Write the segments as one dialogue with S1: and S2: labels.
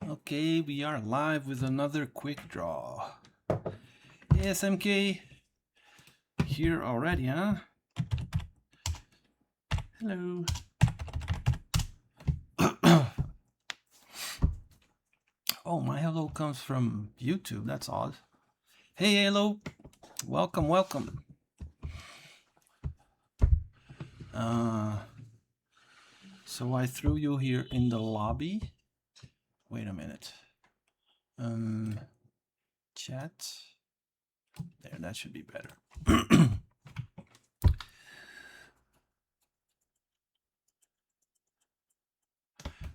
S1: Okay, we are live with another quick draw. Yes, MK, here already, huh? Hello. Oh, my hello comes from YouTube. That's odd. Hey, hello. Welcome, welcome. So I threw you here in the lobby. Wait a minute. Chat. There, that should be better.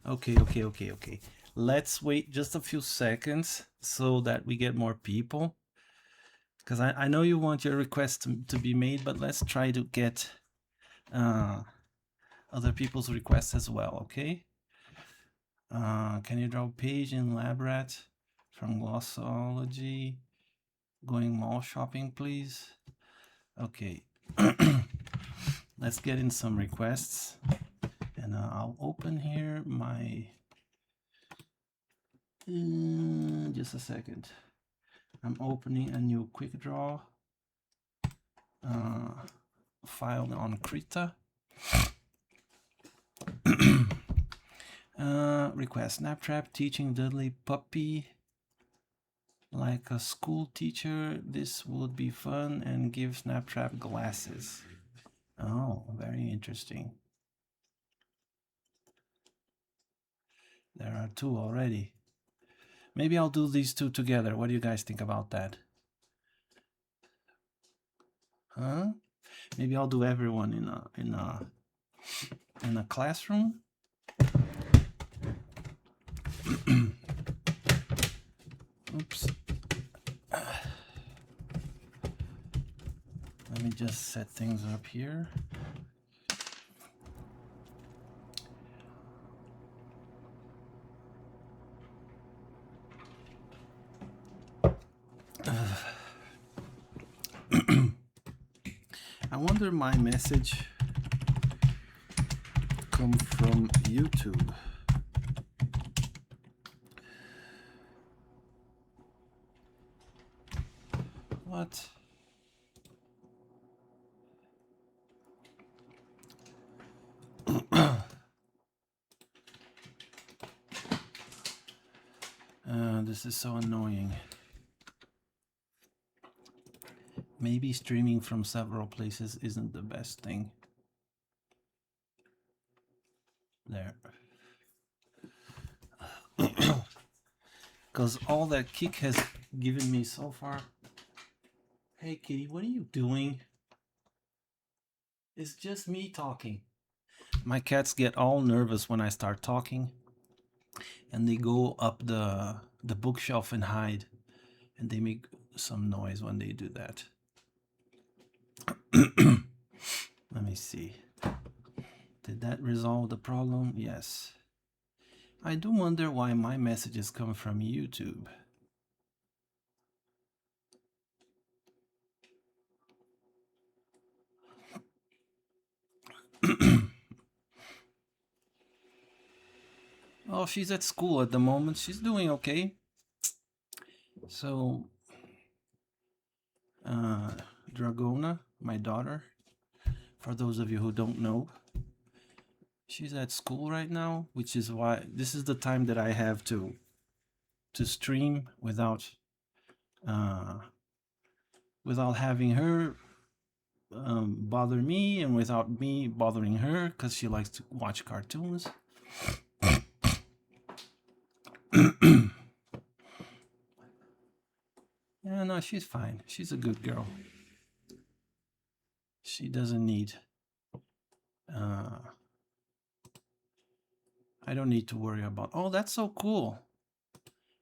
S1: Okay. Let's wait just a few seconds so that we get more people. Because I know you want your request to be made, but let's try to get other people's requests as well, okay? Can you draw a page in LabRat from Glossology? Going mall shopping, please? Okay. Let's get in some requests. And I'll open here my... just a second. I'm opening a new quick draw file on Krita. Request Snaptrap teaching Dudley puppy like a school teacher. This would be fun and give Snaptrap glasses. Oh, very interesting. There are two already. Maybe I'll do these two together. What do you guys think about that? Huh? Maybe I'll do everyone in a classroom. Oops. Let me just set things up here. I wonder my message come from YouTube. What? This is so annoying. Maybe streaming from several places isn't the best thing. There. Because all that Kick has given me so far. Hey kitty, what are you doing? It's just me talking. My cats get all nervous when I start talking, and they go up the bookshelf and hide, and they make some noise when they do that. Let me see. Did that resolve the problem? Yes. I do wonder why my messages come from YouTube. Oh, she's at school at the moment. She's doing okay. So, Dragona, my daughter, for those of you who don't know, she's at school right now, which is why this is the time that I have to stream without having her bother me and without me bothering her, because she likes to watch cartoons. Yeah, no, she's fine. She's a good girl. She doesn't need... I don't need to worry about... Oh, that's so cool.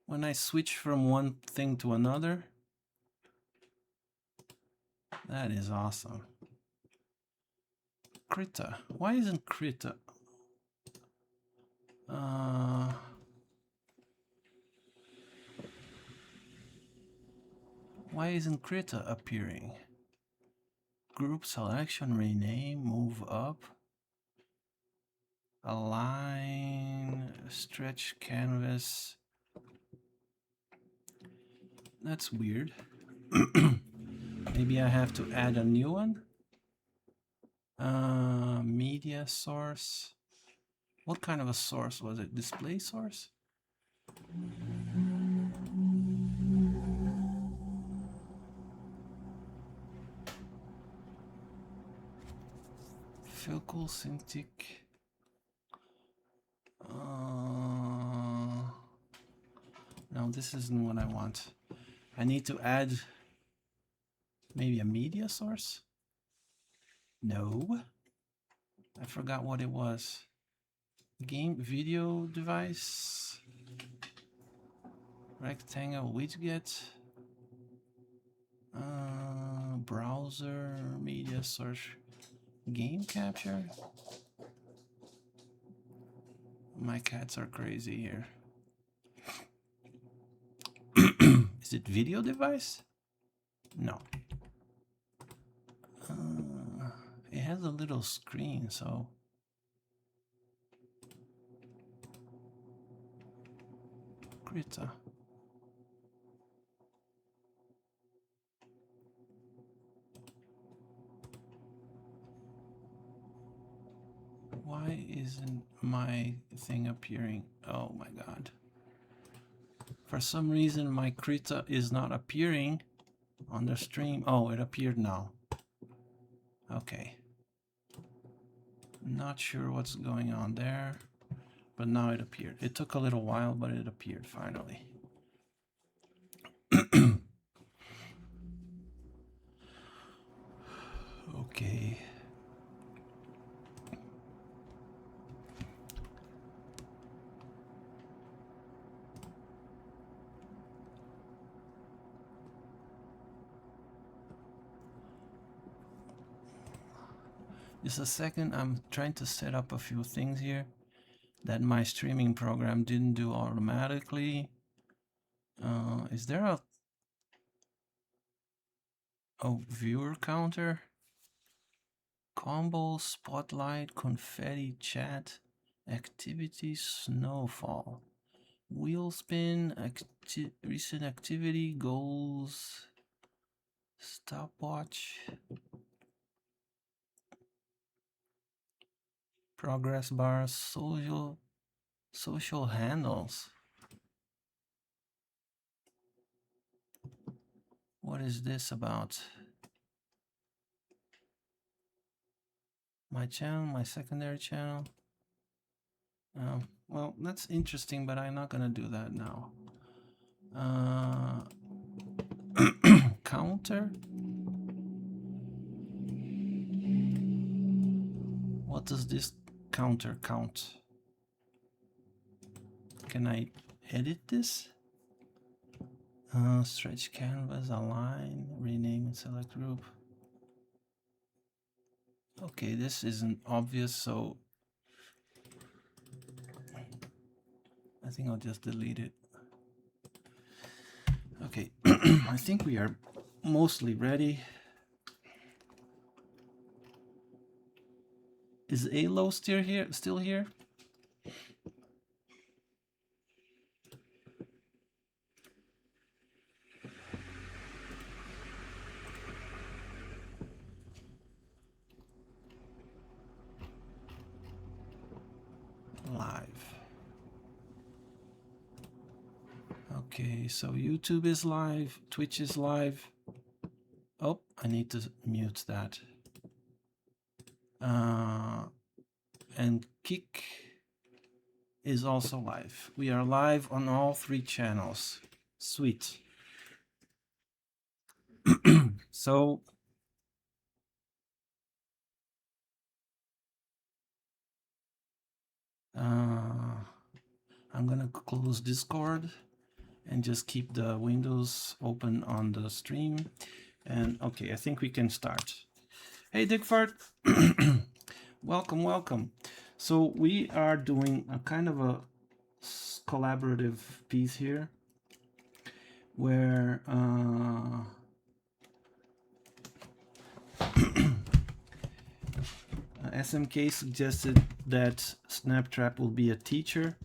S1: When I switch from one thing to another, that is awesome. Krita. Why isn't Krita? Why isn't Krita appearing? Group selection, rename, move up, align, stretch canvas. That's weird. Maybe I have to add a new one. Media source. What kind of a source was it? Display source? Focal synthetic. No, this isn't what I want. I need to add maybe a media source? No. I forgot what it was. Game video device. Rectangle widget. Browser media search. Game capture. My cats are crazy here. Is it video device? No. It has a little screen, so Krita. Why isn't my thing appearing? Oh my god. For some reason my Krita is not appearing on the stream. Oh, it appeared now. Okay. Not sure what's going on there, but now it appeared. It took a little while, but it appeared finally. Okay. Just a second, I'm trying to set up a few things here that my streaming program didn't do automatically. Is there a viewer counter? Combo, spotlight, confetti, chat, activity, snowfall, wheel spin, recent activity, goals, stopwatch, progress bar, social handles. What is this about? My channel, my secondary channel. Well, that's interesting, but I'm not gonna do that now. Counter. What does this counter count? Can I edit this? Stretch canvas, align, rename and select group. Okay, this isn't obvious, so I think I'll just delete it. Okay, I think we are mostly ready. Is Alo still here? Live. Okay, so YouTube is live, Twitch is live. Oh, I need to mute that. And Kick is also live. We are live on all 3 channels. Sweet. So I'm gonna close Discord and just keep the windows open on the stream. And okay, I think we can start. Hey Dickford, welcome. So we are doing a kind of a collaborative piece here where SMK suggested that Snaptrap will be a teacher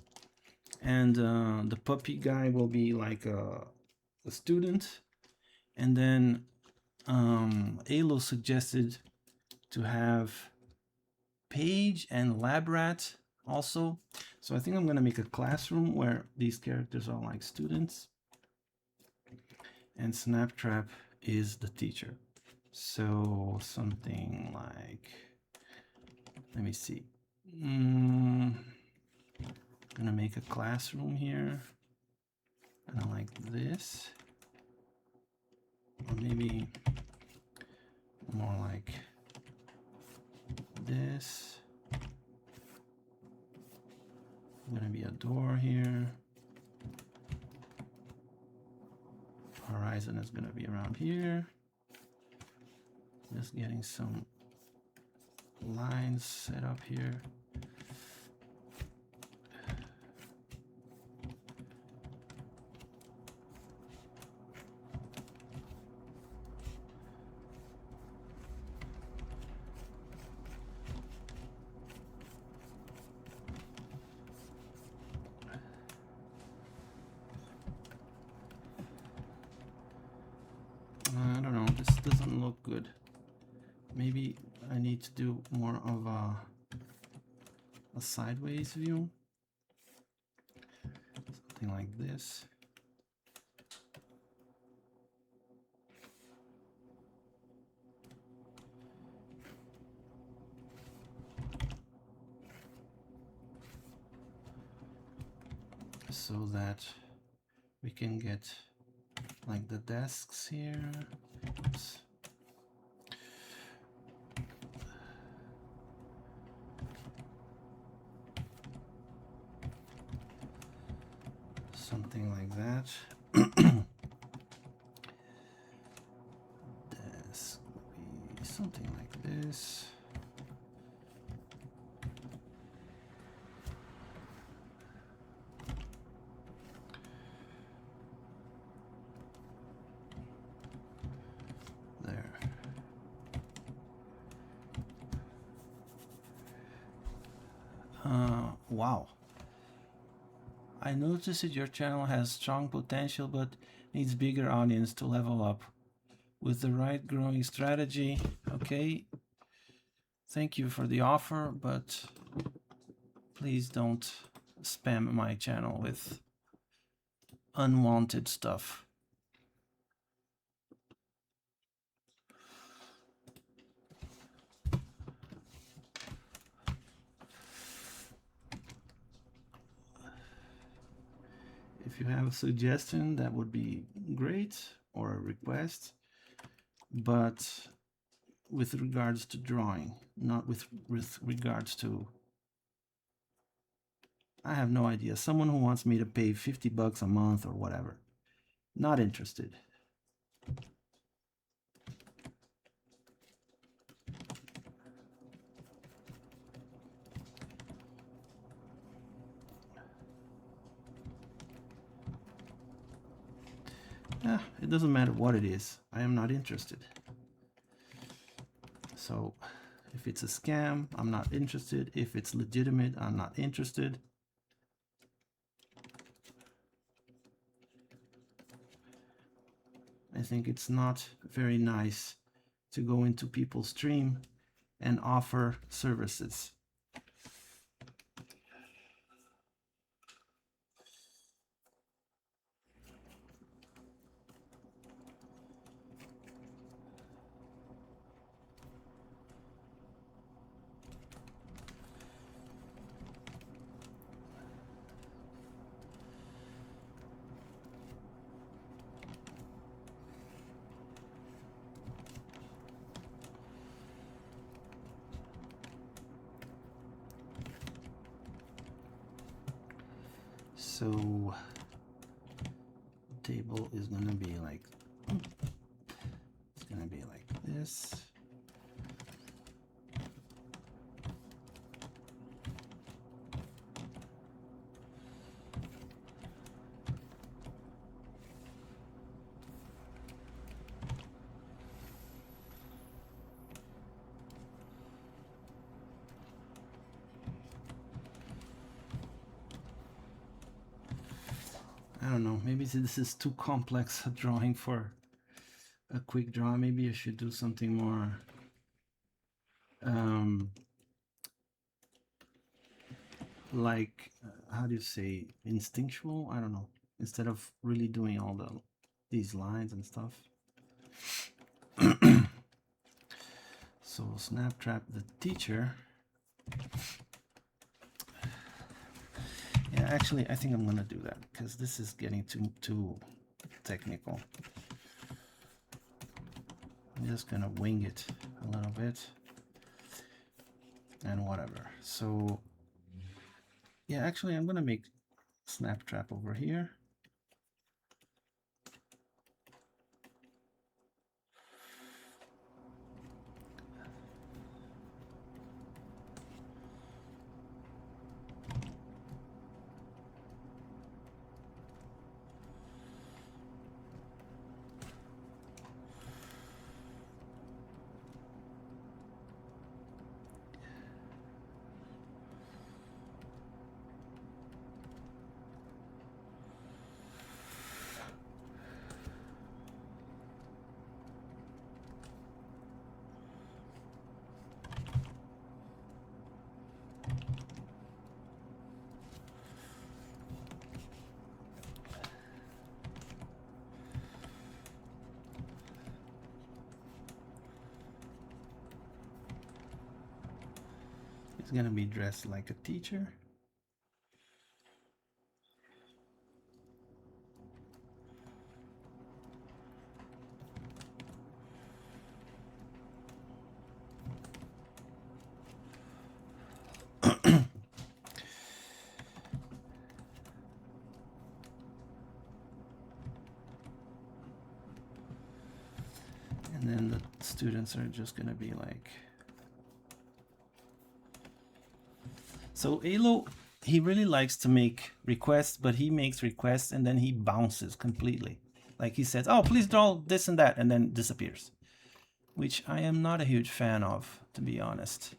S1: and the puppy guy will be like a a student, and then Alo suggested to have page and lab rat also. So I think I'm going to make a classroom where these characters are like students, and Snaptrap is the teacher. So something like, let me see. I'm gonna make a classroom here, kind of like this, or maybe more like this. Gonna be a door here. Horizon is gonna be around here. Just getting some lines set up here. I don't know, this doesn't look good. Maybe I need to do more of a sideways view. Something like this. So that we can get like the desks here. Oops. Something like that. Desk will be something like this. There. Wow. I noticed that your channel has strong potential but needs bigger audience to level up. With the right growing strategy, okay. Thank you for the offer, but please don't spam my channel with unwanted stuff. If you have a suggestion, that would be great, or a request, but with regards to drawing, not with regards to, I have no idea, someone who wants me to pay $50 a month or whatever. Not interested. It doesn't matter what it is. I am not interested. So if it's a scam, I'm not interested. If it's legitimate, I'm not interested. I think it's not very nice to go into people's stream and offer services. So table is gonna be like, it's gonna be like this. I don't know, maybe this is too complex a drawing for a quick draw. Maybe I should do something more like how do you say, instinctual? I don't know, instead of really doing all these lines and stuff. So snap trap the teacher. Yeah, actually I think I'm gonna do that because this is getting too technical. I'm just gonna wing it a little bit and whatever. So yeah, actually I'm gonna make snap trap over here. He's gonna be dressed like a teacher. And then the students are just gonna be like, so Elo, he really likes to make requests, but he makes requests and then he bounces completely. Like he says, oh, please draw this and that, and then disappears, which I am not a huge fan of, to be honest.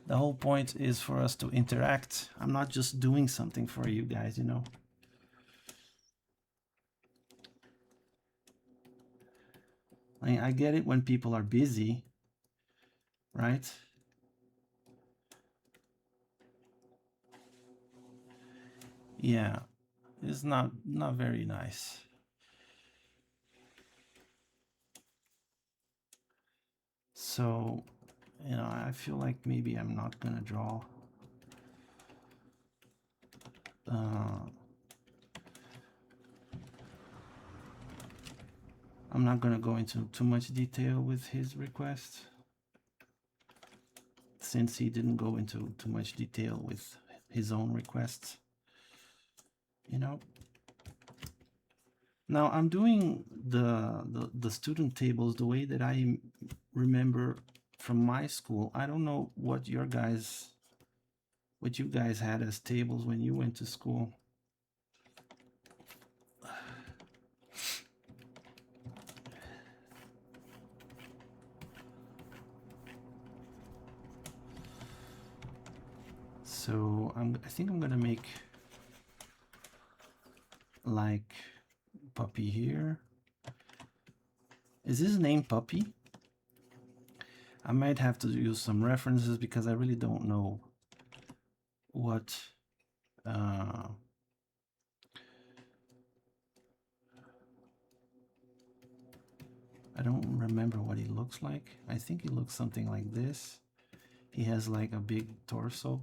S1: The whole point is for us to interact. I'm not just doing something for you guys, you know. I get it when people are busy, right? Yeah, it's not very nice. So, you know, I feel like maybe I'm not gonna draw I'm not gonna go into too much detail with his request, since he didn't go into too much detail with his own requests, you know. Now I'm doing the student tables the way that I remember from my school. I don't know what you guys had as tables when you went to school. So I think I'm gonna make like Puppy here. Is his name Puppy? I might have to use some references because I really don't know what I don't remember what he looks like. I think he looks something like this. He has like a big torso.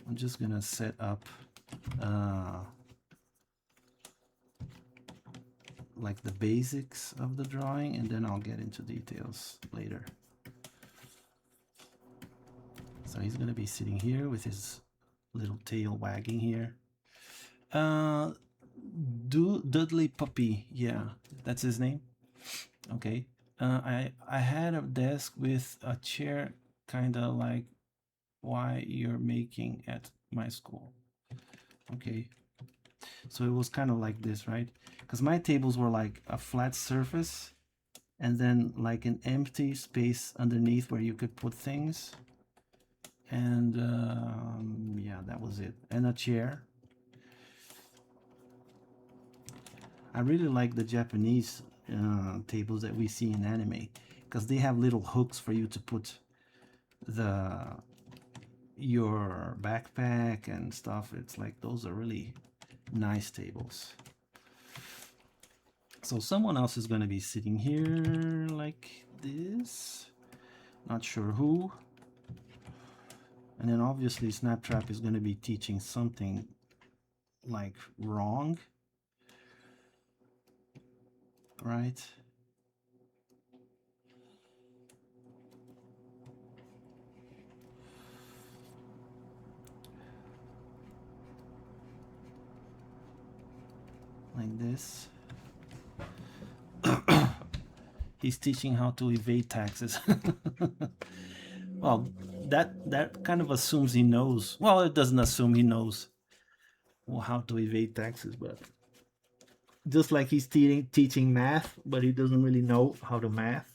S1: I'm just gonna set up like the basics of the drawing, and then I'll get into details later. So he's gonna be sitting here with his little tail wagging here. Dudley Puppy, yeah, that's his name. Okay. I had a desk with a chair, kind of like why you're making at my school. Okay. So it was kind of like this, right? Because my tables were like a flat surface and then like an empty space underneath where you could put things. And yeah, that was it. And a chair. I really like the Japanese tables that we see in anime, because they have little hooks for you to put the your backpack and stuff. It's like those are really nice tables. So someone else is going to be sitting here like this. Not sure who. And then obviously Snaptrap is going to be teaching something like wrong, right? Like this. He's teaching how to evade taxes. Well, that kind of assumes he knows. Well, it doesn't assume he knows how to evade taxes, but just like he's teaching math, but he doesn't really know how to math.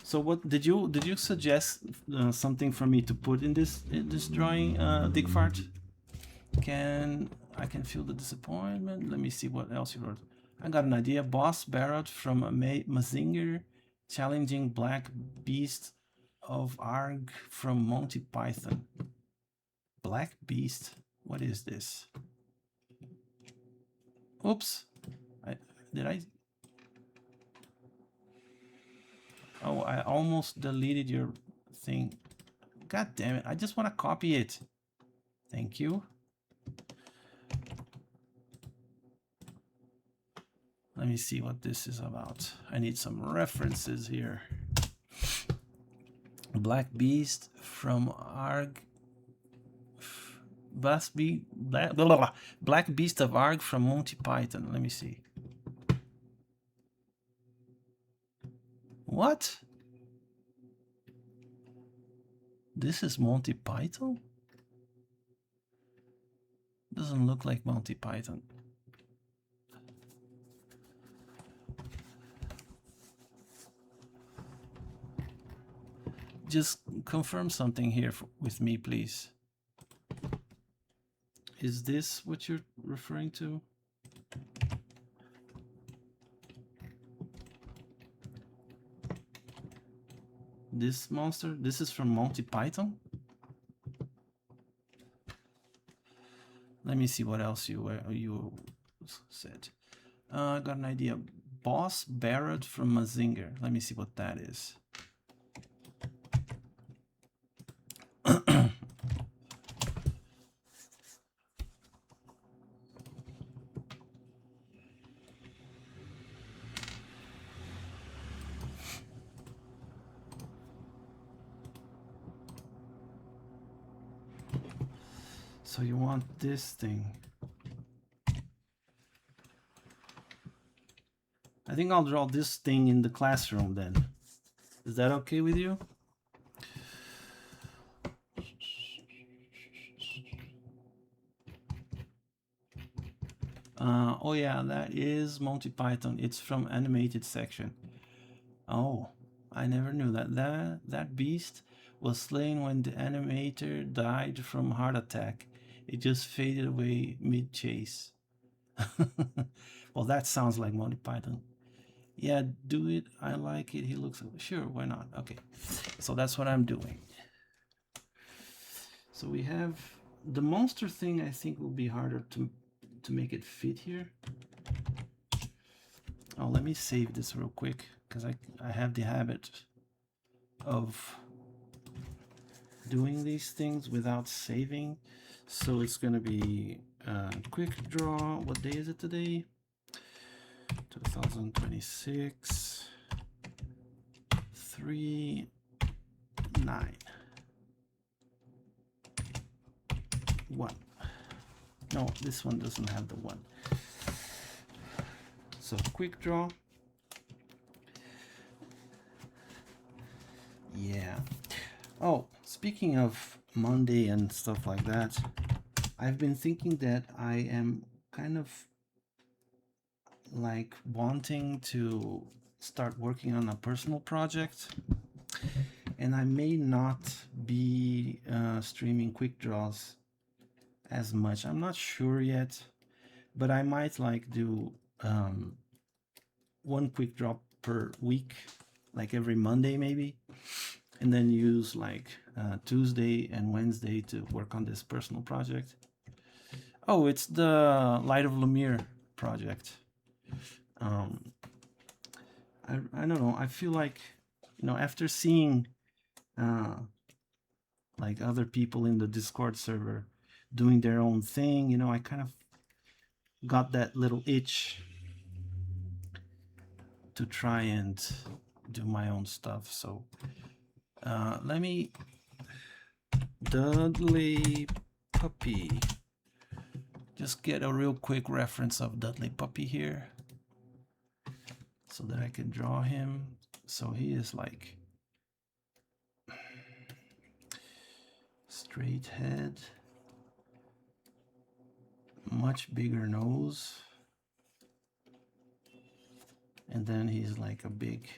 S1: So what did you suggest something for me to put in this drawing, Digfart? I can feel the disappointment. Let me see what else you wrote. I got an idea. Boss Barrett from Mazinger challenging Black Beast of Arg from Monty Python. Black Beast? What is this? Oops. Did I? Oh, I almost deleted your thing. God damn it. I just want to copy it. Thank you. Let me see what this is about. I need some references here. Black Beast from Arg. Black Beast of Arg from Monty Python. Let me see. What? This is Monty Python? Doesn't look like Monty Python. Just confirm something here with me, please. Is this what you're referring to? This monster? This is from Monty Python? Let me see what else you said. I got an idea. Boss Barrett from Mazinger. Let me see what that is. So you want this thing. I think I'll draw this thing in the classroom then. Is that okay with you? Oh yeah, that is Monty Python. It's from animated section. Oh, I never knew that. That beast was slain when the animator died from heart attack. It just faded away mid-chase. Well, that sounds like Monty Python. Yeah, do it. I like it. He looks... Sure, why not? Okay, so that's what I'm doing. So we have... The monster thing, I think, will be harder to make it fit here. Oh, let me save this real quick, because I have the habit of doing these things without saving. So it's going to be quick draw. What day is it today? 2026 3 9 1. No, this one doesn't have the 1. So quick draw. Yeah. Oh, speaking of Monday and stuff like that, I've been thinking that I am kind of like wanting to start working on a personal project, and I may not be streaming quick draws as much. I'm not sure yet, but I might like do one quick draw per week, like every Monday maybe, and then use like Tuesday and Wednesday to work on this personal project. Oh, it's the Light of Lumiere project. I don't know. I feel like, after seeing like other people in the Discord server doing their own thing, I kind of got that little itch to try and do my own stuff. So let me Dudley Puppy. Just get a real quick reference of Dudley Puppy here so that I can draw him. So he is like straight head, much bigger nose, and then he's like a big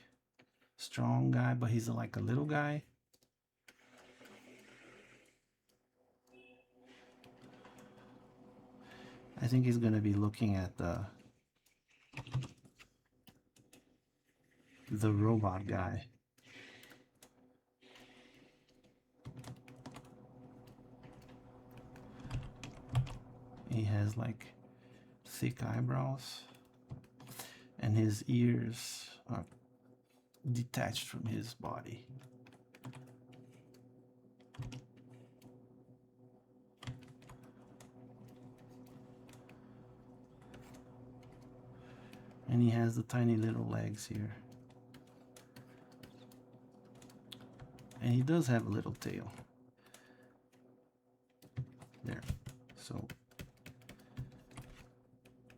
S1: strong guy, but he's like a little guy. I think he's gonna be looking at the robot guy. He has like thick eyebrows, and his ears are detached from his body. And he has the tiny little legs here. And he does have a little tail. There. So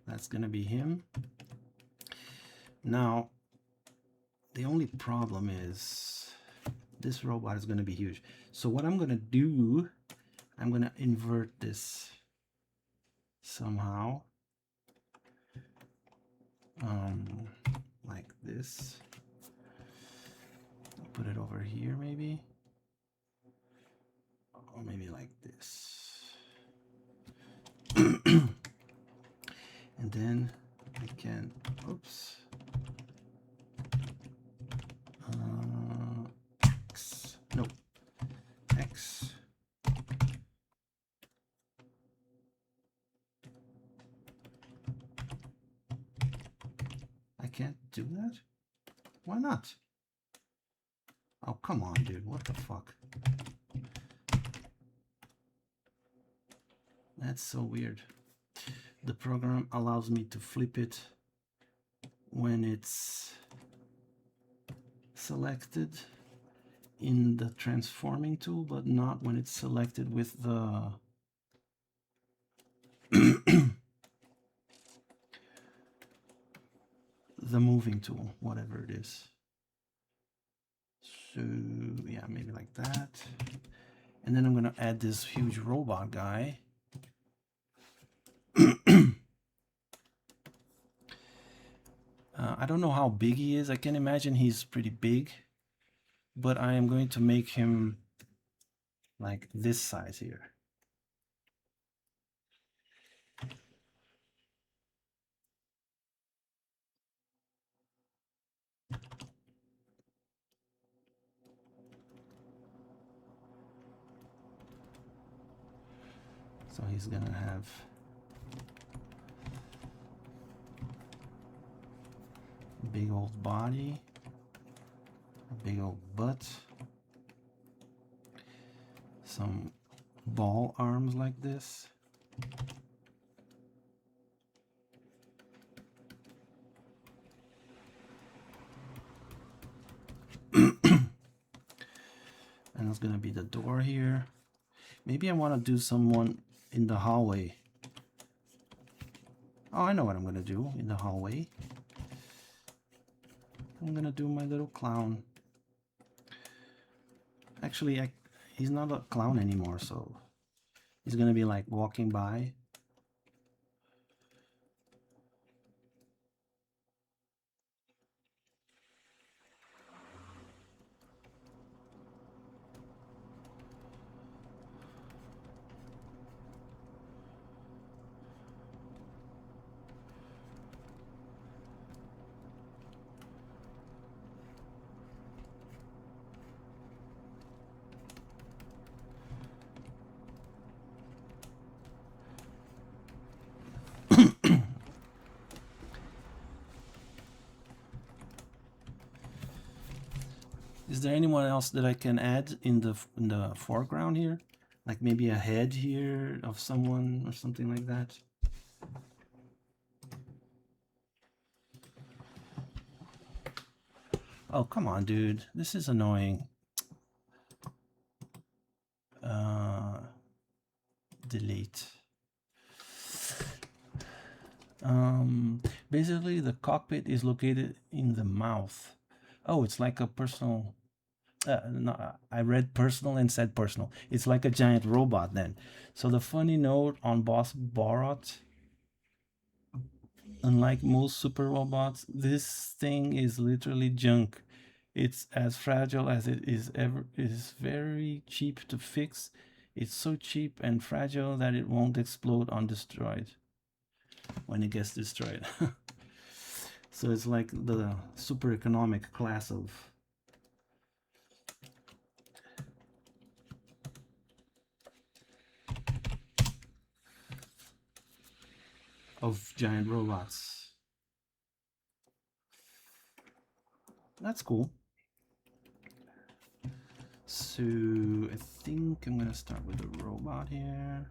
S1: that's gonna be him. Now, the only problem is this robot is gonna be huge. So what I'm gonna do, I'm gonna invert this somehow. Like this. Put it over here maybe. Or maybe like this. And then I can, oops. X, no, X. I can't do that? Why not? Oh, come on, dude, what the fuck? That's so weird. The program allows me to flip it when it's selected in the transforming tool, but not when it's selected with the the moving tool, whatever it is. So yeah, maybe like that. And then I'm gonna add this huge robot guy. I don't know how big he is. I can imagine he's pretty big, but I am going to make him like this size here. So he's gonna have a big old body, a big old butt, some ball arms like this. And it's gonna be the door here. Maybe I want to do someone in the hallway. Oh, I know what I'm gonna do in the hallway. I'm gonna do my little clown. Actually, he's not a clown anymore, so he's gonna be like walking by. there anyone else that I can add in the foreground here? Like maybe a head here of someone or something like that? Oh, come on, dude. This is annoying. Delete. Basically, the cockpit is located in the mouth. Oh, it's like a personal... no, I read personal and said personal. It's like a giant robot then. So the funny note on Boss Borot, unlike most super robots, this thing is literally junk. It's as fragile as it is very cheap to fix. It's so cheap and fragile that it won't explode on destroyed when it gets destroyed. So it's like the super economic class of giant robots. That's cool. So I think I'm gonna start with the robot here.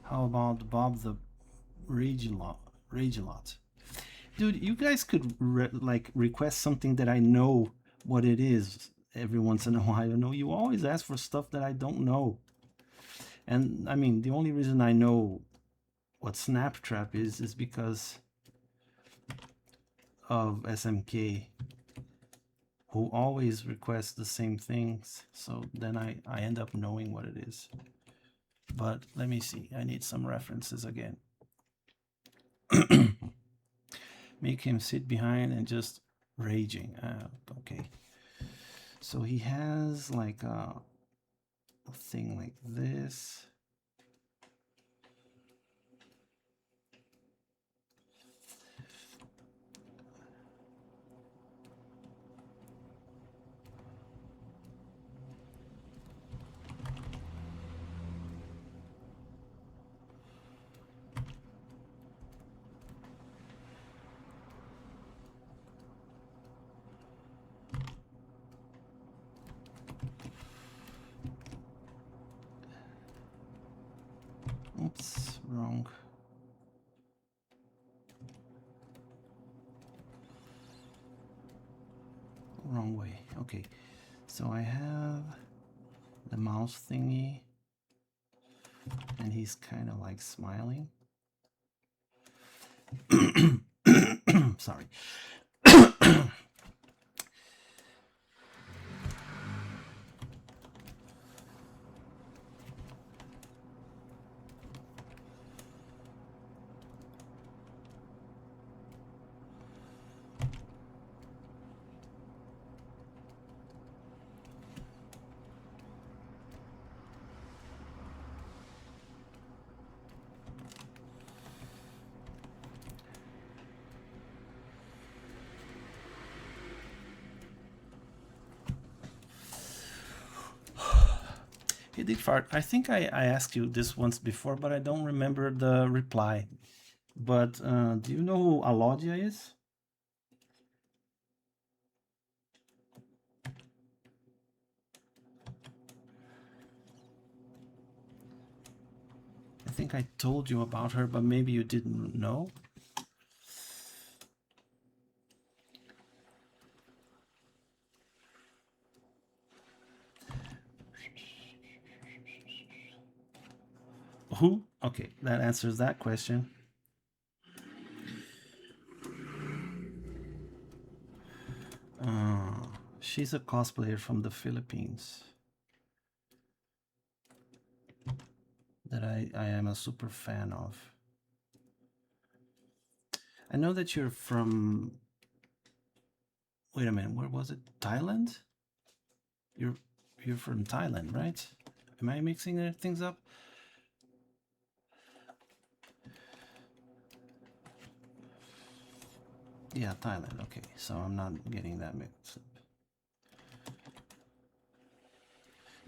S1: How about Bob the Rage-a-lot? Dude, you guys could like request something that I know what it is every once in a while. You know, you always ask for stuff that I don't know. And I mean, the only reason I know what Snaptrap is because of SMK, who always requests the same things. So then I end up knowing what it is. But let me see. I need some references again. Make him sit behind and just raging. Okay. So he has like a thing like this. Oops, wrong. Wrong way. Okay. So I have the mouse thingy, and he's kind of like smiling. Sorry. He did fart. I think I asked you this once before, but I don't remember the reply. But do you know who Alodia is? I think I told you about her, but maybe you didn't know. Who? Okay, that answers that question. She's a cosplayer from the Philippines that I am a super fan of. I know that you're from... Wait a minute, where was it? Thailand? You're from Thailand, right? Am I mixing things up? Yeah, Thailand. Okay, so I'm not getting that mixed up.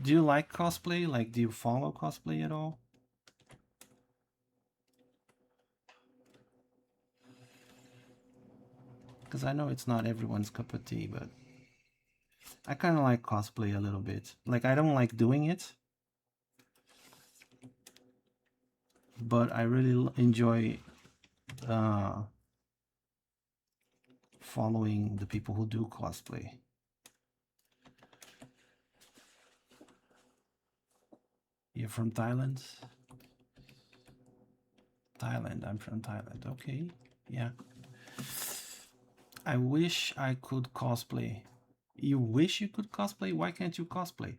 S1: Do you like cosplay? Like, do you follow cosplay at all? Because I know it's not everyone's cup of tea, but I kind of like cosplay a little bit. Like, I don't like doing it, but I really enjoy uh, following the people who do cosplay. You're from Thailand? Thailand, I'm from Thailand. Okay, yeah. I wish I could cosplay. You wish you could cosplay? Why can't you cosplay?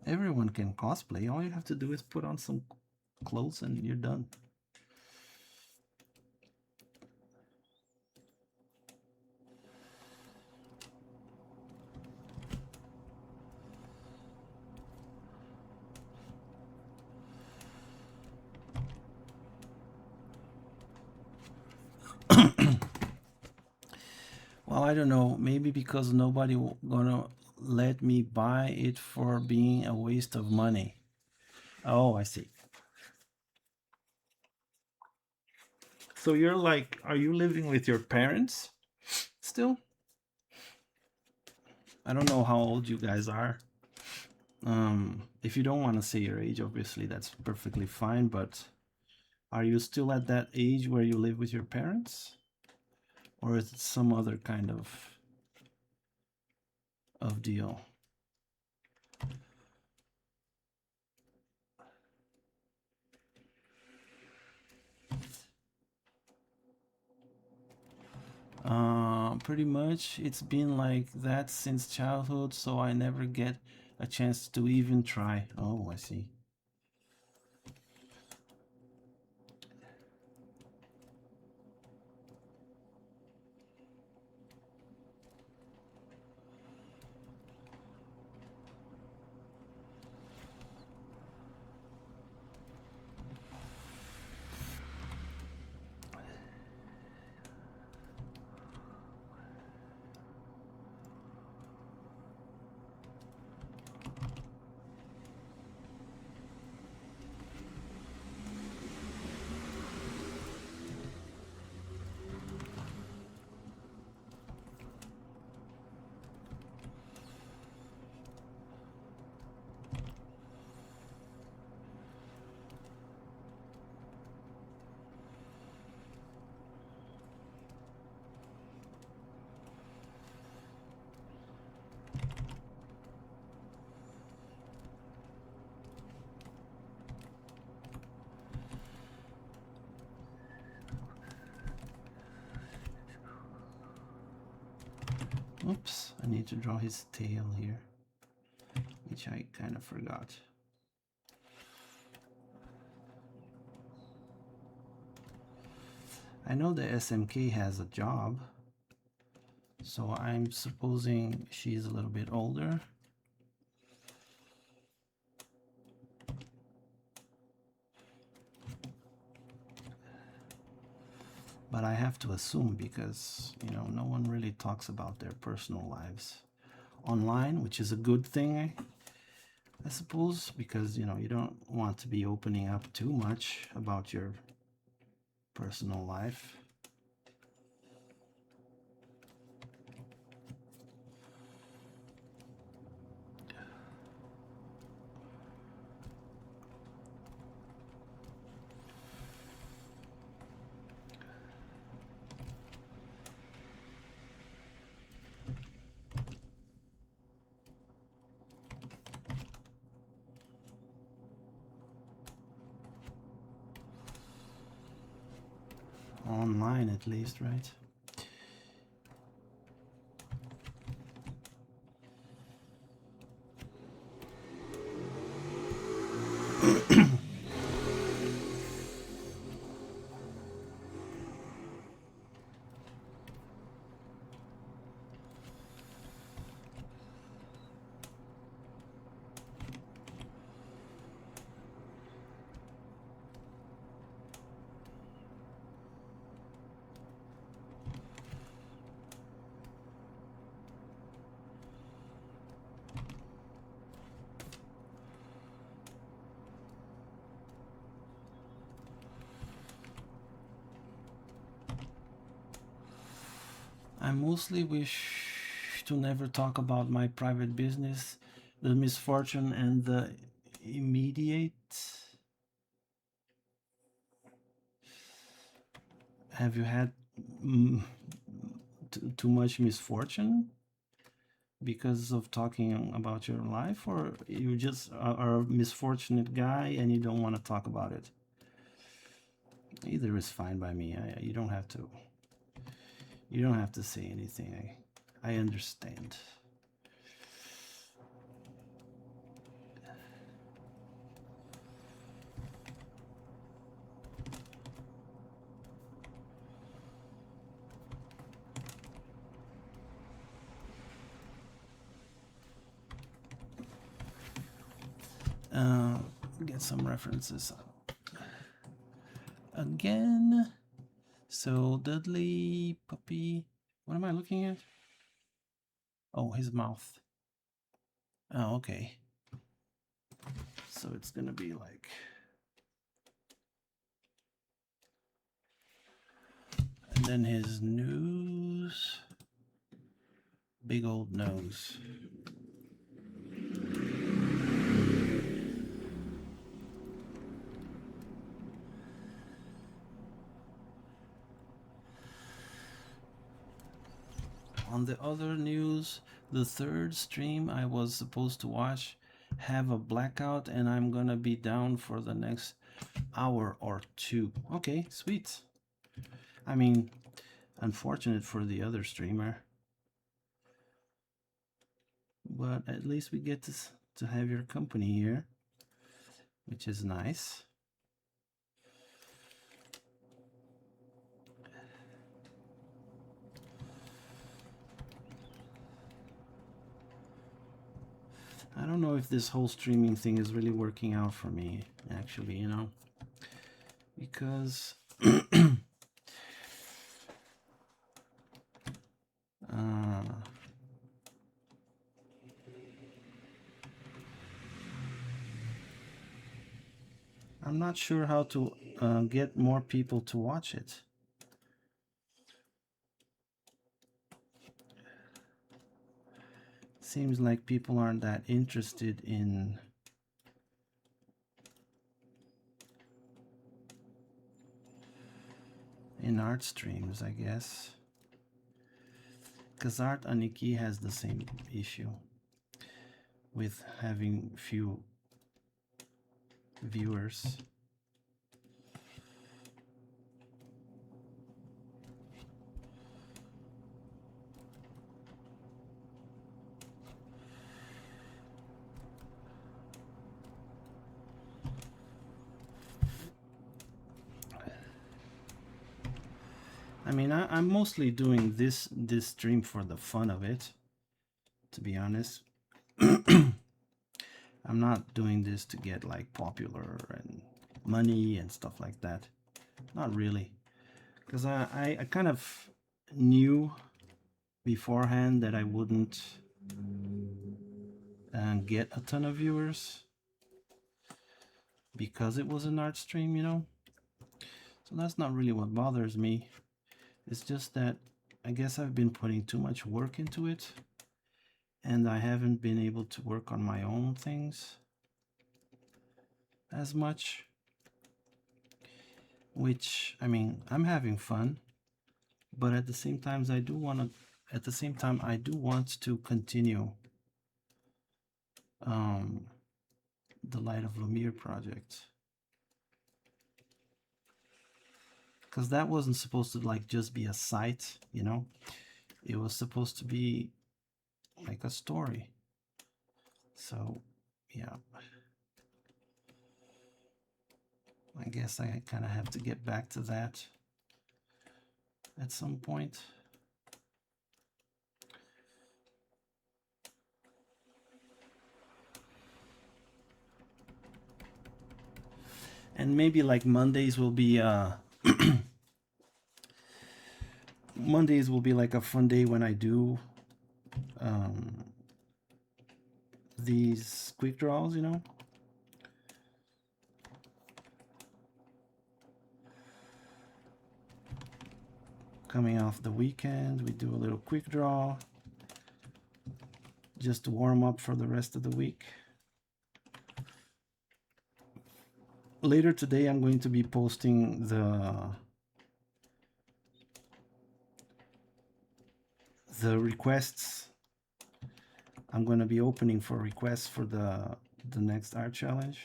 S1: Everyone can cosplay. All you have to do is put on some clothes and you're done. Well, I don't know. Maybe because nobody gonna let me buy it for being a waste of money. Oh, I see. So you're like, are you living with your parents still? I don't know how old you guys are. If you don't want to say your age, obviously that's perfectly fine. But are you still at that age where you live with your parents, or is it some other kind of deal? Pretty much it's been like that since childhood, so I never get a chance to even try. Oh, I see. Oops, I need to draw his tail here, which I kind of forgot. I know the SMK has a job, so I'm supposing she's a little bit older. But I have to assume because, you know, no one really talks about their personal lives online, which is a good thing, I suppose, because, you know, you don't want to be opening up too much about your personal life. Online, at least, right? I mostly wish to never talk about my private business, the misfortune, and the immediate. Have you had mm, too much misfortune because of talking about your life, or you just are a misfortunate guy and you don't want to talk about it? Either is fine by me. You don't have to. You don't have to say anything. I understand. Get some references again. So Dudley puppy. What am I looking at? Oh, his mouth. Oh, okay. So it's gonna be like, and then his nose, big old nose. On the other news, the third stream I was supposed to watch have a blackout, and I'm gonna be down for the next hour or two. Okay, sweet. I mean, unfortunate for the other streamer, but at least we get to have your company here, which is nice. I don't know if this whole streaming thing is really working out for me, actually, you know, because I'm not sure how to get more people to watch it. Seems like people aren't that interested in art streams, I guess. Because Art Aniki has the same issue with having few viewers. I mean, I'm mostly doing this stream for the fun of it, to be honest. I'm not doing this to get like popular and money and stuff like that. Not really, because I kind of knew beforehand that I wouldn't get a ton of viewers because it was an art stream, you know. So that's not really what bothers me. It's just that I guess I've been putting too much work into it, and I haven't been able to work on my own things as much. Which, I mean, I'm having fun, but at the same time I do want to continue the Light of Lumiere project, because that wasn't supposed to like just be a site, you know. It was supposed to be like a story. So yeah, I guess I kind of have to get back to that at some point. And maybe like Mondays will be Mondays will be like a fun day when I do these quick draws, you know. Coming off the weekend, we do a little quick draw just to warm up for the rest of the week. Later today, I'm going to be posting the requests. I'm going to be opening for requests for the next art challenge.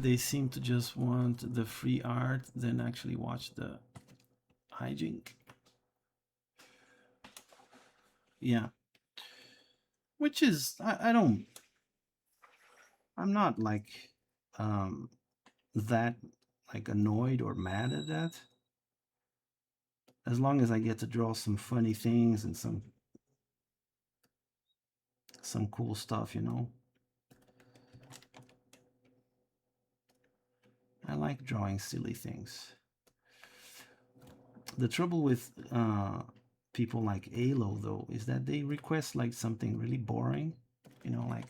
S1: They seem to just want the free art, then actually watch the hijink. Yeah. Which is, I'm not like that like annoyed or mad at that. As long as I get to draw some funny things and some cool stuff, you know. I like drawing silly things. The trouble with people like Alo though is that they request like something really boring, you know, like,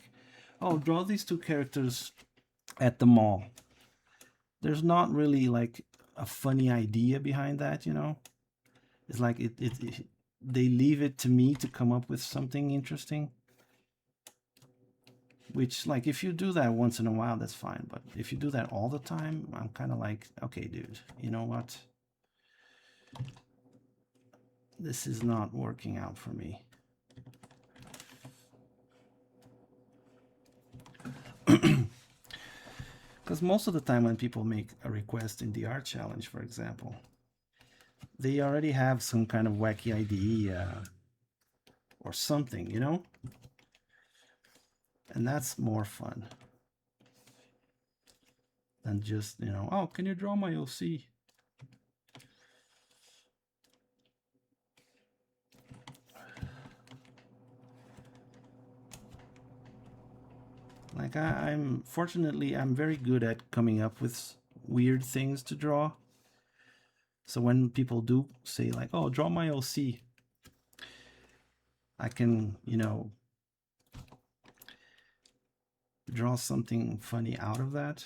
S1: oh, draw these two characters at the mall. There's not really like a funny idea behind that, you know. It's like they leave it to me to come up with something interesting. Which, like, if you do that once in a while, that's fine. But if you do that all the time, I'm kind of like, okay, dude, you know what? This is not working out for me. Because most of the time when people make a request in the art challenge, for example, they already have some kind of wacky idea or something, you know? And that's more fun than just, you know, oh, can you draw my OC? Like, I'm fortunately, I'm very good at coming up with weird things to draw. So when people do say like, oh, draw my OC, I can, you know, draw something funny out of that.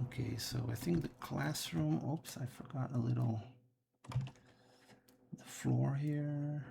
S1: Okay, so I think the classroom, oops, I forgot a little, the floor here.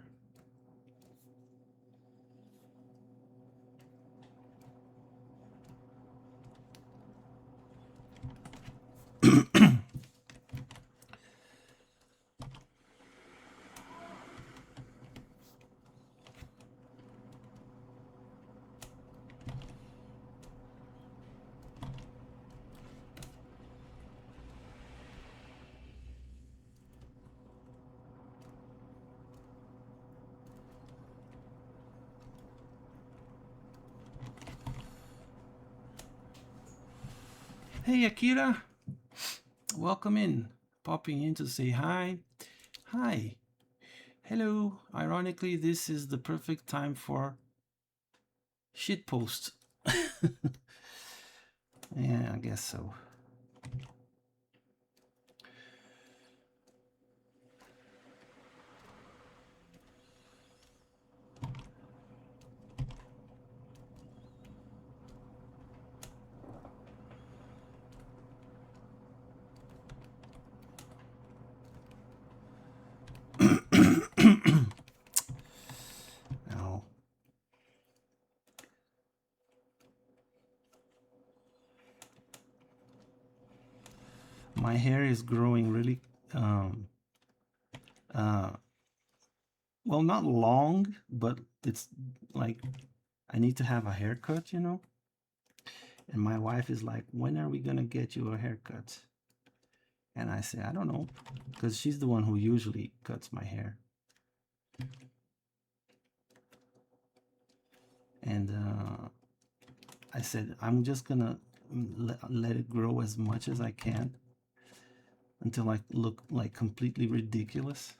S1: Hey, Akira, welcome in. Popping in to say hi. Hi. Hello. Ironically, this is the perfect time for shitpost. Yeah, I guess so. Now, my hair is growing really, uh, well, not long, but it's like I need to have a haircut, you know? And my wife is like, when are we gonna get you a haircut? And I say, I don't know, because she's the one who usually cuts my hair. And I said, I'm just gonna let it grow as much as I can until I look like completely ridiculous.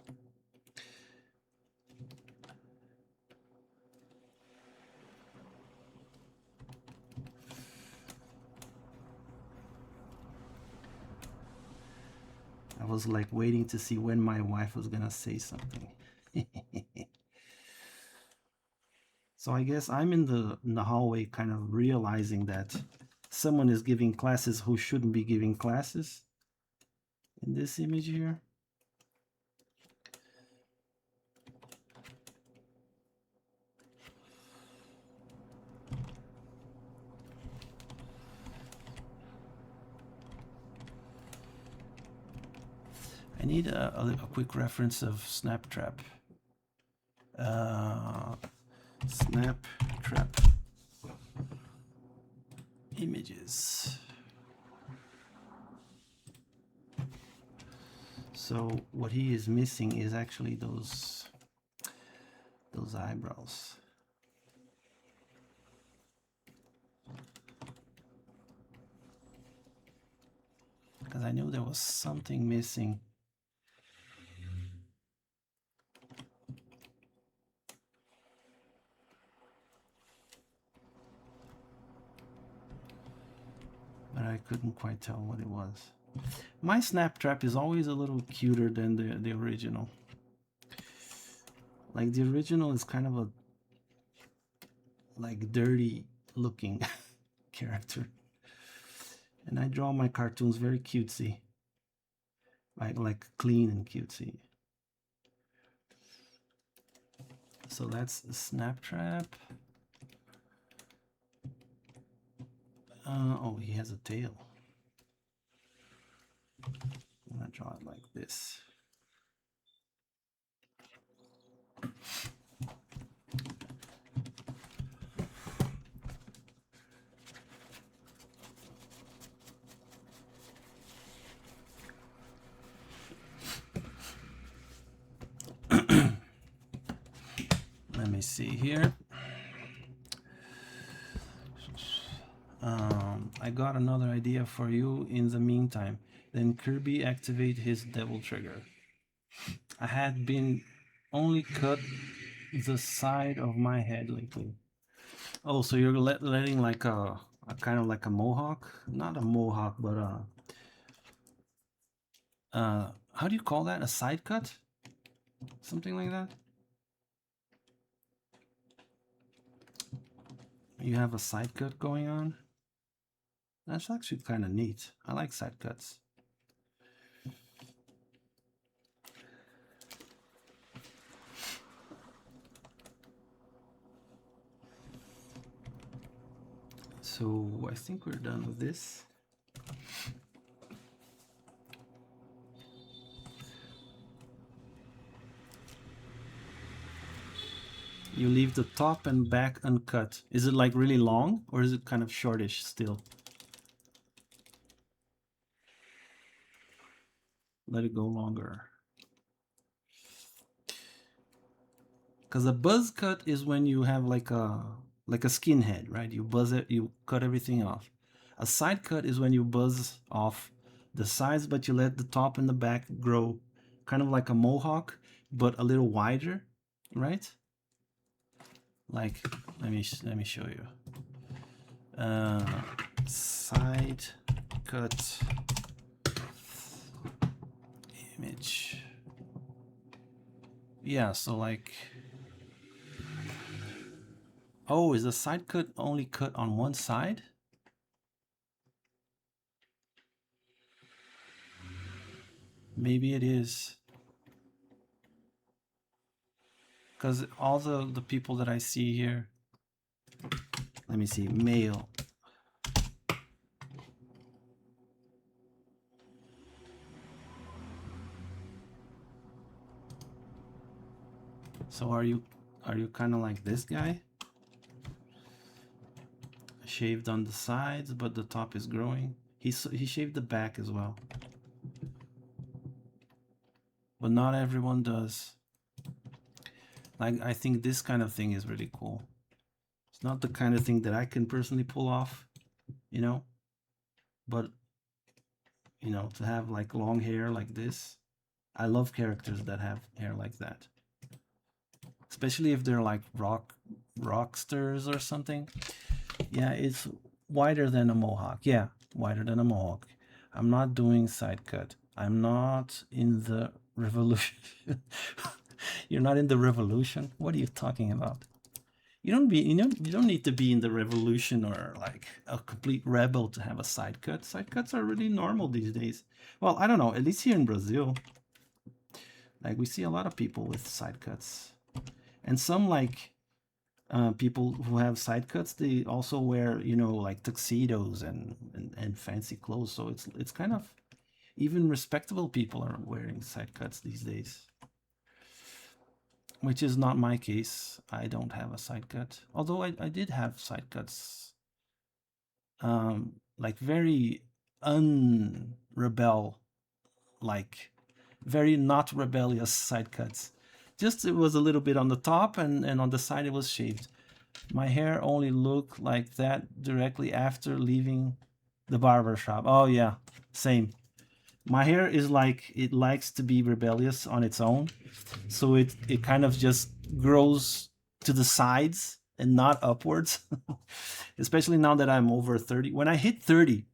S1: I was like waiting to see when my wife was gonna say something. So I guess I'm in the hallway kind of realizing that someone is giving classes who shouldn't be giving classes in this image here. I need a quick reference of Snaptrap. Snaptrap images. So what he is missing is actually those eyebrows. Because I knew there was something missing. But I couldn't quite tell what it was. My Snaptrap is always a little cuter than the original. Like the original is kind of a like dirty looking character. And I draw my cartoons very cutesy. Like clean and cutesy. So that's Snaptrap. Oh, he has a tail. I'm gonna draw it like this. Let me see here. I got another idea for you in the meantime. Then Kirby activate his devil trigger. I had been only cut the side of my head lately. Oh, so you're letting like a kind of like a mohawk? Not a mohawk, but how do you call that? A side cut? Something like that? You have a side cut going on? That's actually kind of neat. I like side cuts. So I think we're done with this. You leave the top and back uncut. Is it like really long or is it kind of shortish still? Let it go longer. Because a buzz cut is when you have like a skinhead, right? You buzz it, you cut everything off. A side cut is when you buzz off the sides, but you let the top and the back grow, kind of like a mohawk, but a little wider, right? Like, let me show you. Side cut image. Yeah, so like, oh, is the side cut only cut on one side? Maybe it is. Because all the people that I see here, let me see, male. So are you kind of like this guy? Shaved on the sides, but the top is growing. He shaved the back as well. But not everyone does. Like, I think this kind of thing is really cool. It's not the kind of thing that I can personally pull off, you know? but you know, to have like long hair like this, I love characters that have hair like that, especially if they're like rocksters or something. Yeah, it's wider than a mohawk. Yeah, wider than a mohawk. I'm not doing side cut. I'm not in the revolution. You're not in the revolution? What are you talking about? You don't need to be in the revolution or like a complete rebel to have a side cut. Side cuts are really normal these days. Well, I don't know, at least here in Brazil. Like we see a lot of people with side cuts. And some like people who have side cuts, they also wear, you know, like tuxedos and fancy clothes. So it's kind of, even respectable people are wearing side cuts these days, which is not my case. I don't have a side cut, although I did have side cuts, like very unrebel, like very not rebellious side cuts. Just it was a little bit on the top and on the side it was shaved. My hair only looked like that directly after leaving the barber shop. Oh yeah, same. My hair is like, it likes to be rebellious on its own. So it kind of just grows to the sides and not upwards. Especially now that I'm over 30. When I hit 30,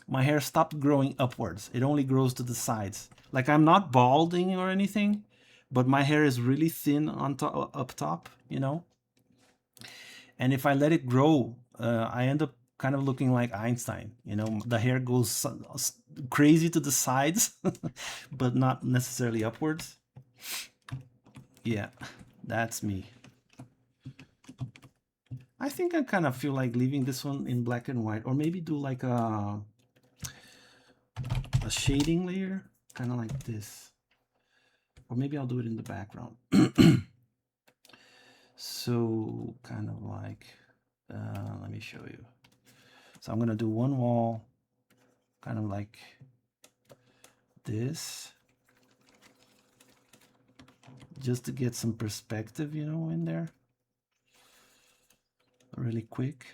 S1: my hair stopped growing upwards. It only grows to the sides. Like I'm not balding or anything, but my hair is really thin on top, up top, you know? And if I let it grow, I end up kind of looking like Einstein. You know, the hair goes crazy to the sides, but not necessarily upwards. Yeah, that's me. I think I kind of feel like leaving this one in black and white, or maybe do like a shading layer, kind of like this. Or maybe I'll do it in the background. So kind of like, let me show you. So I'm gonna do one wall, kind of like this, just to get some perspective, you know, in there really quick.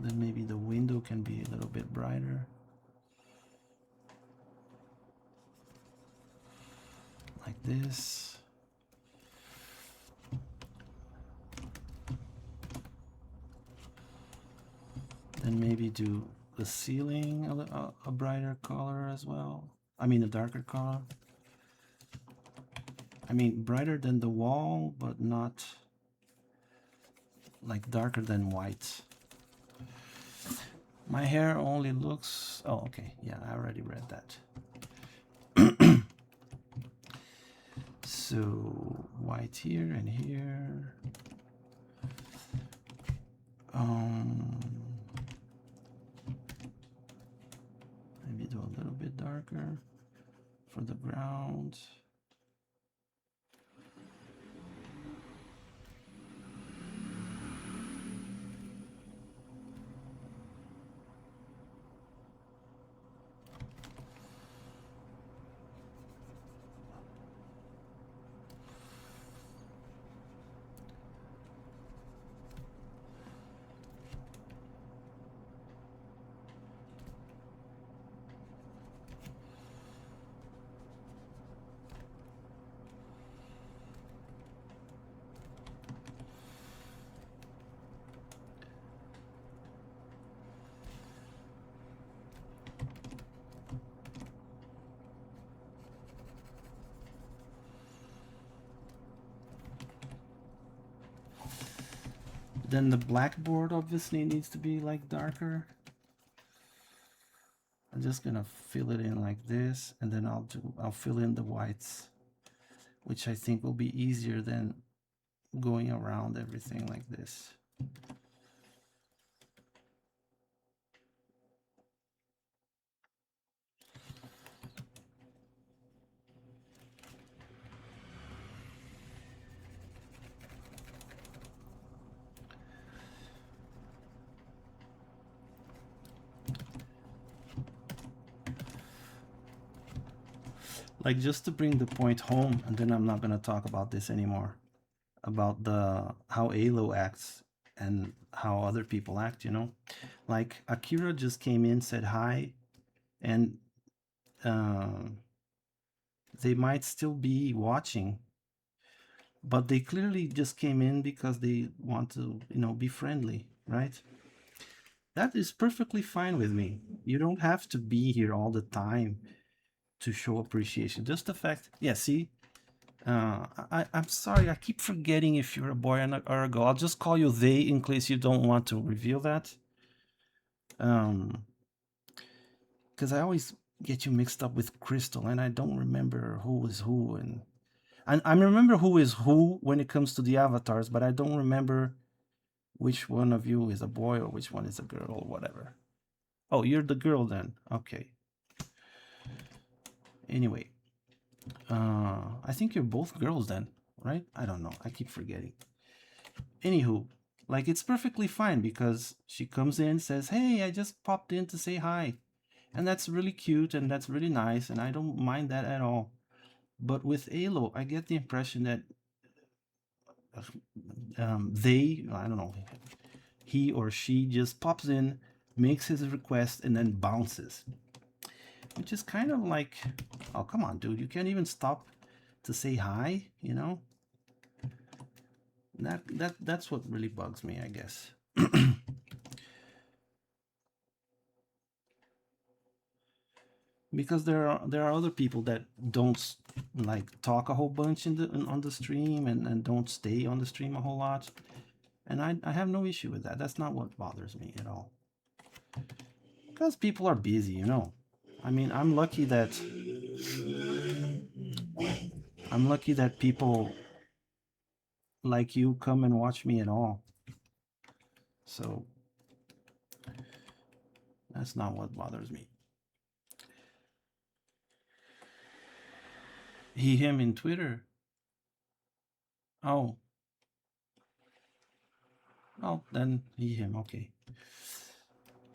S1: Then maybe the window can be a little bit brighter, like this. Then maybe do the ceiling a brighter color as well. I mean a darker color. I mean brighter than the wall, but not like darker than white. My hair only looks, oh okay, yeah, I already read that. So white here and here. Maybe do a little bit darker for the ground. Then the blackboard obviously needs to be like darker. I'm just gonna fill it in like this, and then I'll fill in the whites, which I think will be easier than going around everything like this. like just to bring the point home, and then I'm not gonna talk about this anymore, about the how Alo acts and how other people act, you know? Like Akira just came in, said hi, and uh, they might still be watching, but they clearly just came in because they want to, be friendly, right? That is perfectly fine with me. You don't have to be here all the time to show appreciation. Just the fact, yeah, see, I'm sorry, I keep forgetting if you're a boy or a girl. I'll just call you they in case you don't want to reveal that. Because I always get you mixed up with Crystal, and I don't remember who is who. And I remember who is who when it comes to the avatars, but I don't remember which one of you is a boy or which one is a girl or whatever. Oh, you're the girl then. Okay. Anyway, I think you're both girls then, right? I don't know. I keep forgetting. Anywho, like it's perfectly fine because she comes in, says, "Hey, I just popped in to say hi," and that's really cute and that's really nice, and I don't mind that at all. But with Alo, I get the impression that I don't know, he or she just pops in, makes his request, and then bounces, which is kind of like, oh, come on, dude, you can't even stop to say hi, you know? That's what really bugs me, I guess. Because there are other people that don't like talk a whole bunch on the stream and don't stay on the stream a whole lot, and I have no issue with that. That's not what bothers me at all. Because people are busy, you know. I mean, I'm lucky that people like you come and watch me at all. So that's not what bothers me. He him in Twitter. Oh, oh, then he him. Okay.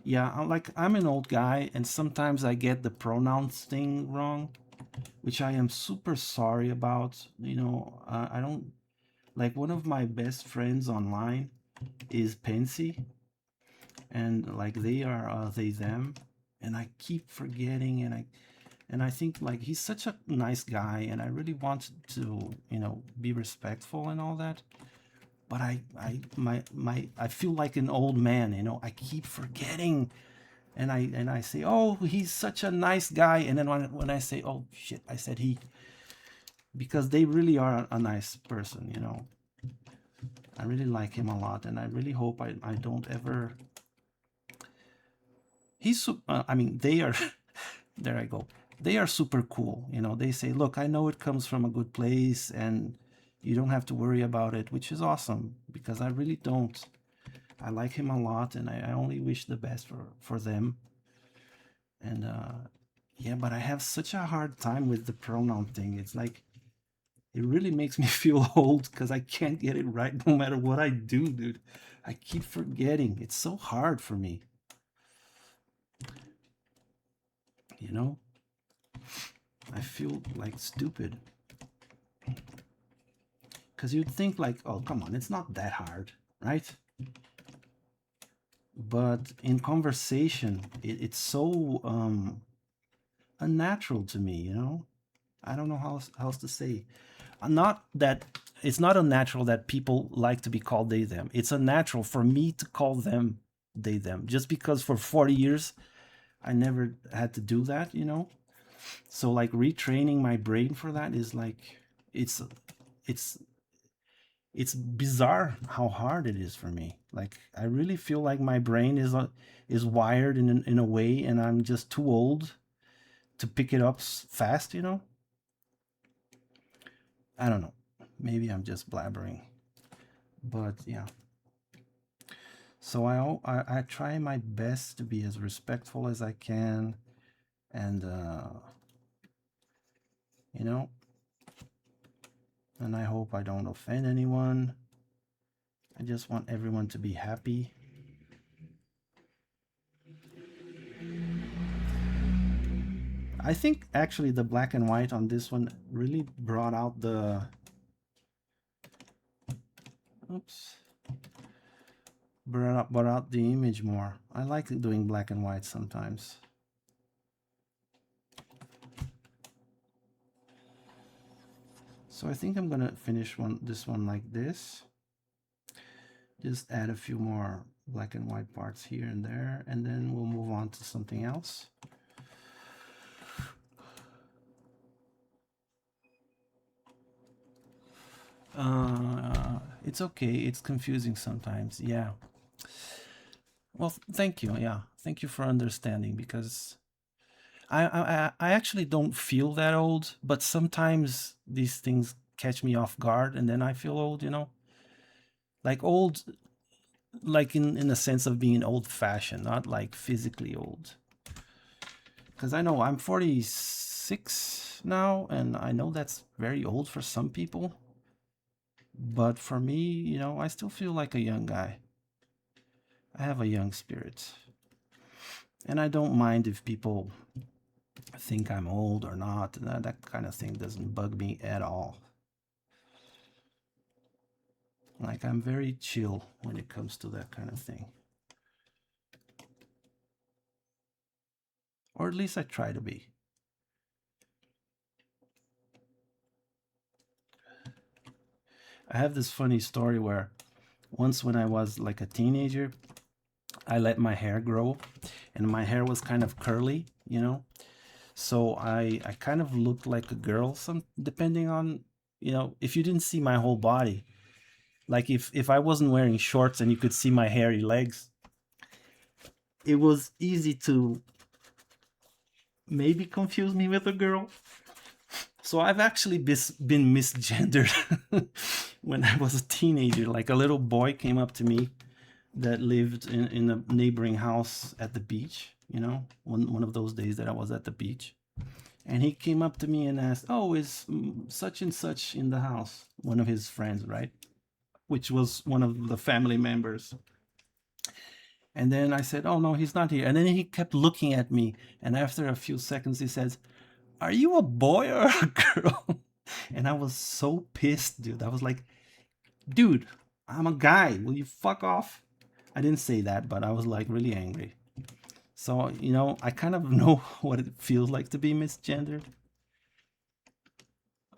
S1: Yeah, I'm an old guy, and sometimes I get the pronouns thing wrong, which I am super sorry about. I don't like one of my best friends online is Pensy, and like they are they them, and I keep forgetting, and I think like he's such a nice guy, and I really want to be respectful and all that, but I feel like an old man, I keep forgetting, and I say, oh, he's such a nice guy, and then when I say, oh shit, I said he, because they really are a nice person. I really like him a lot, and I really hope I don't ever. I mean, they are. There I go. They are super cool. They say, look, I know it comes from a good place, and you don't have to worry about it, which is awesome because I really don't. I like him a lot, and I only wish the best for them. And yeah, but I have such a hard time with the pronoun thing. It's like it really makes me feel old because I can't get it right no matter what I do, dude. I keep forgetting. It's so hard for me. You know? I feel like stupid. Because you'd think like, oh, come on, it's not that hard, right? But in conversation, it's so unnatural to me. I don't know how else to say. Not that it's not unnatural that people like to be called they them. It's unnatural for me to call them they them just because for 40 years I never had to do that. So like retraining my brain for that is like it's it's it's bizarre how hard it is for me. Like I really feel like my brain is wired in a way, and I'm just too old to pick it up fast. I don't know. Maybe I'm just blabbering, but yeah. So I try my best to be as respectful as I can, and you know, and I hope I don't offend anyone. I just want everyone to be happy. I think actually the black and white on this one really brought out the, oops, brought out the image more. I like doing black and white sometimes. So I think I'm gonna finish this one like this. Just add a few more black and white parts here and there, and then we'll move on to something else. It's okay. It's confusing sometimes. Yeah. Well, thank you. Yeah, thank you for understanding, because I actually don't feel that old, but sometimes these things catch me off guard, and then I feel old. Like old, like in the sense of being old fashioned, not like physically old. Because I know I'm 46 now, and I know that's very old for some people. But for me, I still feel like a young guy. I have a young spirit. And I don't mind if people think I'm old or not. That kind of thing doesn't bug me at all. Like, I'm very chill when it comes to that kind of thing. Or at least I try to be. I have this funny story where once when I was like a teenager, I let my hair grow, and my hair was kind of curly. So I kind of looked like a girl, depending on, if you didn't see my whole body. Like if I wasn't wearing shorts and you could see my hairy legs, it was easy to maybe confuse me with a girl. So I've actually been misgendered when I was a teenager. Like, a little boy came up to me that lived in a neighboring house at the beach, one of those days that I was at the beach. And he came up to me and asked, "Oh, is such and such in the house?" One of his friends, right? Which was one of the family members. And then I said, "Oh, no, he's not here." And then he kept looking at me. And after a few seconds, he says, "Are you a boy or a girl?" And I was so pissed, dude. I was like, "Dude, I'm a guy. Will you fuck off?" I didn't say that, but I was like really angry. So, I kind of know what it feels like to be misgendered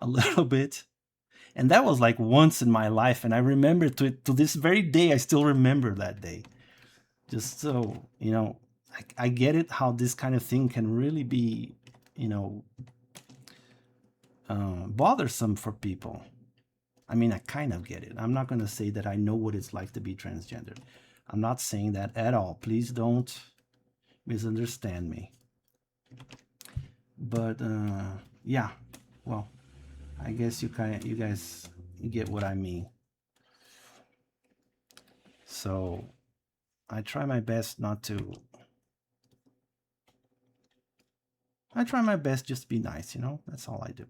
S1: a little bit. And that was like once in my life. And I remember to this very day, I still remember that day. Just so, I get it how this kind of thing can really be, you know, bothersome for people. I mean, I kind of get it. I'm not going to say that I know what it's like to be transgender. I'm not saying that at all. Please don't misunderstand me. But yeah, well, I guess you guys get what I mean. So I try my best not to. I try my best just to be nice. That's all I do.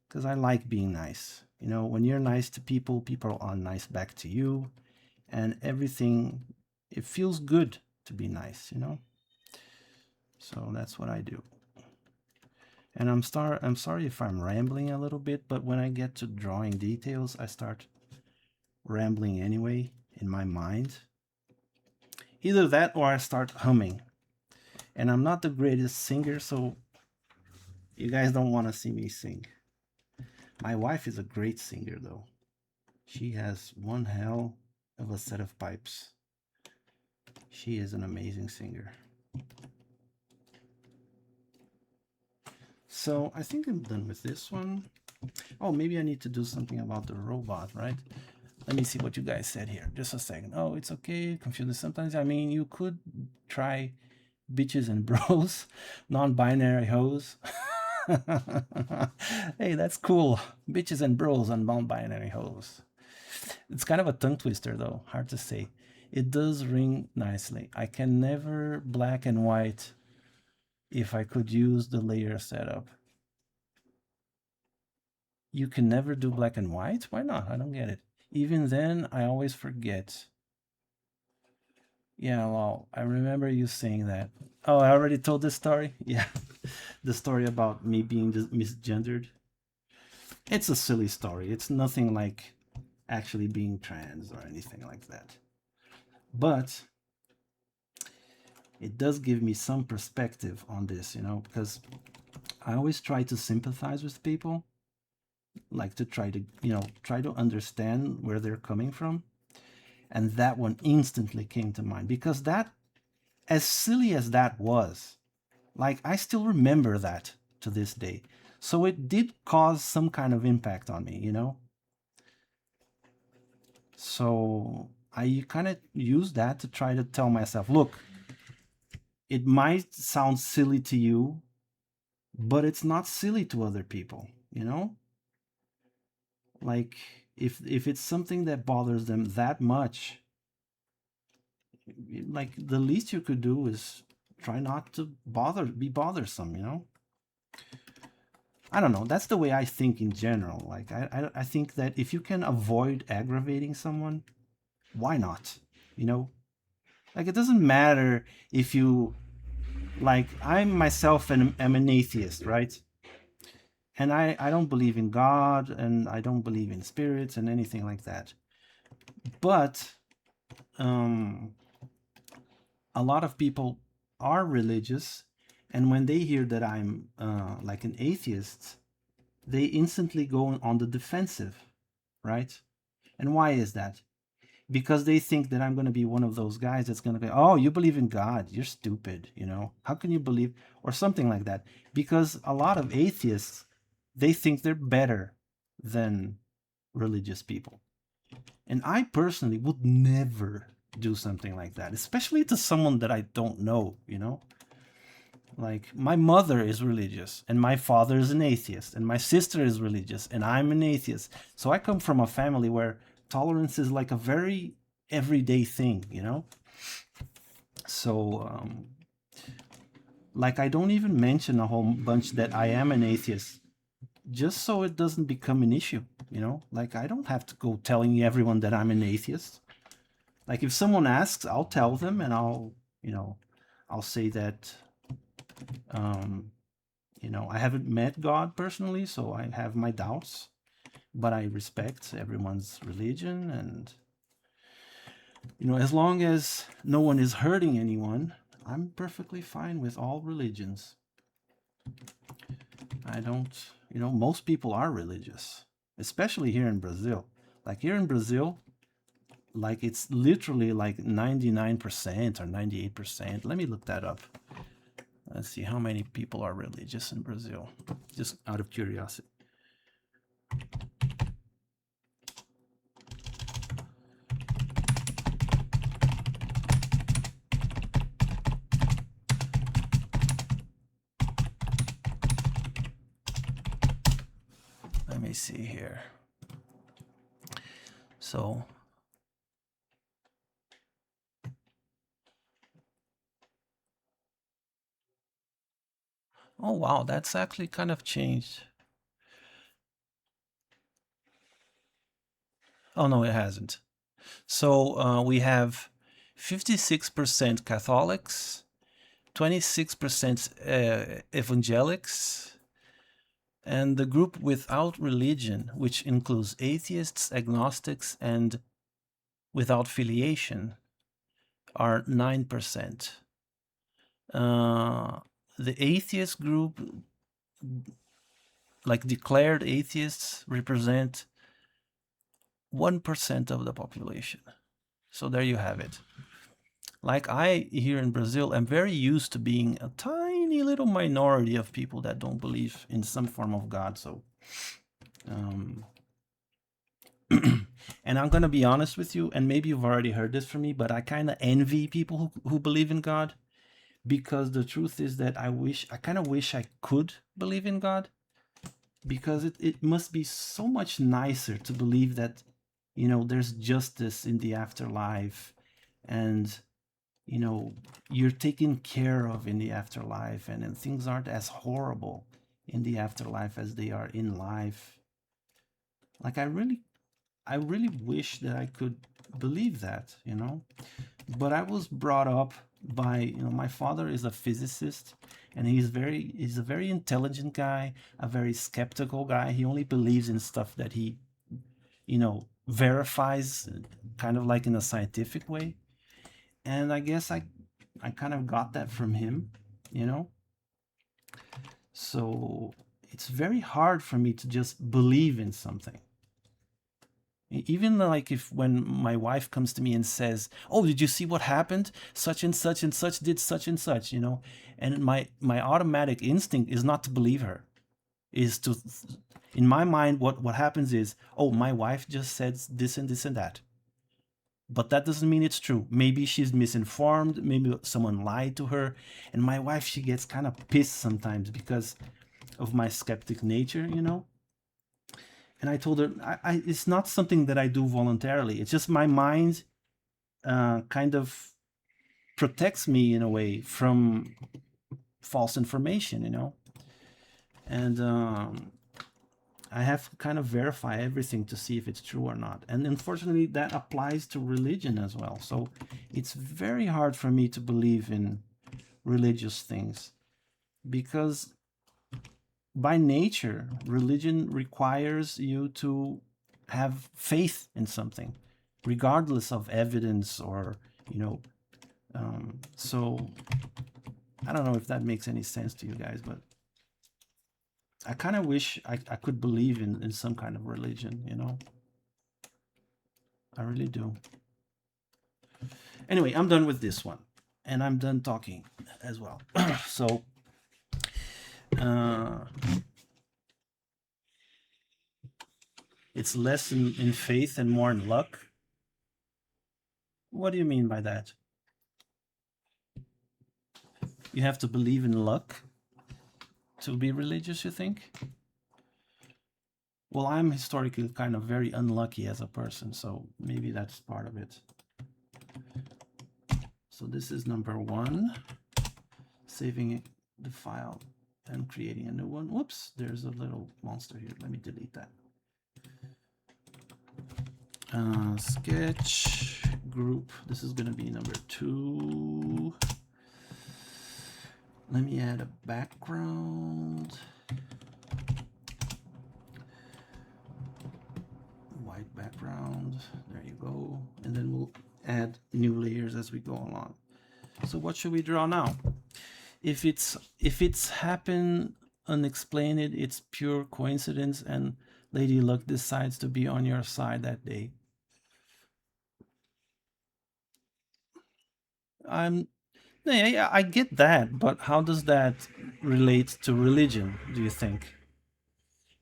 S1: Because I like being nice. When you're nice to people, people are nice back to you, and everything. It feels good to be nice. So that's what I do. And I'm sorry if I'm rambling a little bit, but when I get to drawing details, I start rambling anyway in my mind. Either that or I start humming. And I'm not the greatest singer, so you guys don't want to see me sing. My wife is a great singer, though. She has one hell of a set of pipes. She is an amazing singer. So I think I'm done with this one. Oh, maybe I need to do something about the robot, right? Let me see what you guys said here. Just a second. Oh, it's okay. Confusing sometimes. I mean, you could try bitches and bros, non-binary hoes. Hey, that's cool. Bitches and bros and non-binary hoes. It's kind of a tongue twister, though. Hard to say. It does ring nicely. I can never black and white if I could use the layer setup. You can never do black and white? Why not? I don't get it. Even then, I always forget. Yeah, well, I remember you saying that. Oh, I already told this story. Yeah, the story about me being misgendered. It's a silly story. It's nothing like actually being trans or anything like that. But it does give me some perspective on this, because I always try to sympathize with people, like to try to understand where they're coming from. And that one instantly came to mind because that, as silly as that was, like I still remember that to this day. So it did cause some kind of impact on me. So I kind of use that to try to tell myself, look, it might sound silly to you, but it's not silly to other people. Like if it's something that bothers them that much, like the least you could do is try not to be bothersome. I don't know, that's the way I think in general. Like I think that if you can avoid aggravating someone, why not? you know like it doesn't matter if you, like, I myself am an atheist, right? And I don't believe in God, and I don't believe in spirits and anything like that. But um a lot of people are religious, and when they hear that I'm like an atheist, they instantly go on the defensive, right? And why is that? Because they think that I'm going to be one of those guys that's going to be, oh, you believe in God, you're stupid, how can you believe, or something like that. Because a lot of atheists, they think they're better than religious people. And I personally would never do something like that, especially to someone that I don't know. Like, my mother is religious, and my father is an atheist, and my sister is religious, and I'm an atheist. So I come from a family where tolerance is like a very everyday thing. So, like, I don't even mention a whole bunch that I am an atheist, just so it doesn't become an issue. Like, I don't have to go telling everyone that I'm an atheist. Like, if someone asks, I'll tell them, and I'll say that, um, I haven't met God personally, so I have my doubts, but I respect everyone's religion. And, as long as no one is hurting anyone, I'm perfectly fine with all religions. I don't, most people are religious, especially here in Brazil. Like, here in Brazil, like, it's literally like 99% or 98%. Let me look that up. Let's see how many people are religious in Brazil, just out of curiosity. Let me see here. So, oh wow, that's actually kind of changed. Oh no, it hasn't. So we have 56% Catholics, 26% evangelics, and the group without religion, which includes atheists, agnostics, and without filiation, are 9%. Uh, the atheist group, like declared atheists, represent 1% of the population. So there you have it. Like, I, here in Brazil, am very used to being a tiny little minority of people that don't believe in some form of God. So, um, and I'm gonna be honest with you, and maybe you've already heard this from me, but I kind of envy people who believe in God, because the truth is that I kind of wish I could believe in God, because it must be so much nicer to believe that, there's justice in the afterlife, and you know you're taken care of in the afterlife, and things aren't as horrible in the afterlife as they are in life. Like, I really wish that I could believe that. But I was brought up by, my father is a physicist, and he's a very intelligent guy, a very skeptical guy. He only believes in stuff that he, verifies, kind of like in a scientific way. And I guess I kind of got that from him, you know. So it's very hard for me to just believe in something. Even like if when my wife comes to me and says, "Oh, did you see what happened? Such and such did such and such," and my automatic instinct is not to believe her. Is to, in my mind, what happens is, "Oh, my wife just said this and this and that." But that doesn't mean it's true. Maybe she's misinformed. Maybe someone lied to her. And my wife, she gets kind of pissed sometimes because of my skeptic nature. And I told her, it's not something that I do voluntarily. It's just my mind kind of protects me in a way from false information. And I have to kind of verify everything to see if it's true or not. And unfortunately, that applies to religion as well. So it's very hard for me to believe in religious things because by nature, religion requires you to have faith in something, regardless of evidence or, you know. So I don't know if that makes any sense to you guys, but I kind of wish I could believe in some kind of religion. I really do. Anyway, I'm done with this one. And I'm done talking as well. So, it's less in faith and more in luck. What do you mean by that? You have to believe in luck to be religious, you think? Well, I'm historically kind of very unlucky as a person, so maybe that's part of it. So this is number 1, saving the file and creating a new one. Whoops, there's a little monster here. Let me delete that. Sketch group. This is going to be number 2. Let me add a background. White background. There you go. And then we'll add new layers as we go along. So what should we draw now? If it's happened unexplained, it's pure coincidence, and Lady Luck decides to be on your side that day. Yeah, I get that, but how does that relate to religion, do you think?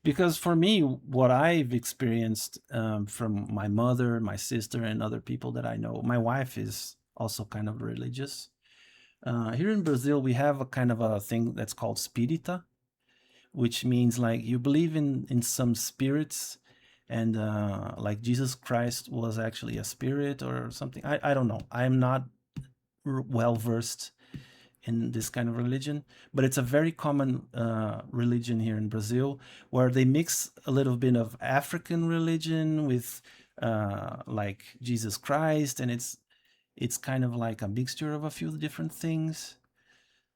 S1: Because for me, what I've experienced from my mother, my sister, and other people that I know, my wife is also kind of religious. Here in Brazil, we have a kind of a thing that's called spirita, which means like you believe in some spirits, and like Jesus Christ was actually a spirit or something. I don't know. I'm not well versed in this kind of religion, but it's a very common religion here in Brazil, where they mix a little bit of African religion with like Jesus Christ, and it's kind of like a mixture of a few different things.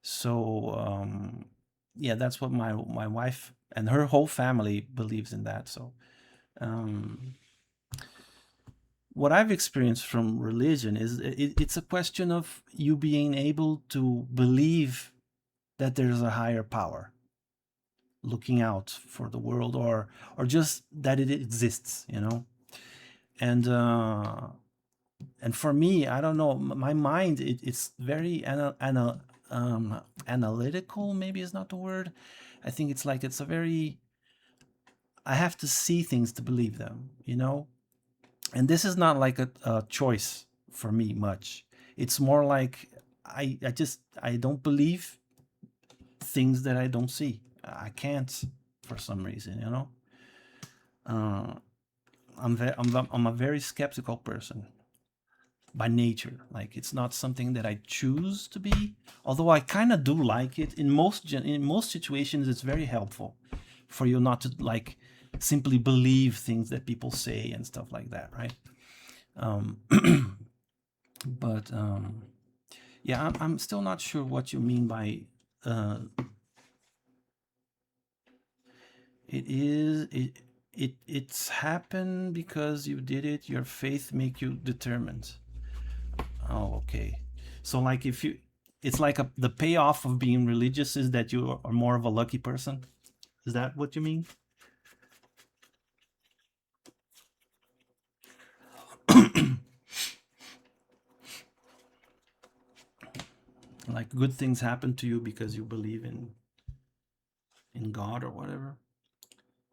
S1: So yeah, that's what my wife and her whole family believes in that. So what I've experienced from religion is it's a question of you being able to believe that there's a higher power looking out for the world, or just that it exists. And for me, I don't know, my mind, it's very analytical, maybe is not the word. I think it's like it's a very, I have to see things to believe them. And this is not like a choice for me much. It's more like I don't believe things that I don't see. I can't for some reason. I'm a very skeptical person by nature. Like, it's not something that I choose to be, although I kind of do like it. In most situations, it's very helpful for you not to like simply believe things that people say and stuff like that, right? But yeah, I'm still not sure what you mean by uh, it is it's happened because you did it. Your faith make you determined. Oh, okay. So like if you, it's like the payoff of being religious is that you are more of a lucky person. Is that what you mean? Like good things happen to you because you believe in God or whatever.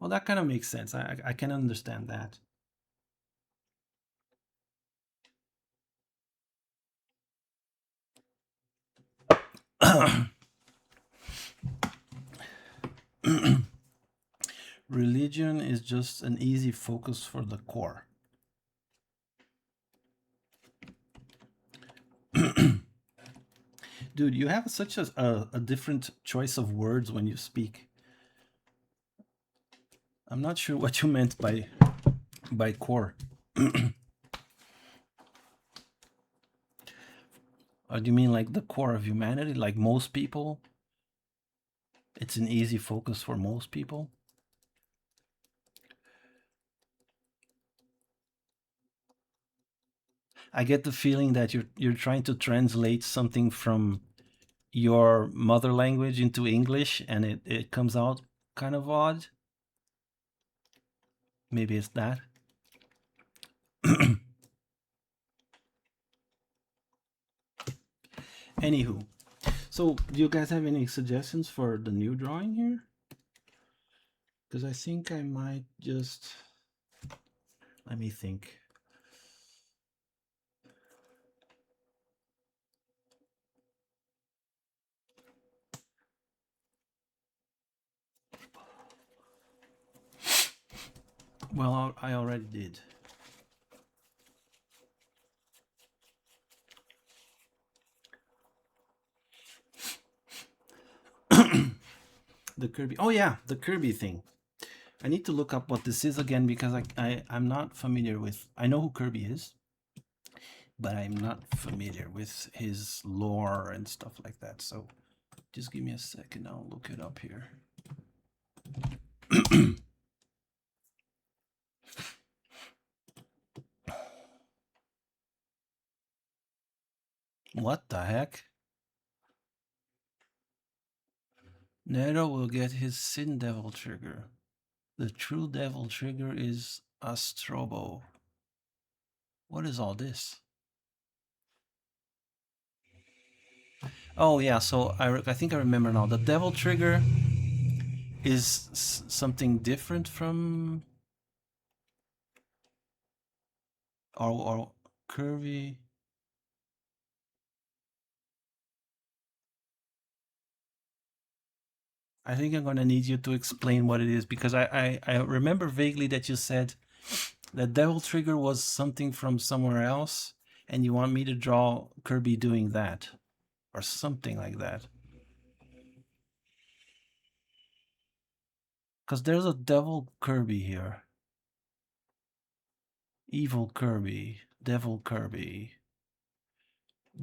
S1: Well, that kind of makes sense. I can understand that. Religion is just an easy focus for the core. Dude, you have such a different choice of words when you speak. I'm not sure what you meant by core. Or do you mean like the core of humanity? Like most people? It's an easy focus for most people? I get the feeling that you're trying to translate something from your mother language into English and it comes out kind of odd. Maybe it's that. Anywho, so do you guys have any suggestions for the new drawing here? Because I think I might just, let me think. Well, I already did. The Kirby. Oh yeah, the Kirby thing. I need to look up what this is again because I'm not familiar with. I know who Kirby is, but I'm not familiar with his lore and stuff like that. So just give me a second. I'll look it up here. What the heck? Nero will get his Sin Devil trigger. The true Devil trigger is Astrobo. What is all this? Oh yeah, so I think I remember now. The Devil trigger is something different from or curvy. I think I'm gonna need you to explain what it is because I remember vaguely that you said that Devil Trigger was something from somewhere else, and you want me to draw Kirby doing that or something like that. Because there's a Devil Kirby here, Evil Kirby, Devil Kirby,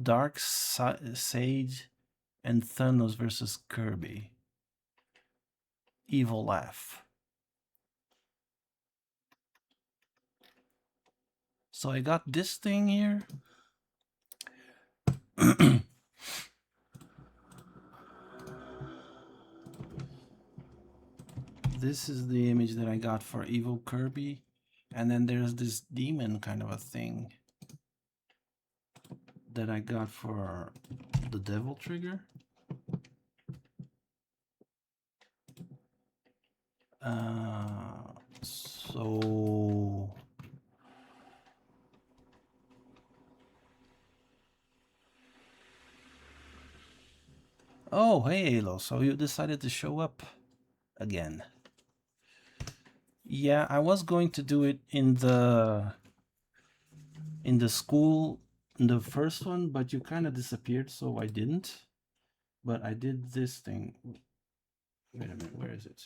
S1: Dark Sage, and Thanos versus Kirby. Evil Laugh. So I got this thing here. This is the image that I got for Evil Kirby. And then there's this demon kind of a thing that I got for the Devil Trigger. So oh, hey Halo, so you decided to show up again. Yeah, I was going to do it in the school, in the first one, but you kind of disappeared, so I didn't. But I did this thing. Wait a minute, where is it?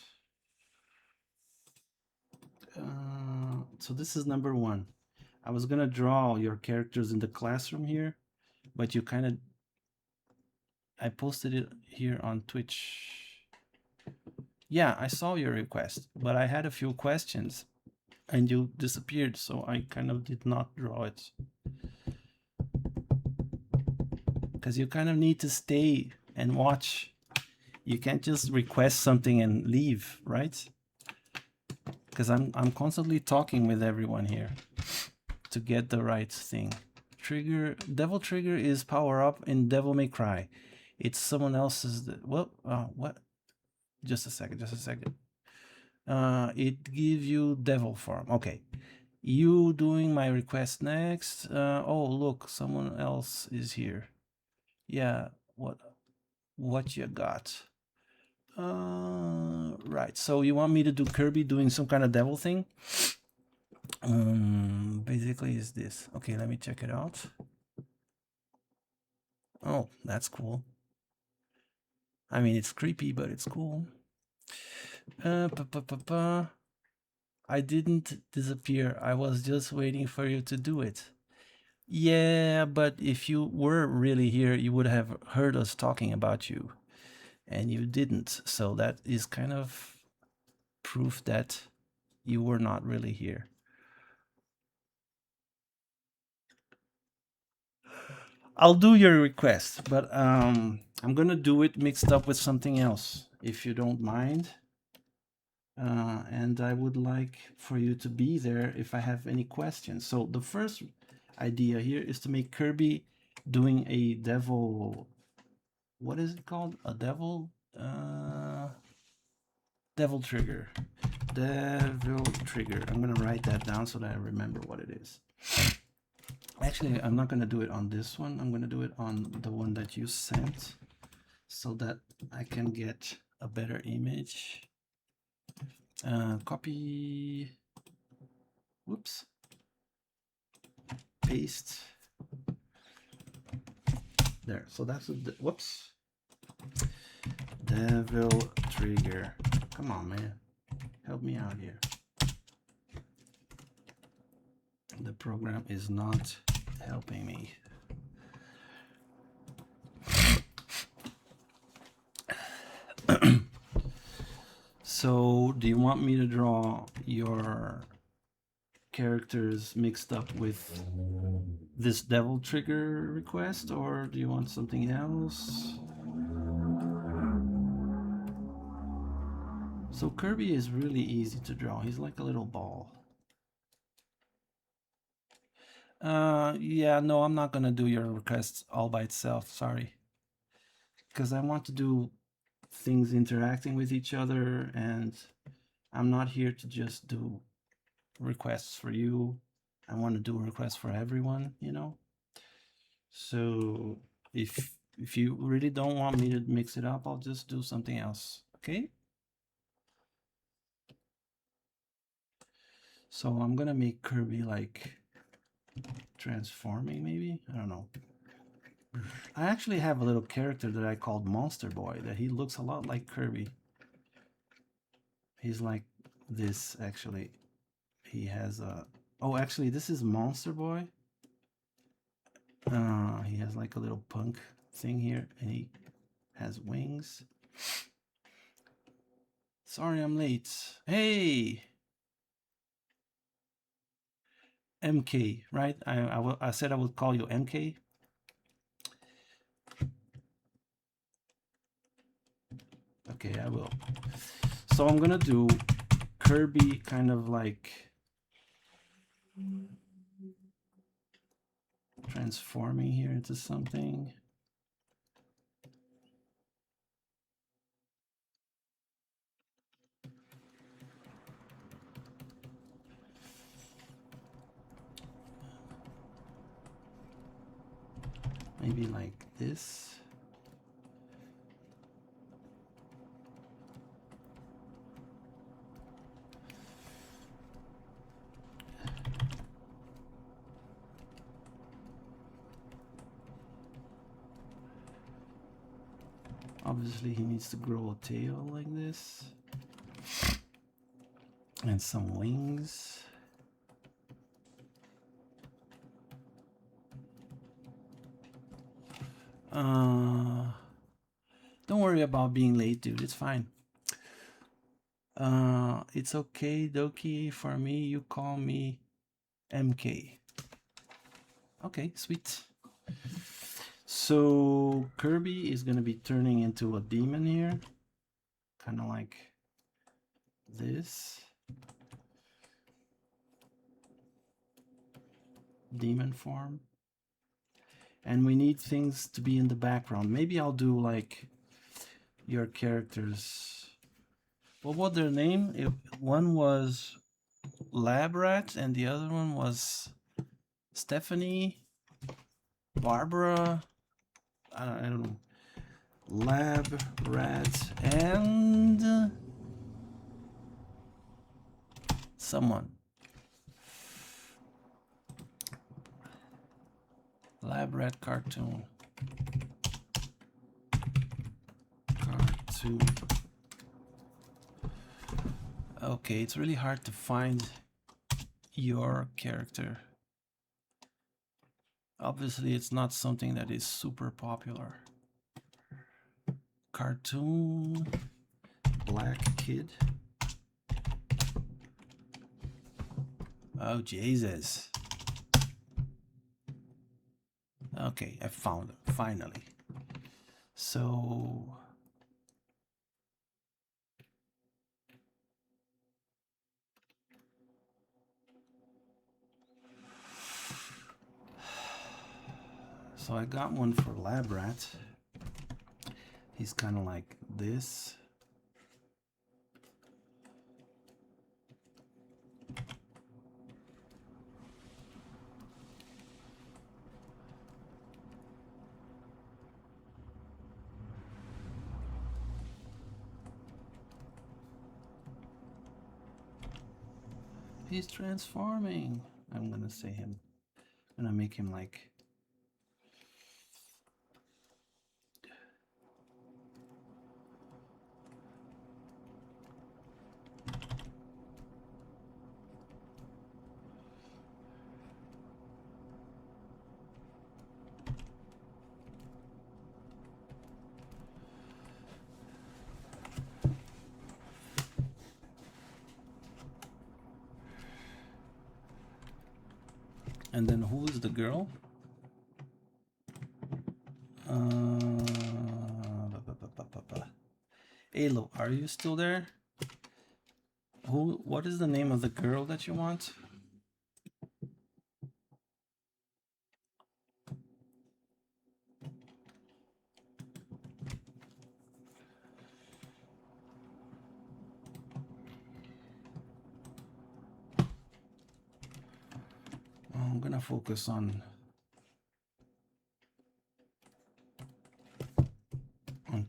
S1: So this is number one. I was gonna draw your characters in the classroom here, but you kind of, I posted it here on Twitch. Yeah, I saw your request, but I had a few questions and you disappeared, so I kind of did not draw it. Because you kind of need to stay and watch. You can't just request something and leave, right? Because I'm constantly talking with everyone here to get the right thing. Trigger, Devil Trigger is power up in Devil May Cry. It's someone else's. Well, what? Just a second. Just a second. It gives you Devil form. Okay. You doing my request next. Oh, look, someone else is here. Yeah. What you got? Right. So you want me to do Kirby doing some kind of devil thing? Basically is this. Okay, let me check it out. Oh, that's cool. I mean, it's creepy, but it's cool. I didn't disappear. I was just waiting for you to do it. Yeah, but if you were really here, you would have heard us talking about you. And you didn't. So that is kind of proof that you were not really here. I'll do your request, but I'm gonna do it mixed up with something else, if you don't mind. And I would like for you to be there if I have any questions. So the first idea here is to make Kirby doing a devil. What is it called? A devil? Devil trigger. Devil trigger. I'm gonna write that down so that I remember what it is. Actually, I'm not gonna do it on this one. I'm gonna do it on the one that you sent so that I can get a better image. Copy. Whoops. Paste. There. So that's a. Whoops. Devil trigger. Come on, man. Help me out here. The program is not helping me. So, do you want me to draw your characters mixed up with this devil trigger request, or do you want something else? So Kirby is really easy to draw. He's like a little ball. Yeah, no, I'm not gonna do your request all by itself, sorry. Because I want to do things interacting with each other, and I'm not here to just do requests for you. I want to do requests for everyone, you know? So if you really don't want me to mix it up, I'll just do something else, okay? So I'm gonna make Kirby like transforming, maybe? I don't know. I actually have a little character that I called Monster Boy that he looks a lot like Kirby. He's like this, actually. He has a... Oh, actually, this is Monster Boy. He has like a little punk thing here, and he has wings. Sorry I'm late. Hey! MK, right? I said I would call you MK. Okay, I will. So I'm gonna do Kirby kind of like transforming here into something. Maybe like this. Obviously he needs to grow a tail like this. And some wings. Don't worry about being late, dude. It's fine. It's okay, Doki. For me, you call me MK. Okay, sweet. So Kirby is gonna be turning into a demon here, kind of like this. Demon form. And we need things to be in the background. Maybe I'll do like your characters. What was their name? One was Lab Rat and the other one was Stephanie, Barbara, I don't know. Lab Rat and someone. Lab Rat cartoon. Okay, it's really hard to find your character. Obviously, it's not something that is super popular. Cartoon, black kid. Oh, Jesus. Okay, I found him, finally. So... So I got one for Lab Rat. He's kind of like this. He's transforming. I'm gonna say him. I'm gonna make him like... And then who is the girl? Alo, are you still there? What is the name of the girl that you want? I'm gonna focus on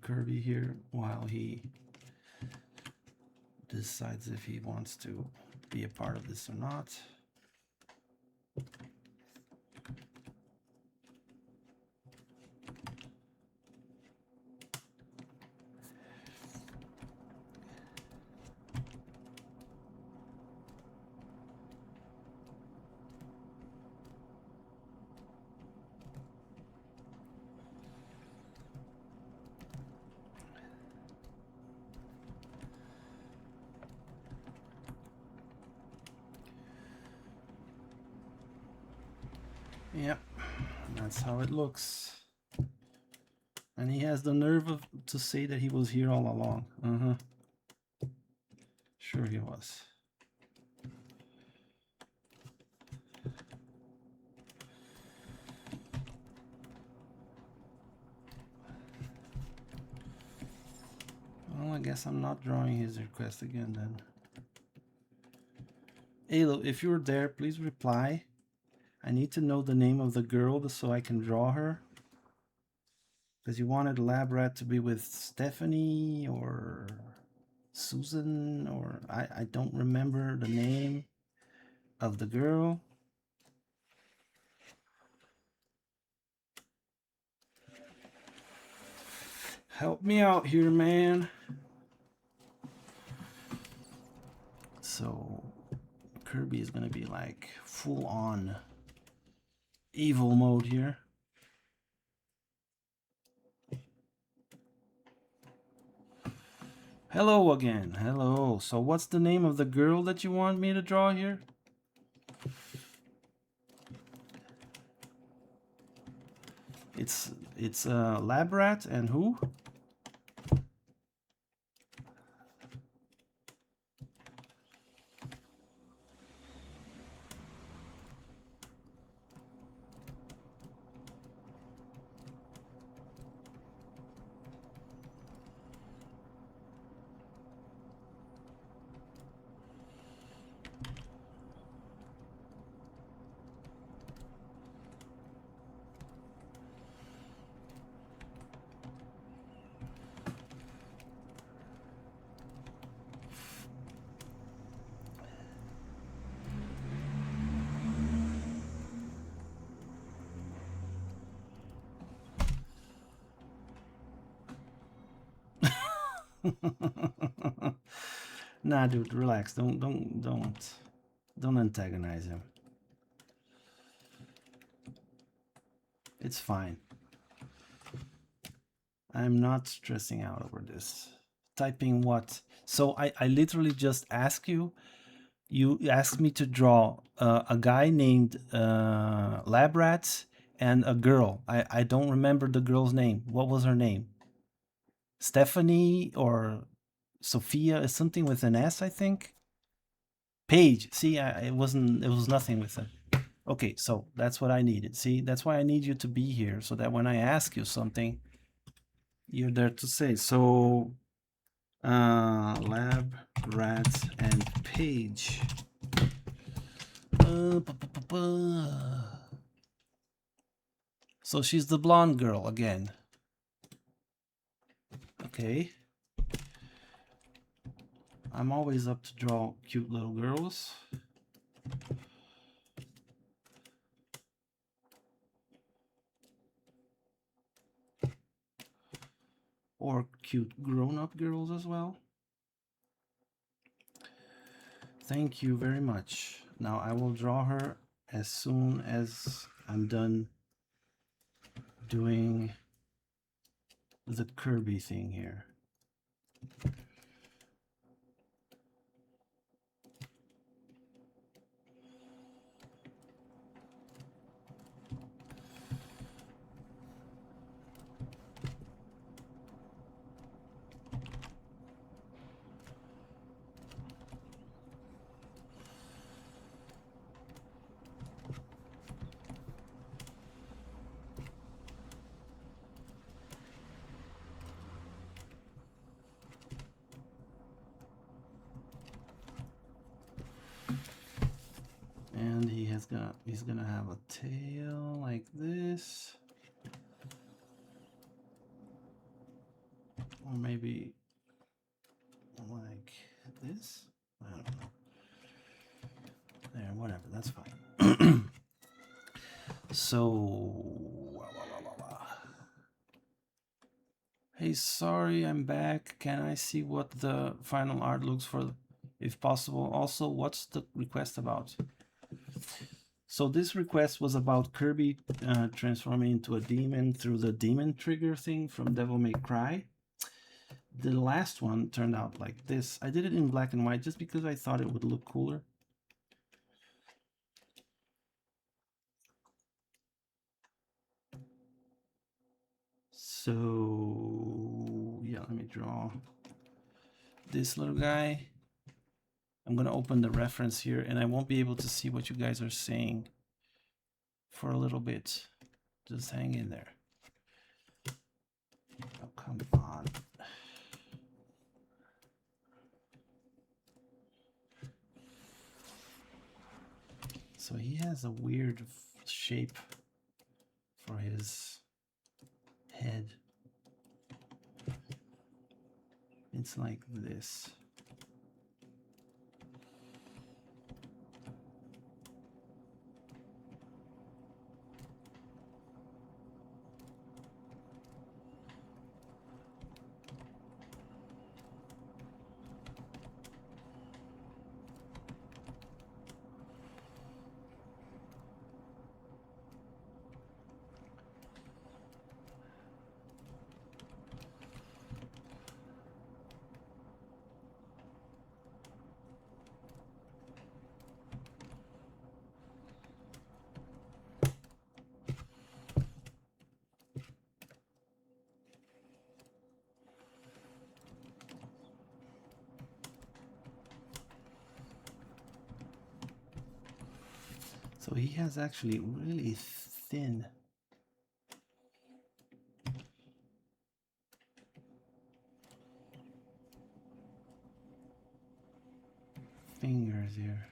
S1: Kirby here while he decides if he wants to be a part of this or not. Yep, that's how it looks. And he has the nerve to say that he was here all along. Sure he was. Well, I guess I'm not drawing his request again then. Alo, if you're there, please reply. I need to know the name of the girl so I can draw her. Because you wanted Lab Rat to be with Stephanie or Susan, or I don't remember the name of the girl. Help me out here, man. So Kirby is gonna be like full on evil mode here. Hello again. Hello. So what's the name of the girl that you want me to draw here? It's lab rat and who? Nah, dude, relax. Don't antagonize him. It's fine. I'm not stressing out over this. Typing what? So I literally just ask you. You asked me to draw a guy named Lab Rats and a girl. I don't remember the girl's name. What was her name? Stephanie or Sophia? Something with an S, I think. Paige. See, it wasn't. It was nothing with it. Okay, so that's what I needed. See, that's why I need you to be here so that when I ask you something, you're there to say. So, Lab Rats and Paige. So she's the blonde girl again. Okay. I'm always up to draw cute little girls. Or cute grown-up girls as well. Thank you very much. Now I will draw her as soon as I'm done doing the Kirby thing here. And he's gonna have a tail like this. Or maybe like this. I don't know. There, whatever, that's fine. So hey, sorry, I'm back. Can I see what the final art looks for, if possible? Also, what's the request about? So this request was about Kirby transforming into a demon through the demon trigger thing from Devil May Cry. The last one turned out like this. I did it in black and white just because I thought it would look cooler. So yeah, let me draw this little guy. I'm gonna open the reference here and I won't be able to see what you guys are saying for a little bit. Just hang in there. Oh, come on. So he has a weird shape for his head. It's like this. So he has actually really thin fingers here.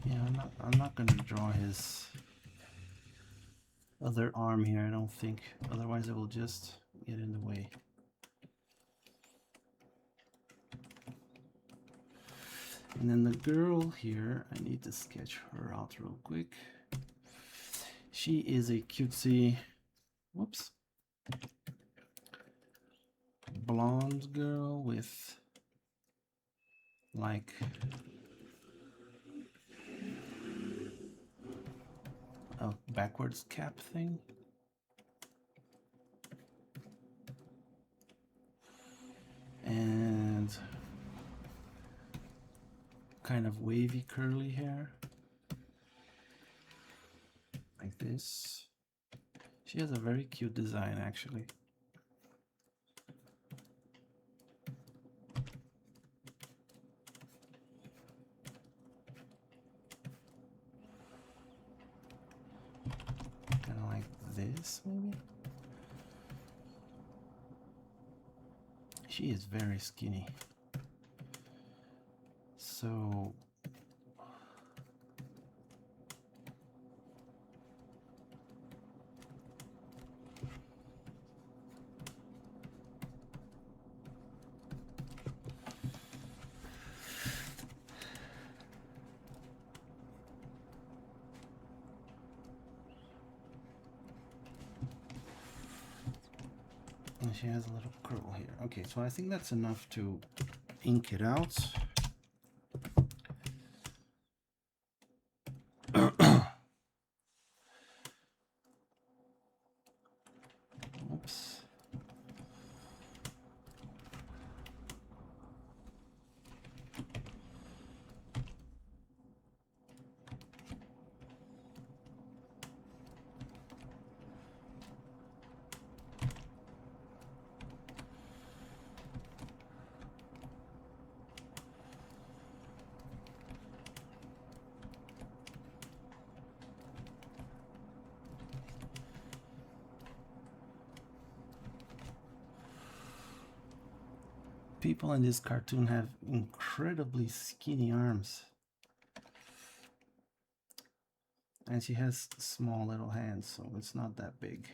S1: Yeah, I'm not gonna draw his other arm here, I don't think. Otherwise it will just get in the way. And then the girl here, I need to sketch her out real quick. She is a cutesy, whoops, blonde girl with like a backwards cap thing. And kind of wavy curly hair. Like this. She has a very cute design actually. Kind of like this maybe. She is very skinny. So and she has a little curl here. Okay, so I think that's enough to ink it out. Oops. People in this cartoon have incredibly skinny arms. And she has small little hands, so it's not that big.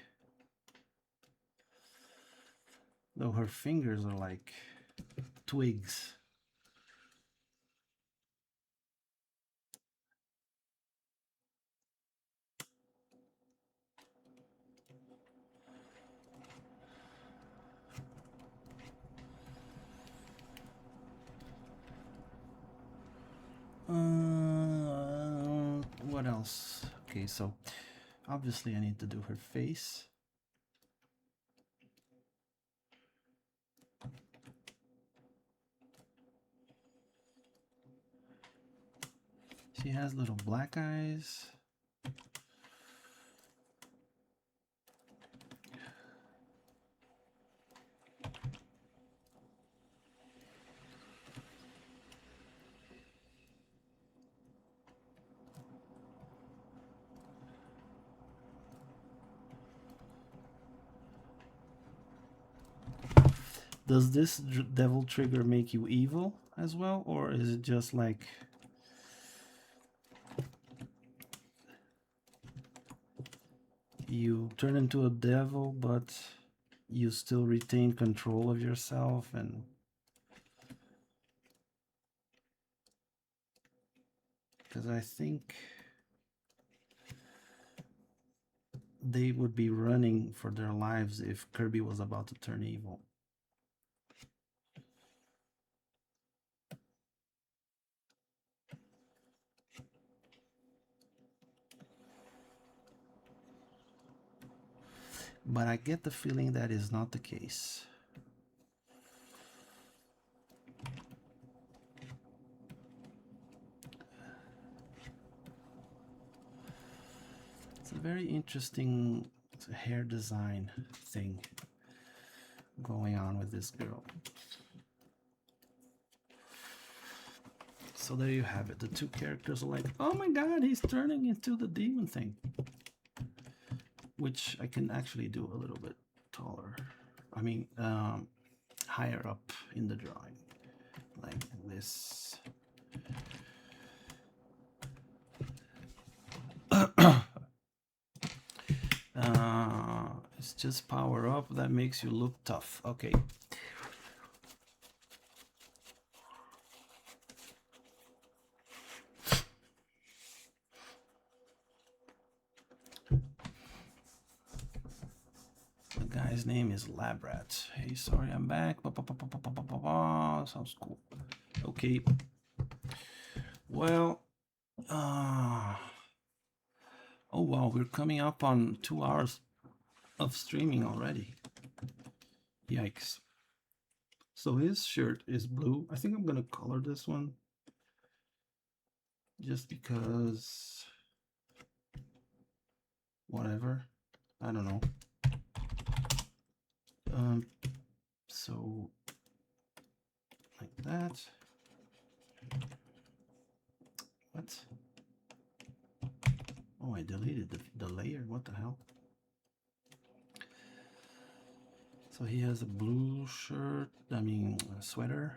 S1: Though her fingers are like twigs. What else? Okay, so obviously I need to do her face. She has little black eyes. Does this devil trigger make you evil as well, or is it just like you turn into a devil but you still retain control of yourself? And because I think they would be running for their lives if Kirby was about to turn evil. But I get the feeling that is not the case. It's a very interesting hair design thing going on with this girl. So there you have it. The two characters are like, oh my god, he's turning into the demon thing. Which I can actually do a little bit taller. I mean, higher up in the drawing. Like this. It's just power up that makes you look tough. Okay. The guy's name is Labrat. Hey, sorry, I'm back. Sounds cool. Okay. Well, oh wow, we're coming up on 2 hours of streaming already. Yikes. So his shirt is blue. I think I'm gonna color this one just because whatever. I don't know. So like that. What? Oh, I deleted the layer. What the hell? So he has a blue shirt, I mean sweater.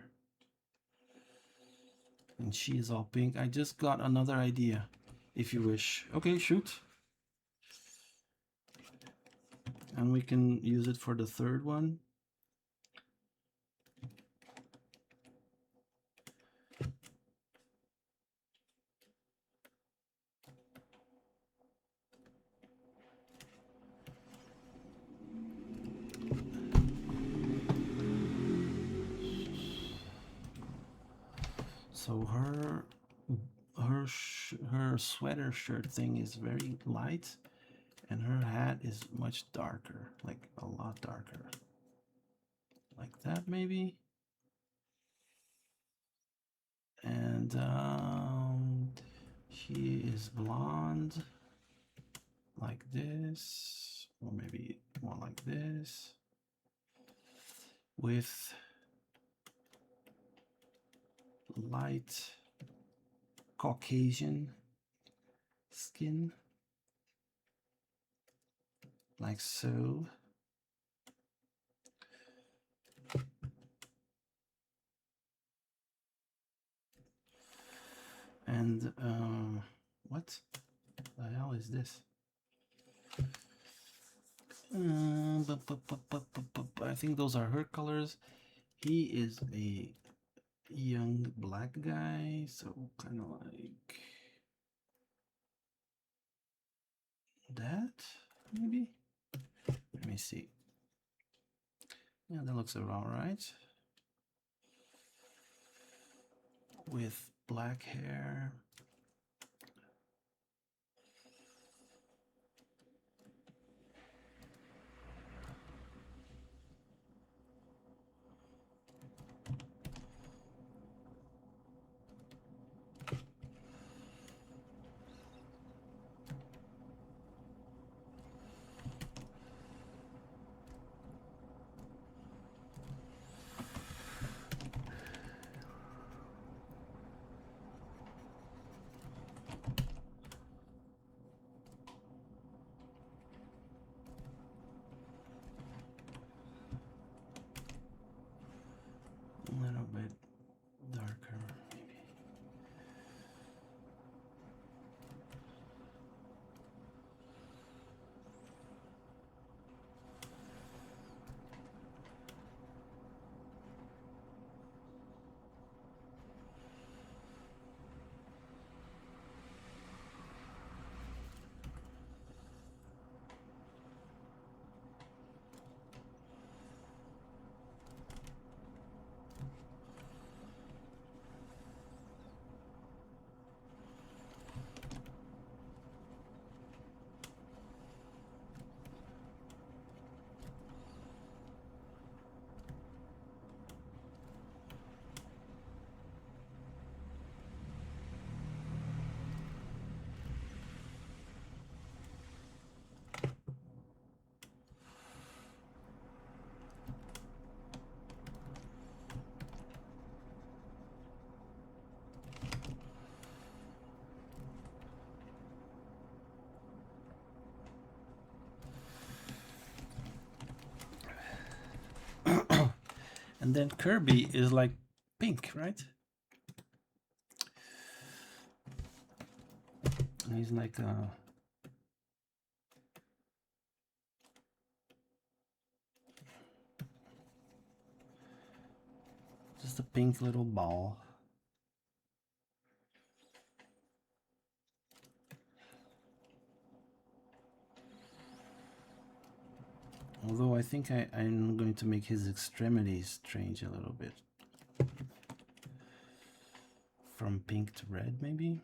S1: And she is all pink. I just got another idea, if you wish. Okay, shoot. And we can use it for the third one. So her sweater shirt thing is very light, and her hat is much darker, like a lot darker. Like that, maybe. And she is blonde, like this, or maybe more like this, with light Caucasian skin, like so. And what the hell is this? I think those are her colors. He is a young black guy, so kind of like that, maybe. Let me see. Yeah, that looks about right. With black hair. And then Kirby is like pink, right? And he's like just a pink little ball. Although I think I'm going to make his extremities change a little bit. From pink to red, maybe?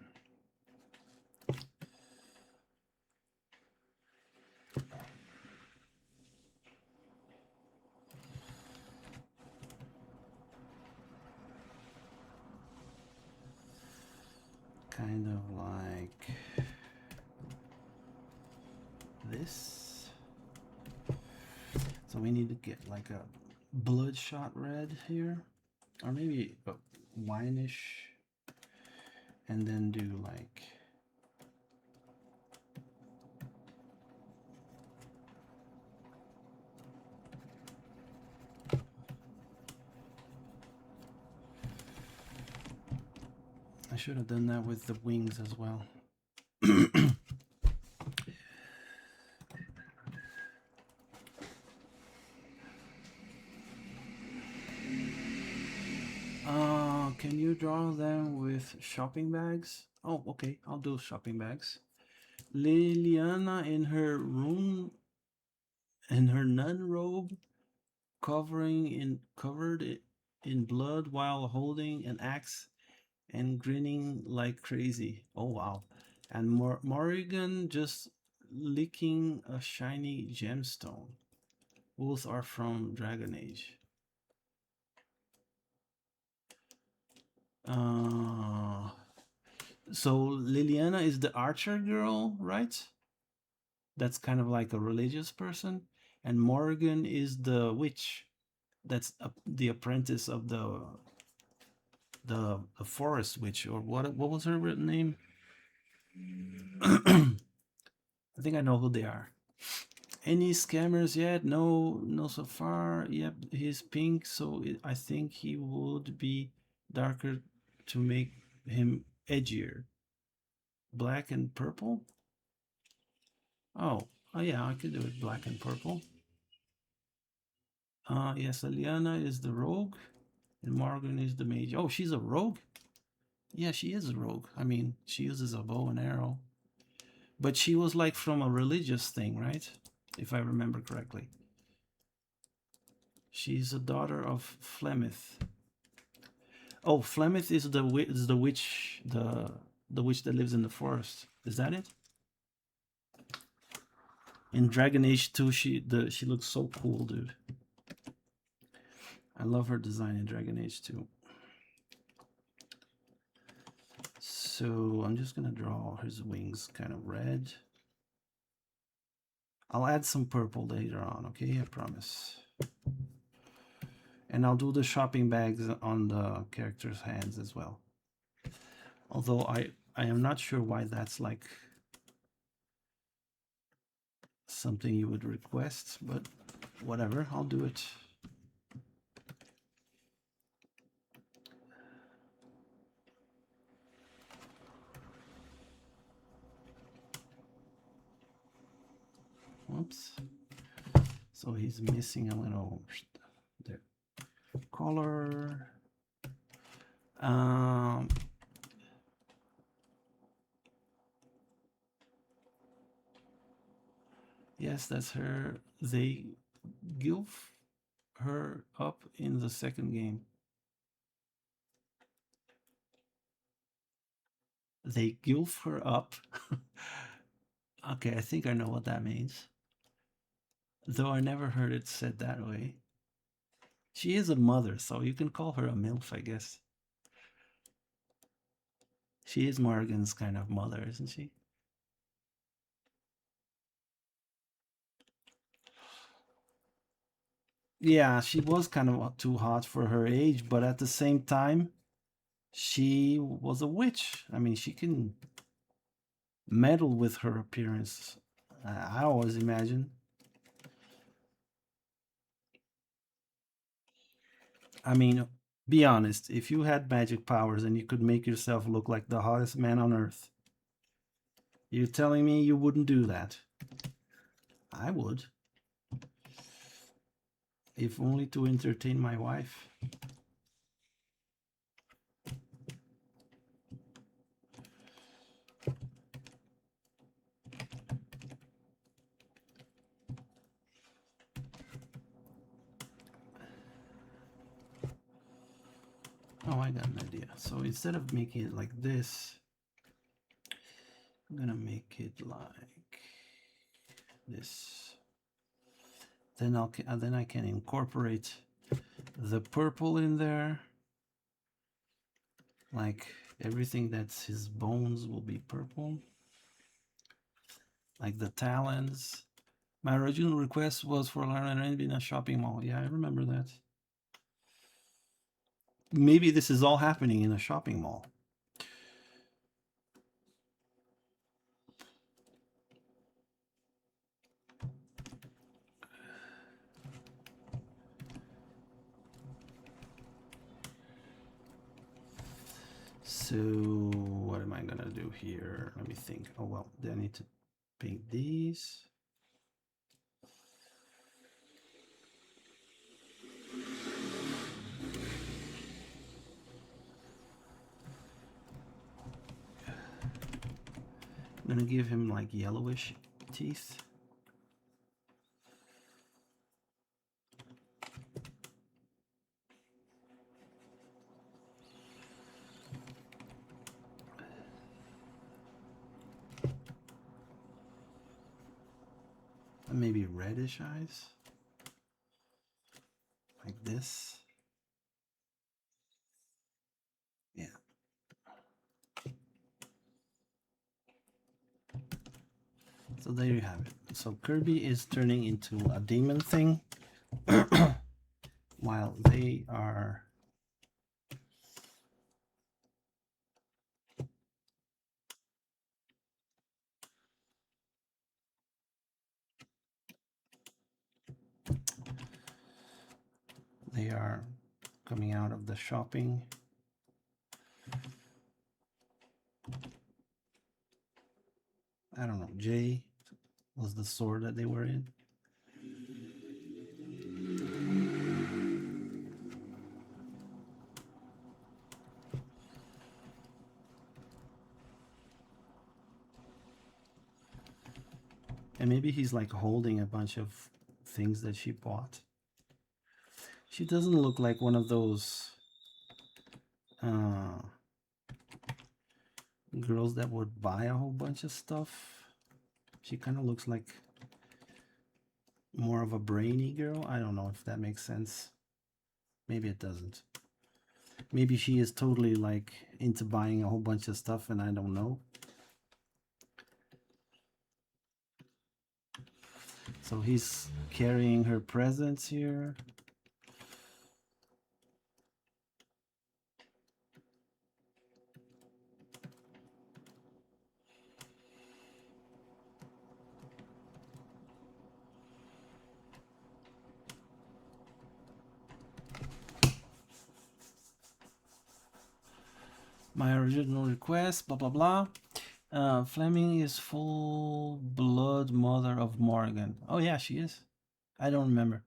S1: Kind of like this. So we need to get like a bloodshot red here. Or maybe a wineish. And then do like... I should have done that with the wings as well. Can you draw them with shopping bags? Oh, okay, I'll do shopping bags. Liliana in her room, in her nun robe, covered in blood while holding an axe and grinning like crazy. Oh wow! And Morrigan just licking a shiny gemstone. Both are from Dragon Age. So Liliana is the archer girl, right? That's kind of like a religious person, and Morgan is the witch. That's the apprentice of the forest witch, or what was her written name? I think I know who they are. Any scammers yet? No, no so far. Yep, he's pink, so I think he would be darker to make him edgier. Black and purple? Oh, oh yeah, I could do it black and purple. Yes, Eliana is the rogue, and Morgan is the mage. Oh, she's a rogue? Yeah, she is a rogue. I mean, she uses a bow and arrow. But she was like from a religious thing, right? If I remember correctly. She's a daughter of Flemeth. Oh, Flemeth is the witch, the witch that lives in the forest. Is that it? In Dragon Age 2, she looks so cool, dude. I love her design in Dragon Age 2. So I'm just gonna draw his wings kind of red. I'll add some purple later on, okay? I promise. And I'll do the shopping bags on the character's hands as well. Although I am not sure why that's like something you would request, but whatever, I'll do it. Whoops. So he's missing a little there. Color. Yes, that's her. They gilf her up in the second game. They gilf her up. Okay, I think I know what that means. Though I never heard it said that way. She is a mother, so you can call her a MILF, I guess. She is Morgan's kind of mother, isn't she? Yeah, she was kind of too hot for her age, but at the same time, she was a witch. I mean, she can meddle with her appearance. I always imagine. I mean, be honest. If you had magic powers and you could make yourself look like the hottest man on earth, you're telling me you wouldn't do that? I would. If only to entertain my wife. Oh, I got an idea. So instead of making it like this, I'm gonna make it like this. Then I can incorporate the purple in there. Like everything that's his bones will be purple. Like the talons. My original request was for Lara and in a shopping mall. Yeah, I remember that. Maybe this is all happening in a shopping mall. So what am I gonna do here? Let me think. Oh well, then I need to paint these. I'm gonna give him like yellowish teeth. And maybe reddish eyes. Like this. Yeah. So there you have it. So Kirby is turning into a demon thing while they are coming out of the shopping. I don't know. J was the store that they were in. And maybe he's like holding a bunch of things that she bought. She doesn't look like one of those girls that would buy a whole bunch of stuff. She kind of looks like more of a brainy girl. I don't know if that makes sense. Maybe it doesn't. Maybe she is totally like into buying a whole bunch of stuff and I don't know. So he's carrying her presents here. My original request, blah, blah, blah. Fleming is full blood mother of Morgan. Oh yeah, she is. I don't remember.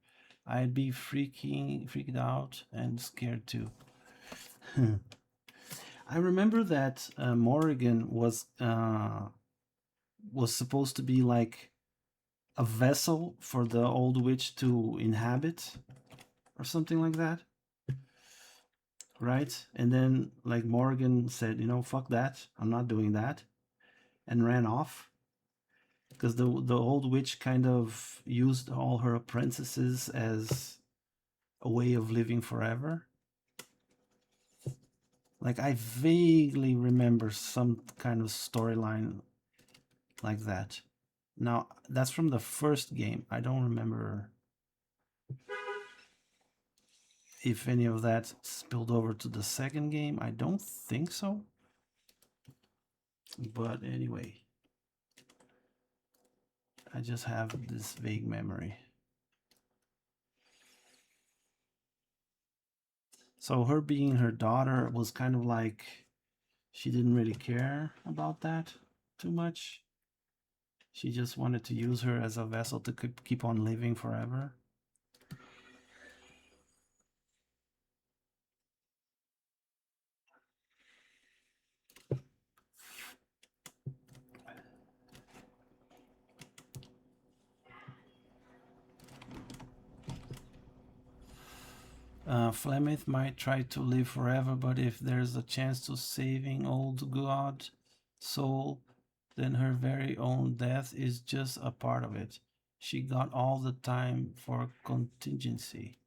S1: I'd be freaked out and scared too. I remember that Morrigan was supposed to be like a vessel for the old witch to inhabit, or something like that, right? And then like Morrigan said, you know, fuck that, I'm not doing that, and ran off because the old witch kind of used all her apprentices as a way of living forever. Like I vaguely remember some kind of storyline like that. Now that's from the first game. I don't remember if any of that spilled over to the second game. I don't think so. But anyway, I just have this vague memory. So her being her daughter was kind of like she didn't really care about that too much. She just wanted to use her as a vessel to keep on living forever. Flemeth might try to live forever, but if there's a chance to saving old god soul, then her very own death is just a part of it. She got all the time for contingency.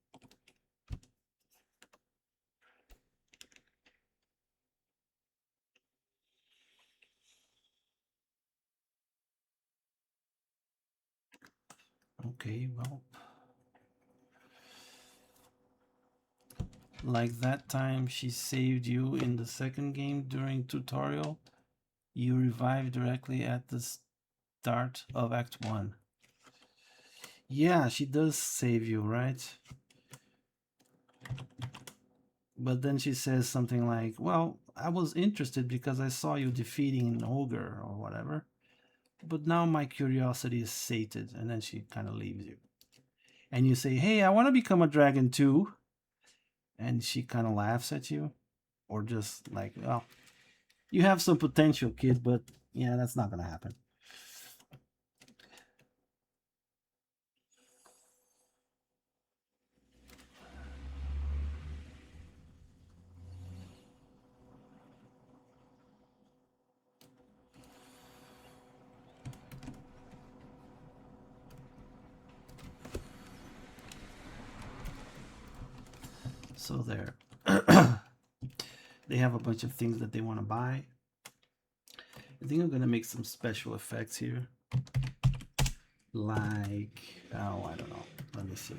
S1: Okay, well, like that time she saved you in the second game during tutorial, you revived directly at the start of Act 1. Yeah, she does save you, right? But then she says something like, well, I was interested because I saw you defeating an ogre or whatever. But now my curiosity is sated. And then she kind of leaves you. And you say, hey, I want to become a dragon too. And she kind of laughs at you. Or just like, well, you have some potential, kid, but yeah, that's not going to happen. So there. They have a bunch of things that they want to buy. I think I'm going to make some special effects here. Like, oh, I don't know. Let me see.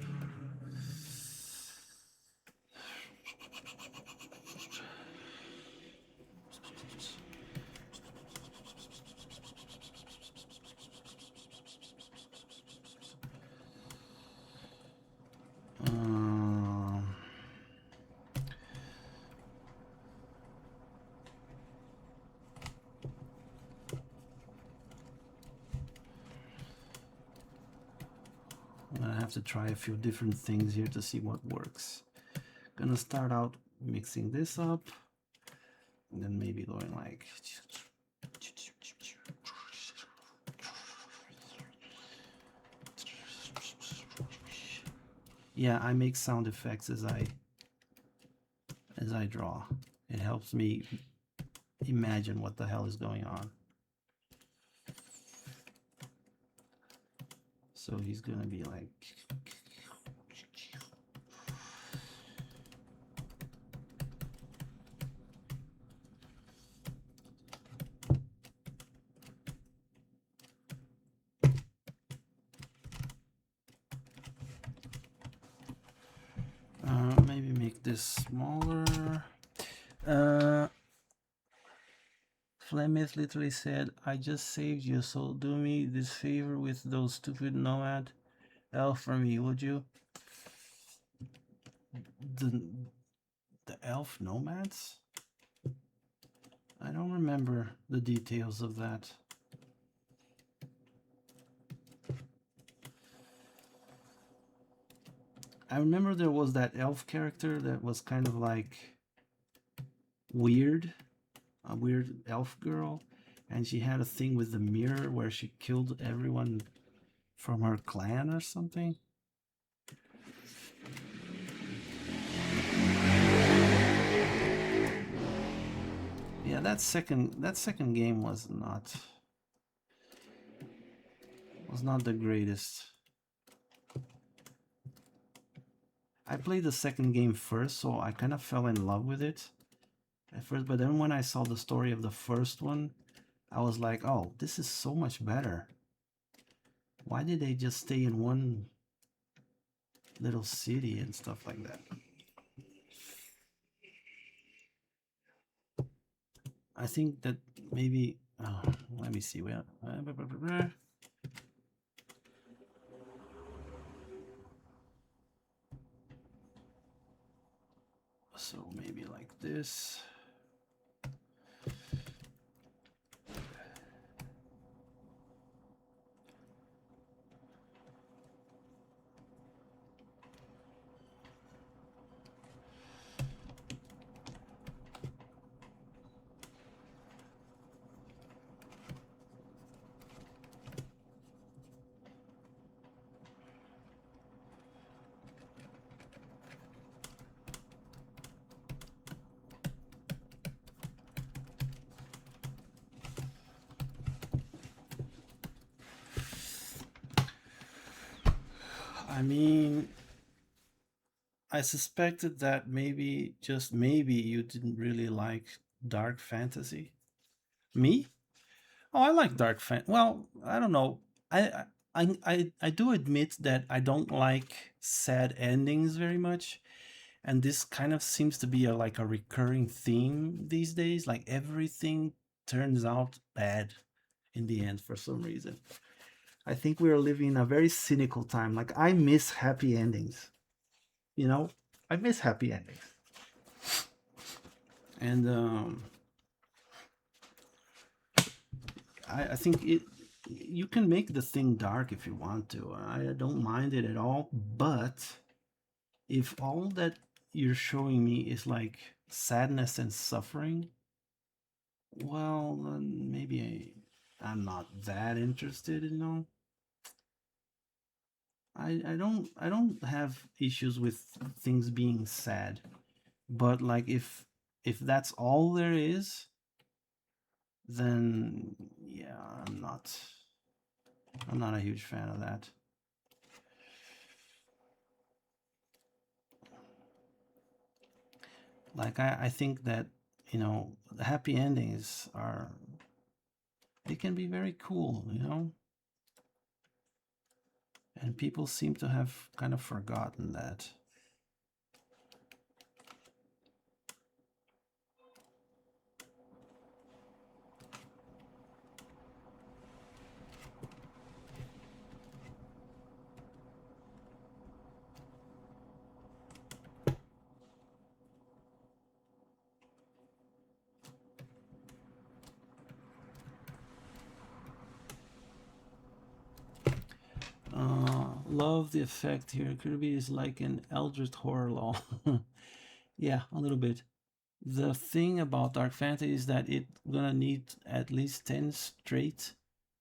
S1: I'm gonna have to try a few different things here to see what works. Gonna start out mixing this up, and then maybe going like. Yeah, I make sound effects as I draw. It helps me imagine what the hell is going on. So he's gonna be like. Maybe make this smaller. Flemeth literally said, I just saved you, so do me this favor with those stupid nomad elf for me, would you? The elf nomads? I don't remember the details of that. I remember there was that elf character that was kind of like weird, a weird elf girl, and she had a thing with the mirror where she killed everyone from her clan or something. Yeah, that second game was not the greatest. I played the second game first, so I kind of fell in love with it at first, but then when I saw the story of the first one, I was like, oh, this is so much better. Why did they just stay in one little city and stuff like that? I think that maybe, let me see. So maybe like this. I mean, I suspected that maybe, just maybe, you didn't really like dark fantasy. Me? Oh, I like dark fan. Well, I don't know. I do admit that I don't like sad endings very much, and this kind of seems to be like a recurring theme these days. Like everything turns out bad in the end for some reason. I think we are living in a very cynical time. Like I miss happy endings. You know, I miss happy endings, and I think it. You can make the thing dark if you want to. I don't mind it at all. But if all that you're showing me is like sadness and suffering, well, then maybe I'm not that interested. You know, I don't have issues with things being sad, but like if that's all there is, then yeah, I'm not a huge fan of that. Like I think that, the happy endings are, they can be very cool, and people seem to have kind of forgotten that. Love the effect here. Kirby is like an eldritch horror law. Yeah, a little bit. The thing about dark fantasy is that it gonna need at least 10 straight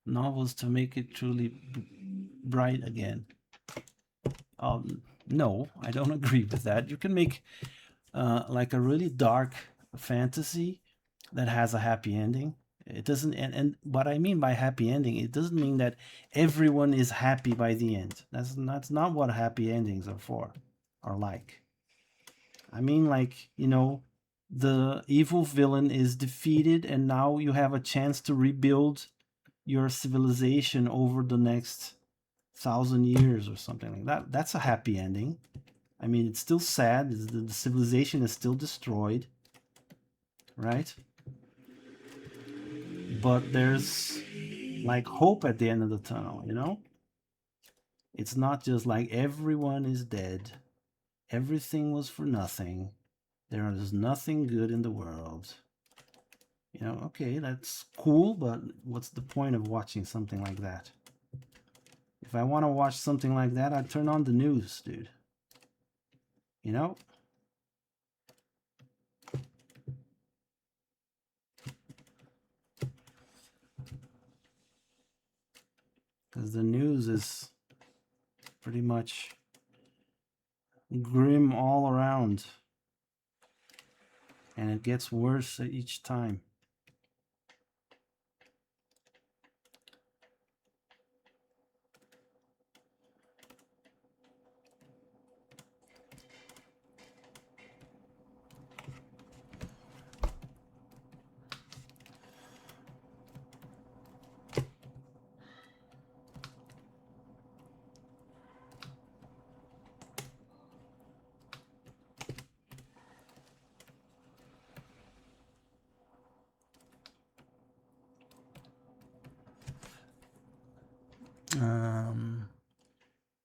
S1: novels to make it truly bright again. No, I don't agree with that. You can make like a really dark fantasy that has a happy ending. It doesn't, and what I mean by happy ending, it doesn't mean that everyone is happy by the end. That's not what happy endings are for, are like. I mean, like, the evil villain is defeated, and now you have a chance to rebuild your civilization over the next 1,000 years or something like that. That's a happy ending. I mean, it's still sad. The civilization is still destroyed, right? But there's like hope at the end of the tunnel. It's not just like everyone is dead, everything was for nothing, there is nothing good in the world. Okay, that's cool, but what's the point of watching something like that? If I want to watch something like that, I'd turn on the news, dude. You know? Because the news is pretty much grim all around, and it gets worse each time.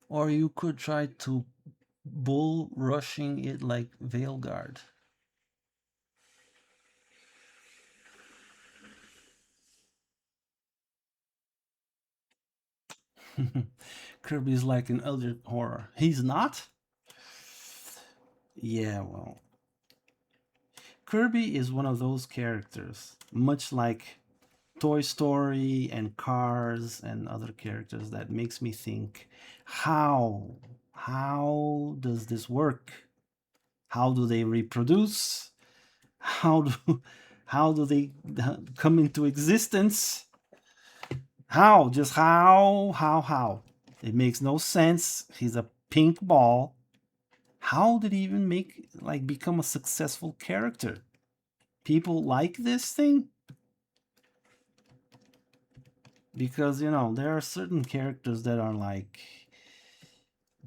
S1: Or you could try to bull rushing it like Veilguard. Kirby's like an eldritch horror. He's not? Yeah, well, Kirby is one of those characters, much like Toy Story and Cars and other characters, that makes me think, how? How does this work? How do they reproduce? How do how do they come into existence? How? Just how? How? It makes no sense. He's a pink ball. How did he even become a successful character? People like this thing? Because, there are certain characters that are like,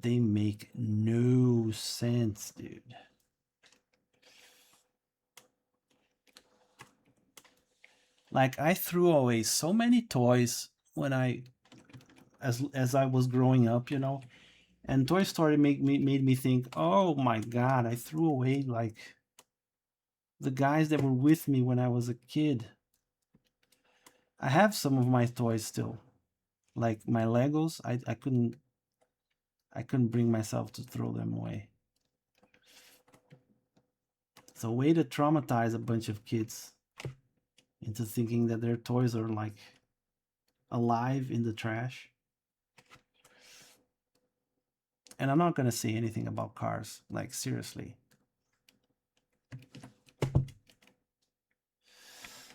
S1: they make no sense, dude. Like, I threw away so many toys when as I was growing up, and Toy Story made me think, oh my god, I threw away like the guys that were with me when I was a kid. I have some of my toys still, like my Legos. I couldn't bring myself to throw them away. It's a way to traumatize a bunch of kids into thinking that their toys are like alive in the trash. And I'm not gonna say anything about cars, like seriously.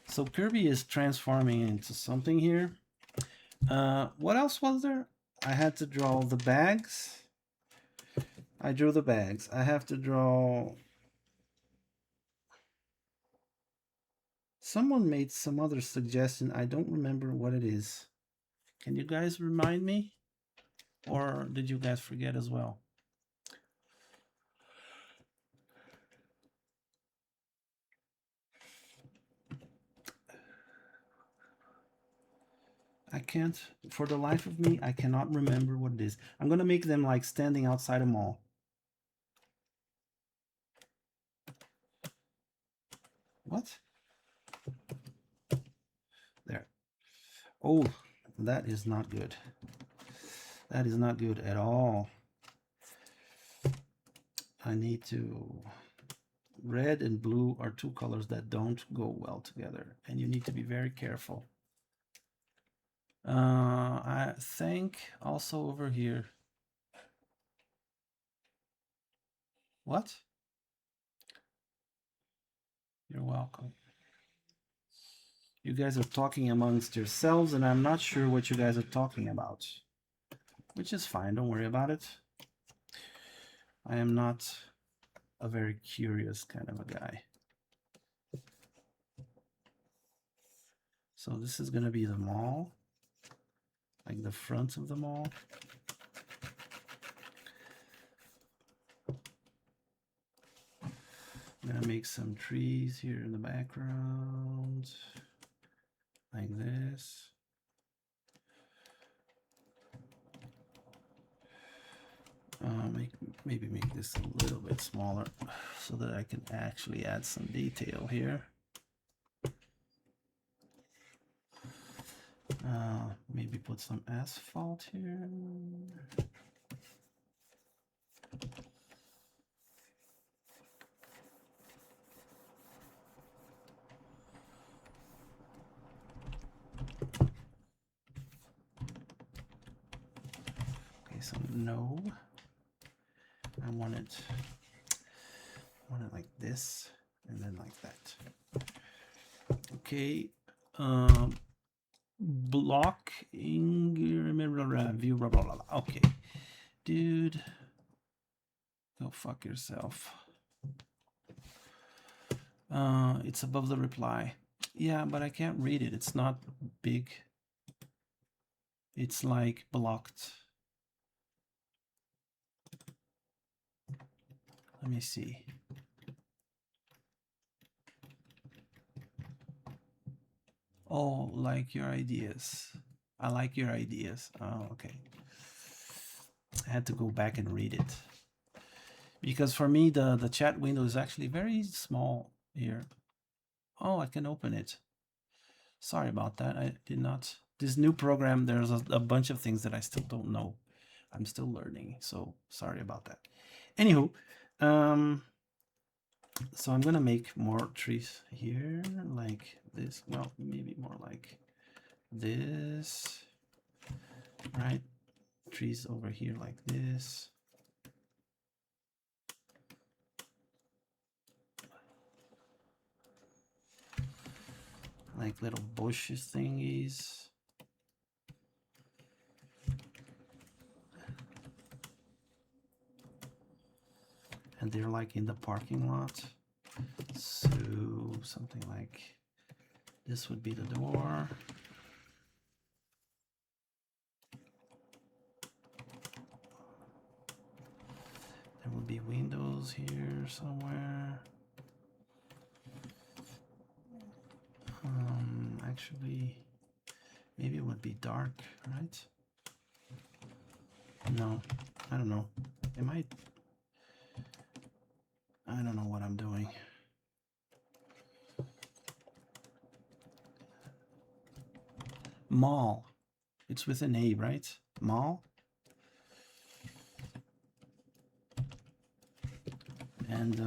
S1: So Kirby is transforming into something here. What else was there? I had to draw the bags. I drew the bags. I have to draw... Someone made some other suggestion. I don't remember what it is. Can you guys remind me? Or did you guys forget as well? I can't, for the life of me, I cannot remember what it is. I'm gonna make them like standing outside a mall. What? There. Oh, that is not good. That is not good at all. I need to... Red and blue are two colors that don't go well together, and you need to be very careful. I think also over here. What? You're welcome. You guys are talking amongst yourselves, and I'm not sure what you guys are talking about. Which is fine, don't worry about it. I am not a very curious kind of a guy. So this is gonna be the mall, like the front of the mall. I'm gonna make some trees here in the background, like this. Maybe make this a little bit smaller so that I can actually add some detail here. Maybe put some asphalt here. Okay, so no, I want it like this and then like that. Okay, blocking, view, blah, blah, blah, blah. Okay, dude, go fuck yourself. It's above the reply. Yeah, but I can't read it. It's not big. It's like blocked. Let me see. Oh, like your ideas. I like your ideas. Oh, okay. I had to go back and read it. Because for me, the chat window is actually very small here. Oh, I can open it. Sorry about that. I did not this new program, there's a bunch of things that I still don't know. I'm still learning, so sorry about that. Anywho, so I'm gonna make more trees here, like this. Well, maybe more like this, right? Trees over here like this. Like little bushes thingies. And they're like in the parking lot. So something like this would be the door. There will be windows here somewhere. Actually, maybe it would be dark, right? No, I don't know. It might. I don't know what I'm doing. Mall. It's with an A, right? Mall. And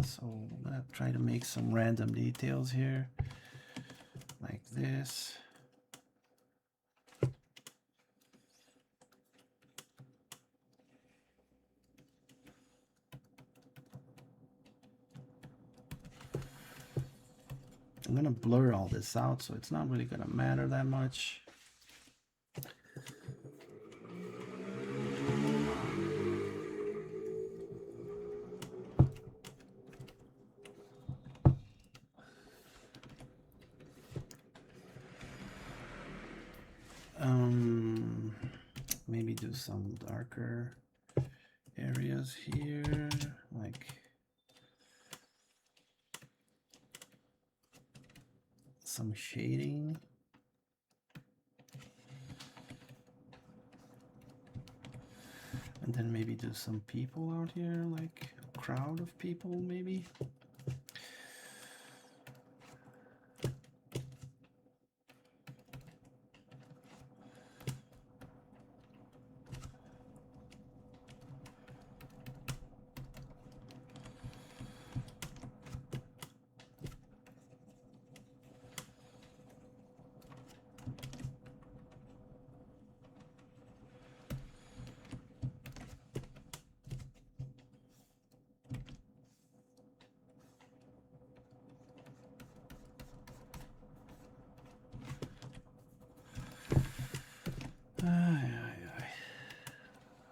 S1: so I'm gonna try to make some random details here, like this. I'm gonna blur all this out, so it's not really gonna matter that much. Maybe do some darker areas here, like some shading. And then maybe do some people out here, like a crowd of people, maybe.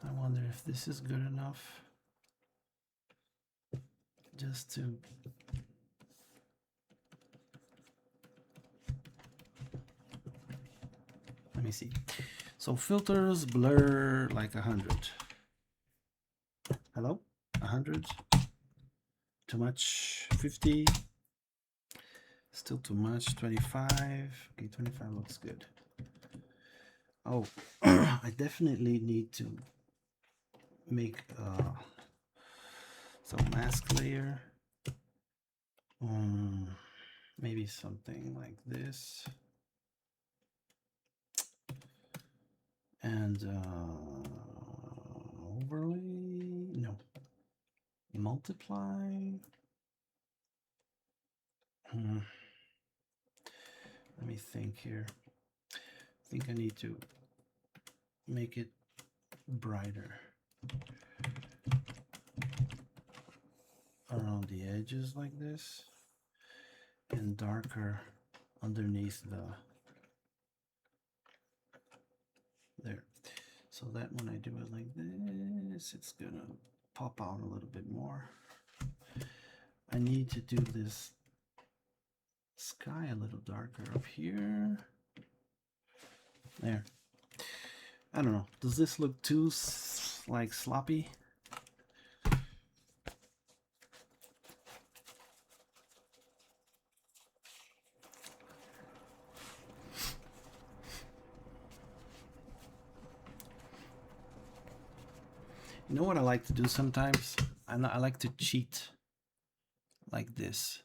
S1: I wonder if this is good enough. Just to let me see. So filters, blur like 100. Hello? 100. Too much. 50. Still too much. 25. Okay, 25 looks good. Oh, I definitely need to make some mask layer. Maybe something like this. And overlay, no, multiply. Let me think here. I think I need to make it brighter around the edges like this, and darker underneath the there. So that when I do it like this, it's gonna pop out a little bit more. I need to do this sky a little darker up here. There. I don't know. Does this look too like sloppy? You know what I like to do sometimes? I like to cheat like this.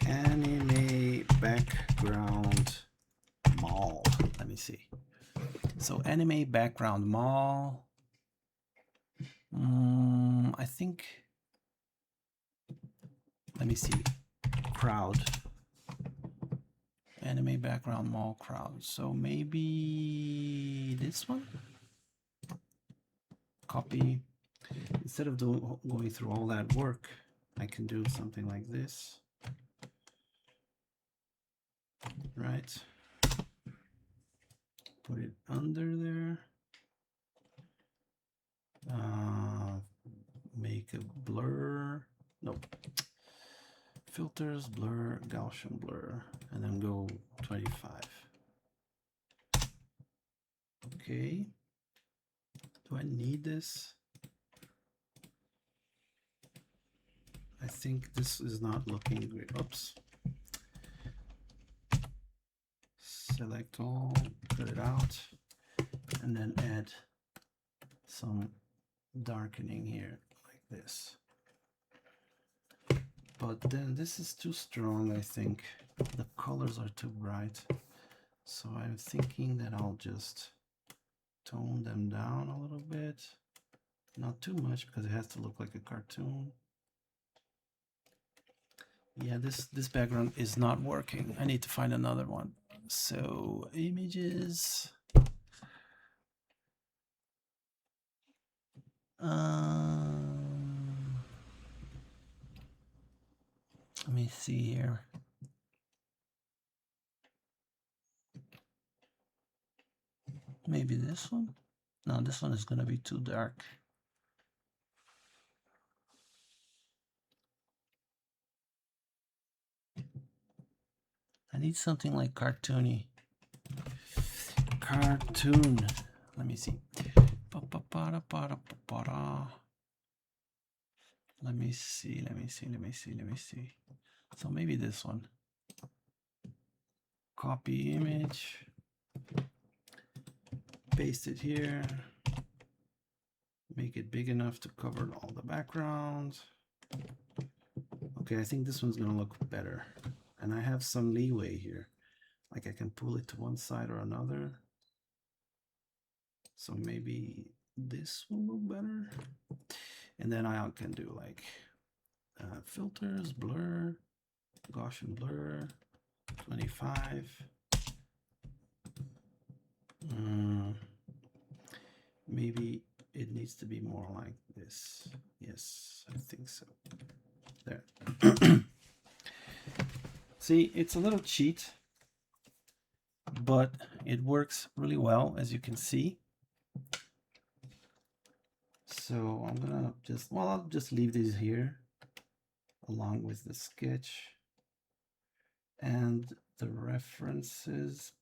S1: Animate anime background mall. Let me see. So anime background mall. I think, let me see, crowd. Anime background mall crowd. So maybe this one? Copy. Instead of going through all that work, I can do something like this. Right? Put it under there. Make a blur. Nope. Filters, blur, Gaussian blur, and then go 25. Okay. Do I need this? I think this is not looking great. Oops. Select all, cut it out, and then add some darkening here like this. But then this is too strong, I think. The colors are too bright. So I'm thinking that I'll just tone them down a little bit. Not too much because it has to look like a cartoon. Yeah, this background is not working. I need to find another one. So images. Let me see here. Maybe this one? No, this one is going to be too dark. I need something like cartoony. Cartoon. Let me see. Let me see. So maybe this one. Copy image. Paste it here. Make it big enough to cover all the background. Okay, I think this one's gonna look better. And I have some leeway here. Like I can pull it to one side or another. So maybe this will look better. And then I can do like filters, blur, Gaussian blur, 25. Maybe it needs to be more like this. Yes, I think so. There. See, it's a little cheat, but it works really well, as you can see. So I'm gonna just, well, I'll just leave these here along with the sketch and the references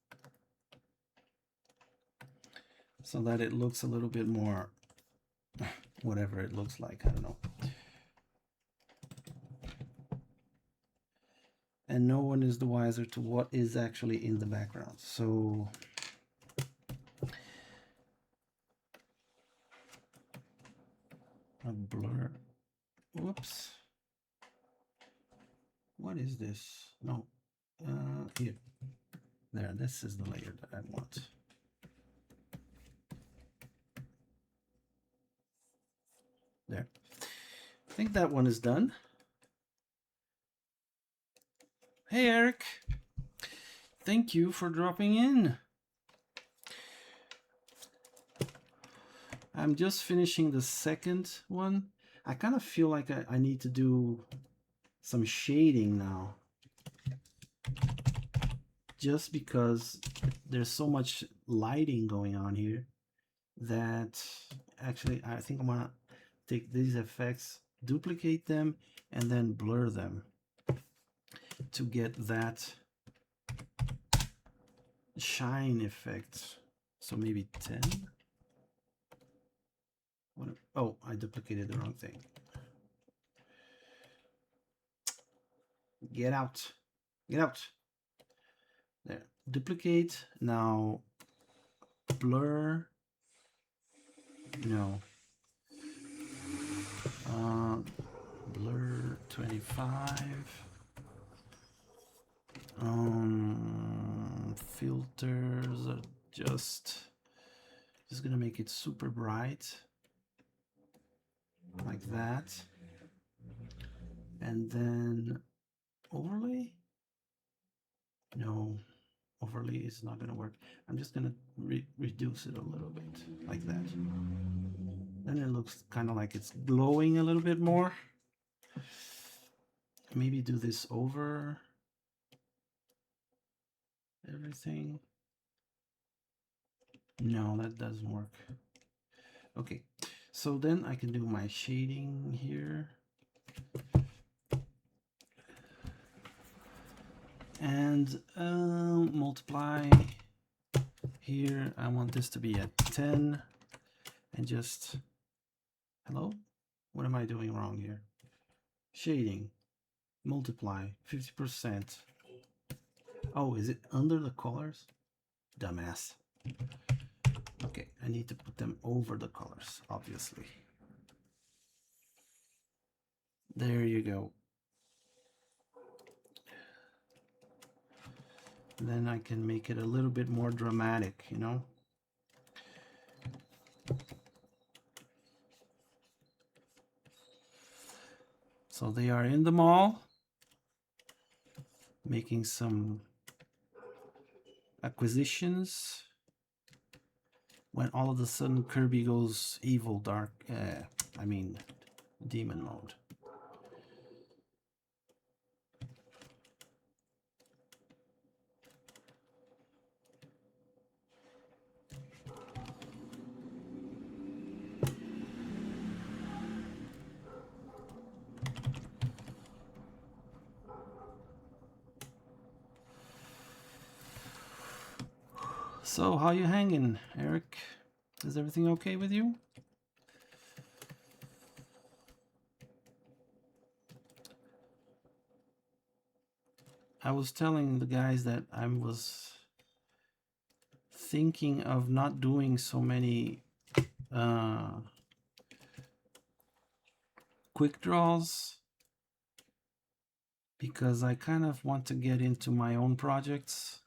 S1: so that it looks a little bit more whatever it looks like, I don't know. And no one is the wiser to what is actually in the background. So a blur. Whoops. What is this? No. Here. There, this is the layer that I want. There. I think that one is done. Hey, Eryk. Thank you for dropping in. I'm just finishing the second one. I kind of feel like I need to do some shading now. Just because there's so much lighting going on here that actually I think I'm gonna take these effects, duplicate them, and then blur them to get that shine effect. So maybe 10. What, oh, I duplicated the wrong thing. Get out. Get out. There. Duplicate. Now blur. No. Blur 25. Filters are just gonna make it super bright like that, and then overlay. No, overlay is not gonna work. I'm just gonna reduce it a little bit like that. Then it looks kind of like it's glowing a little bit more. Maybe do this over everything. No, that doesn't work. Okay, so then I can do my shading here. And multiply here. I want this to be at 10 and just, hello? What am I doing wrong here? Shading, multiply, 50%. Oh, is it under the colors? Dumbass. Okay, I need to put them over the colors, obviously. There you go. Then I can make it a little bit more dramatic, you know? So they are in the mall, making some acquisitions, when all of a sudden Kirby goes evil dark, I mean demon mode. So how you hanging, Eryk? Is everything okay with you? I was telling the guys that I was thinking of not doing so many quick draws because I kind of want to get into my own projects,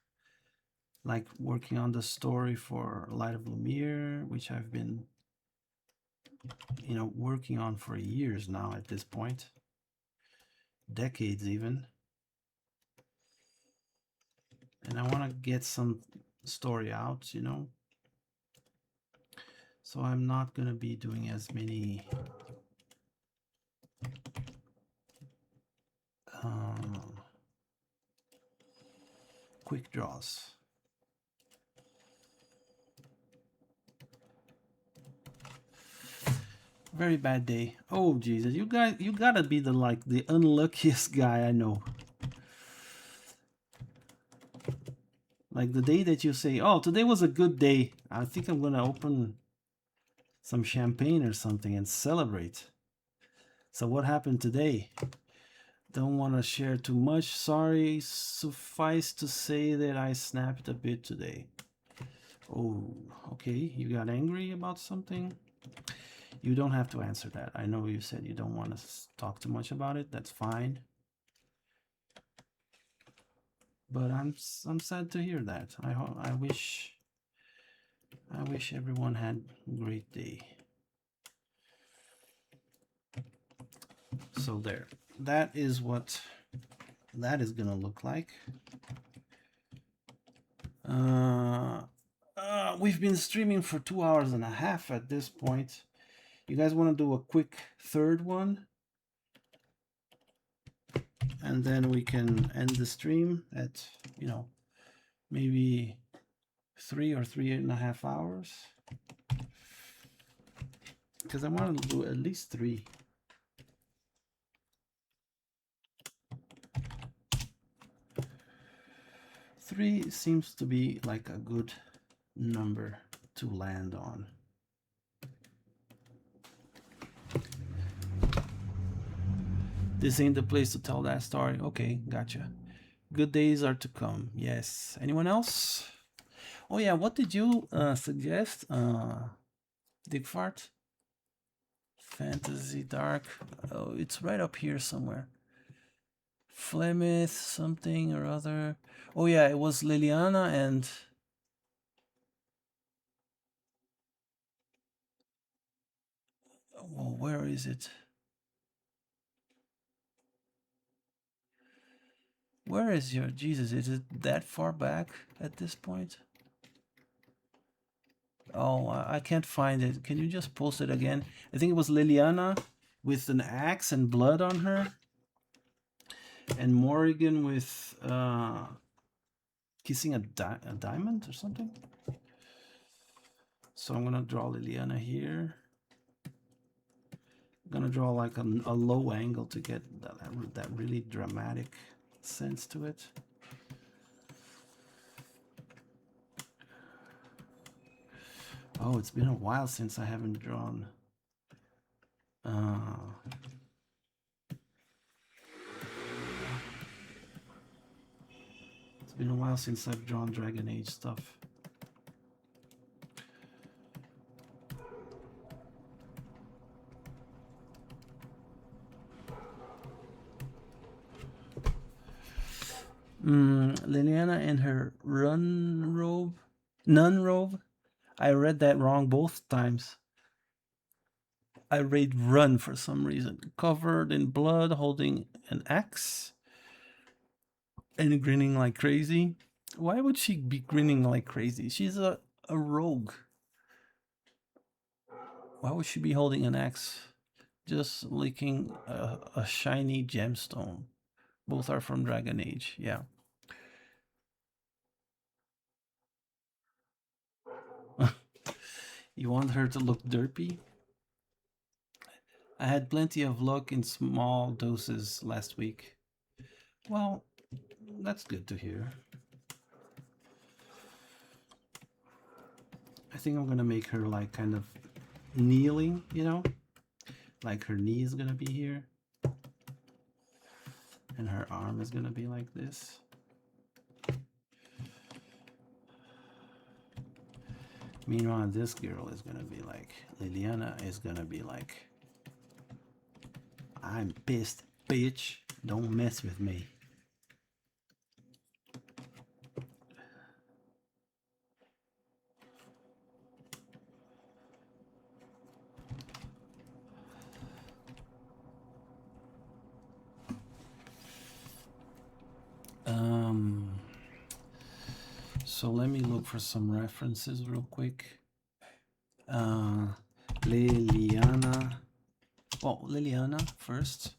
S1: like working on the story for Light of Lumiere, which I've been, you know, working on for years now at this point, decades even. And I want to get some story out, you know. So I'm not going to be doing as many quick draws. Very bad day. Oh Jesus, you guys, you gotta be the unluckiest guy I know. Like the day that you say, oh, today was a good day. I think I'm gonna open some champagne or something and celebrate. So what happened today? Don't want to share too much. Sorry. Suffice to say that I snapped a bit today. Oh, okay. You got angry about something? You don't have to answer that. I know you said you don't want to talk too much about it. That's fine. But I'm sad to hear that. I wish everyone had a great day. So there. That is what that is gonna look like. We've been streaming for 2.5 hours at this point. You guys want to do a quick third one? And then we can end the stream at, you know, maybe 3 or 3.5 hours. Because I want to do at least 3. Three seems to be like a good number to land on. This ain't the place to tell that story. Okay, gotcha. Good days are to come. Yes. Anyone else? Oh yeah, what did you suggest? Digfart? Fantasy Dark. Oh, it's right up here somewhere. Flemeth something or other. Oh yeah, it was Liliana and well, where is it? Where is your Jesus? Is it that far back at this point? Oh, I can't find it. Can you just post it again? I think it was Liliana with an axe and blood on her, and Morrigan with kissing a diamond or something. So I'm gonna draw Liliana here. I'm gonna draw like a low angle to get that really dramatic sense to it. Oh, it's been a while since I haven't drawn. It's been a while since I've drawn Dragon Age stuff. Liliana and her nun robe. I read that wrong both times. I read run for some reason. Covered in blood, holding an axe, and grinning like crazy. Why would she be grinning like crazy? She's a rogue. Why would she be holding an axe? Just licking a shiny gemstone. Both are from Dragon Age, yeah. You want her to look derpy? I had plenty of luck in small doses last week. Well, that's good to hear. I think I'm gonna make her like kind of kneeling, you know? Like her knee is gonna be here. And her arm is gonna be like this. Meanwhile, this girl is gonna be like, Liliana is gonna be like, I'm pissed, bitch. Don't mess with me. So let me look for some references real quick. Liliana. Well, Liliana first.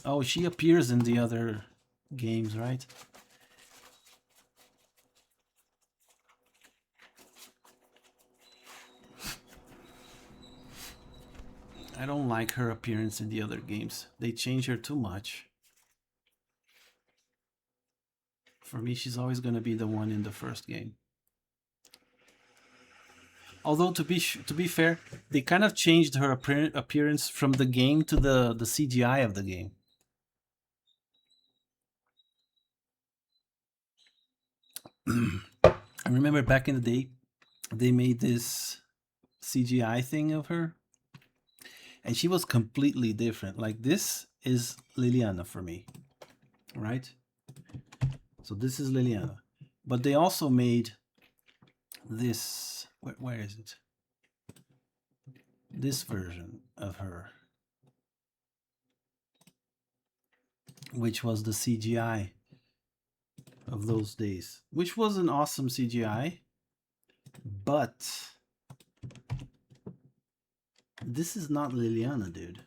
S1: Oh, she appears in the other games, right? I don't like her appearance in the other games. They change her too much. For me, she's always going to be the one in the first game. Although to be fair, they kind of changed her appearance from the game to the CGI of the game. I remember back in the day, they made this CGI thing of her, and she was completely different. Like this is Liliana for me, right? So this is Liliana, but they also made this. Where is it? This version of her, which was the CGI of those days, which was an awesome CGI, but this is not Liliana, dude.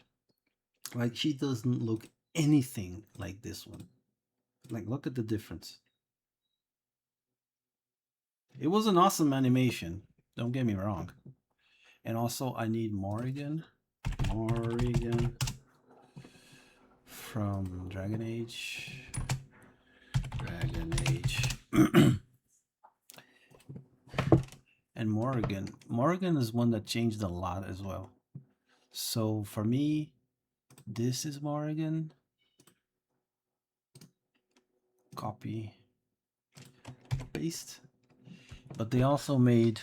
S1: Like, she doesn't look anything like this one. Like, look at the difference. It was an awesome animation, don't get me wrong. And also, I need Morrigan from Dragon Age. And Morrigan is one that changed a lot as well. So for me, this is Morrigan. Copy, paste. But they also made,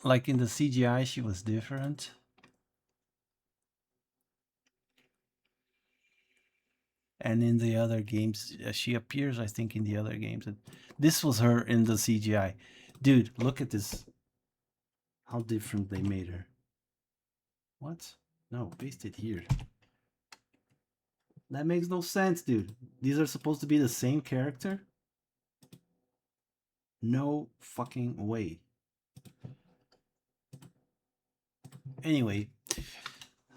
S1: like in the CGI, she was different. And in the other games, she appears, I think, in the other games. And this was her in the CGI. Dude, look at this. How different they made her. What? No, paste it here. That makes no sense, dude. These are supposed to be the same character? No fucking way. Anyway,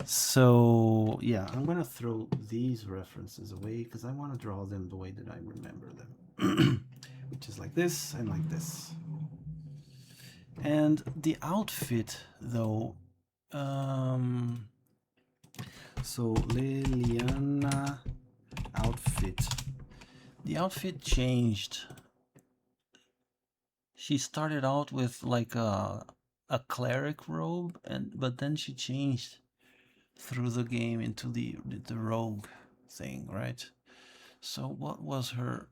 S1: so yeah, I'm gonna throw these references away because I want to draw them the way that I remember them, which is like this and like this. And the outfit, though, so Liliana outfit. The outfit changed. She started out with like a cleric robe, but then she changed through the game into the rogue thing, right? So what was her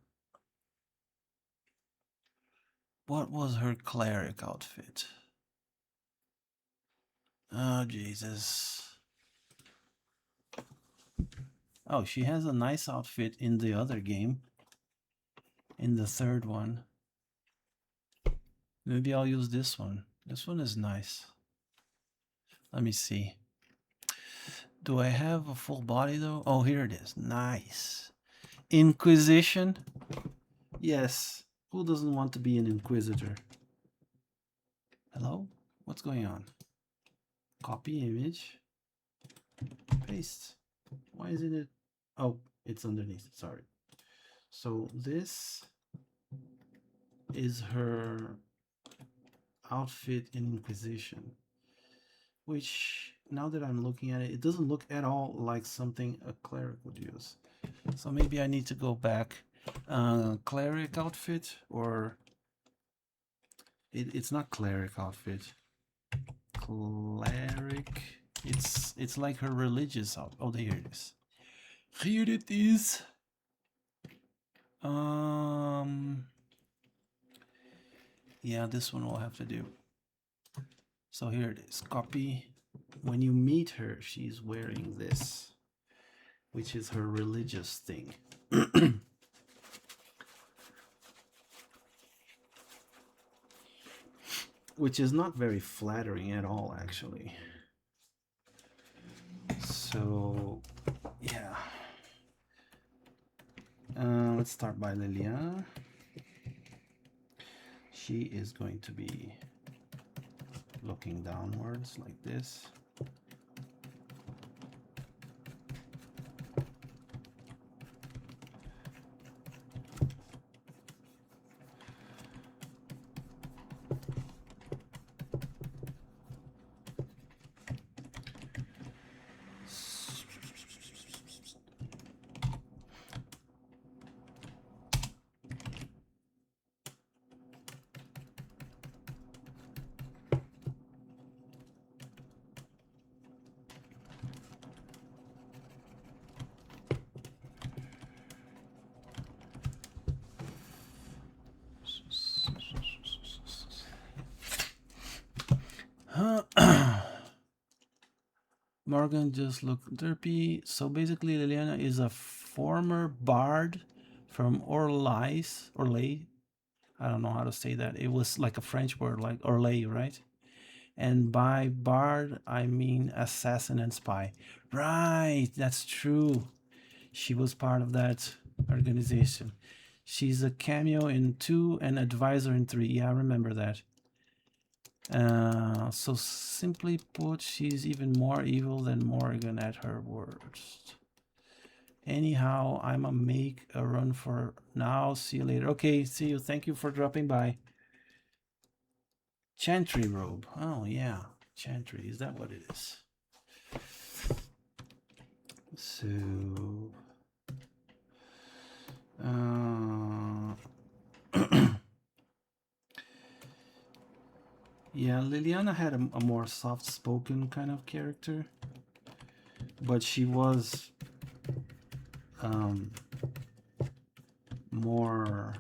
S1: cleric outfit? Oh Jesus. Oh, she has a nice outfit in the other game. In the third one. Maybe I'll use this one. This one is nice. Let me see. Do I have a full body though? Oh, here it is. Nice. Inquisition? Yes. Who doesn't want to be an inquisitor? Hello? What's going on? Copy image. Paste. Why isn't it? Oh, it's underneath. Sorry. So this is her outfit in Inquisition, which now that I'm looking at it, it doesn't look at all like something a cleric would use. So maybe I need to go back. Cleric outfit, or it's not cleric outfit. Cleric. It's like her religious outfit. Oh, there it is. Here it is. Yeah, this one will have to do. So here it is. Copy. When you meet her, she's wearing this, which is her religious thing. Which is not very flattering at all, actually. So, yeah. Let's start by Liliana. She is going to be looking downwards like this. Morgan just looked derpy. So basically, Liliana is a former bard from Orlais. I don't know how to say that. It was like a French word, like Orlais, right? And by bard, I mean assassin and spy. Right, that's true. She was part of that organization. She's a cameo in 2 and advisor in 3. Yeah, I remember that. So simply put, she's even more evil than Morgan at her worst. Anyhow, I'ma make a run for now. See you later. Okay, see you. Thank you for dropping by. Chantry robe. Oh yeah, Chantry. Is that what it is? So, yeah, Liliana had a more soft-spoken kind of character, but she was more.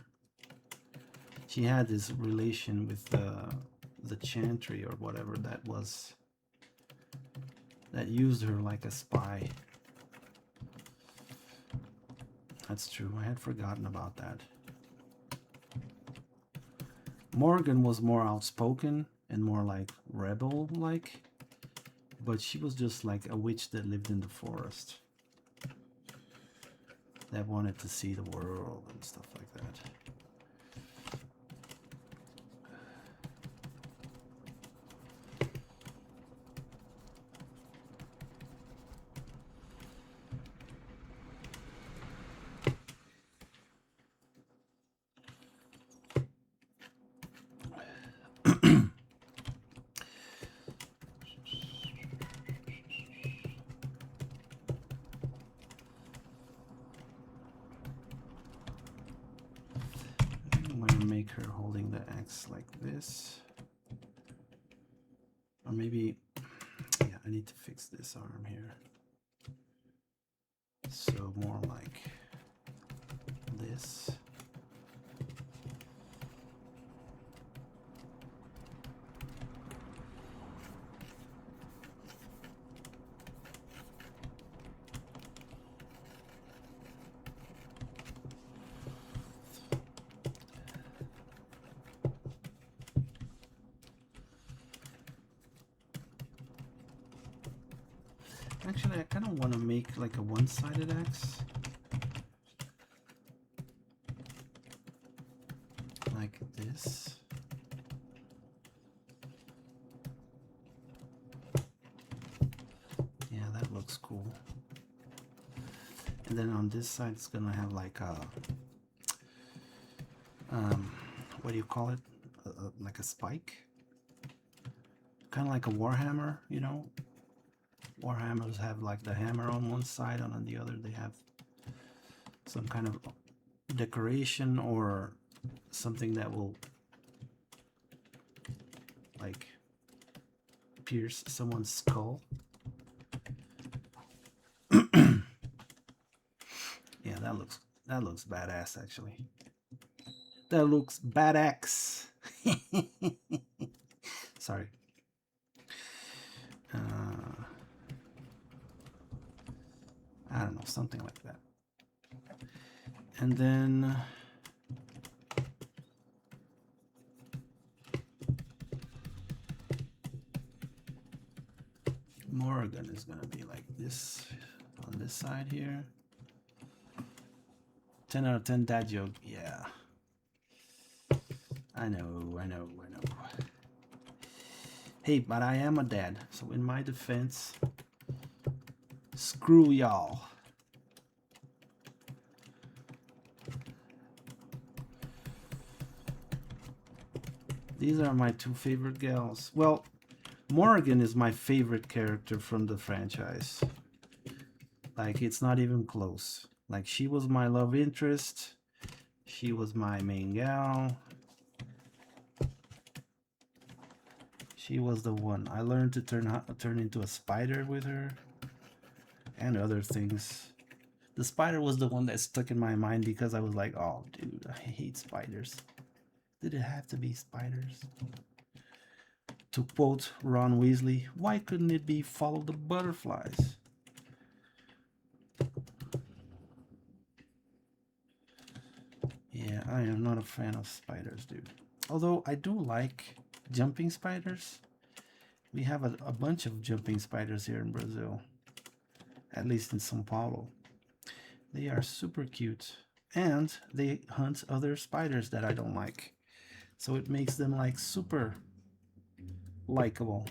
S1: She had this relation with the Chantry or whatever that was, that used her like a spy. That's true. I had forgotten about that. Morgan was more outspoken and more like rebel-like, but she was just like a witch that lived in the forest, that wanted to see the world and stuff like that. I'm gonna make her holding the axe like this. Or maybe, yeah, I need to fix this arm here. So more like this. Actually, I kind of want to make like a one-sided axe. Like this. Yeah, that looks cool. And then on this side, it's gonna have like a, what do you call it? Like a spike? Kind of like a warhammer, you know? Warhammers have like the hammer on one side, and on the other they have some kind of decoration or something that will like pierce someone's skull. Yeah, that looks badass actually. That looks badass. Sorry. I don't know, something like that. And then Morgan is gonna be like this on this side here. 10 out of 10 dad joke. Yeah. I know. Hey, but I am a dad, so in my defense, screw y'all. These are my two favorite gals. Well, Morgan is my favorite character from the franchise. Like, it's not even close. Like, she was my love interest. She was my main gal. She was the one. I learned to turn into a spider with her and other things. The spider was the one that stuck in my mind because I was like, oh, dude, I hate spiders. Did it have to be spiders? To quote Ron Weasley, why couldn't it be follow the butterflies? Yeah, I am not a fan of spiders, dude. Although I do like jumping spiders. We have a bunch of jumping spiders here in Brazil, at least in São Paulo. They are super cute, and they hunt other spiders that I don't like. So it makes them like super likable.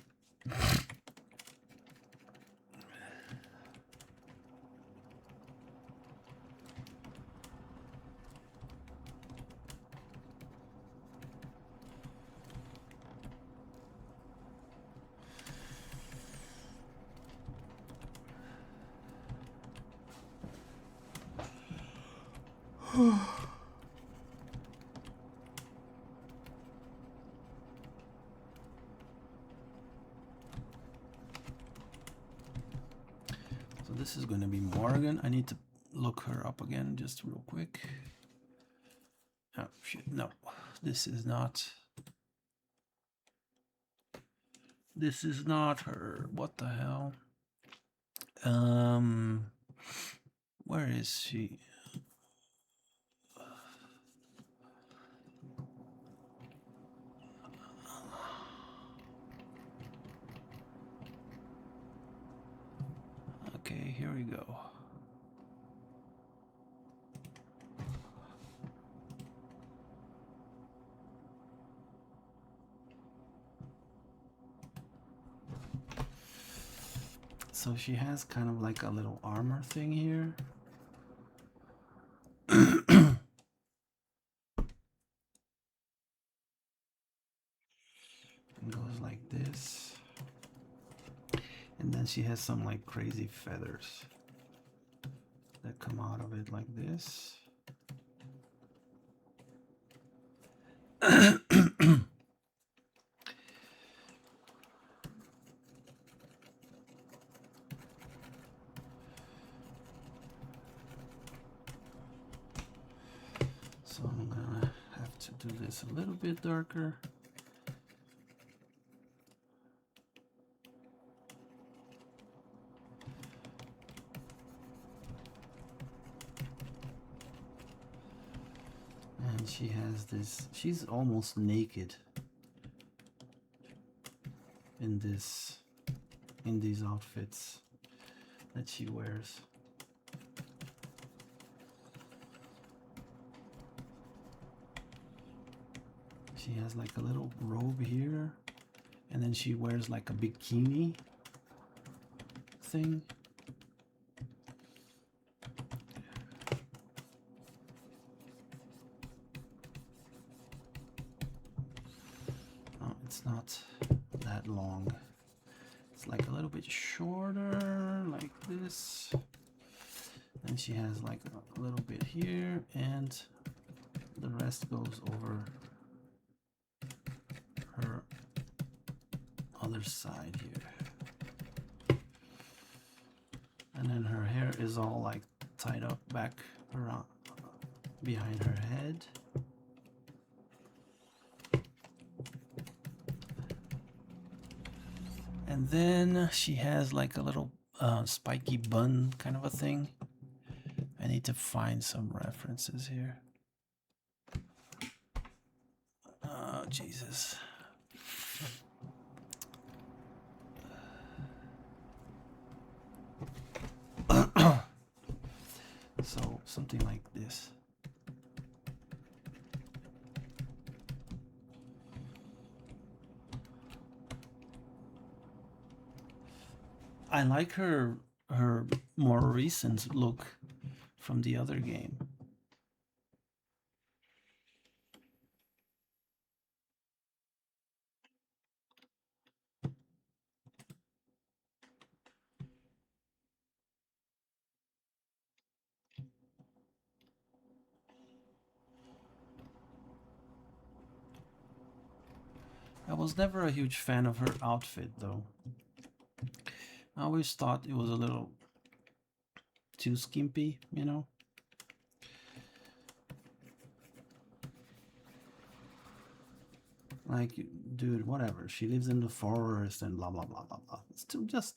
S1: So this is going to be Morgan. I need to look her up again just real quick. Oh, shit. No, this is not. This is not her. What the hell? Where is she? go. So she has kind of like a little armor thing here. It goes like this. And then she has some like crazy feathers that come out of it like this. So I'm gonna have to do this a little bit darker. And she has this, she's almost naked in these outfits that she wears. She has like a little robe here, and then she wears like a bikini thing. Oh, it's not that long. It's like a little bit shorter, like this. Then she has like a little bit here, and the rest goes over her other side here. And then her hair is all like tied up back around behind her head. And then she has like a little spiky bun kind of a thing. I need to find some references here. Oh, Jesus. So something like this. I like her more recent look from the other game. I was never a huge fan of her outfit though. I always thought it was a little too skimpy, you know? Like, dude, whatever. She lives in the forest and blah, blah, blah, blah, blah. Still just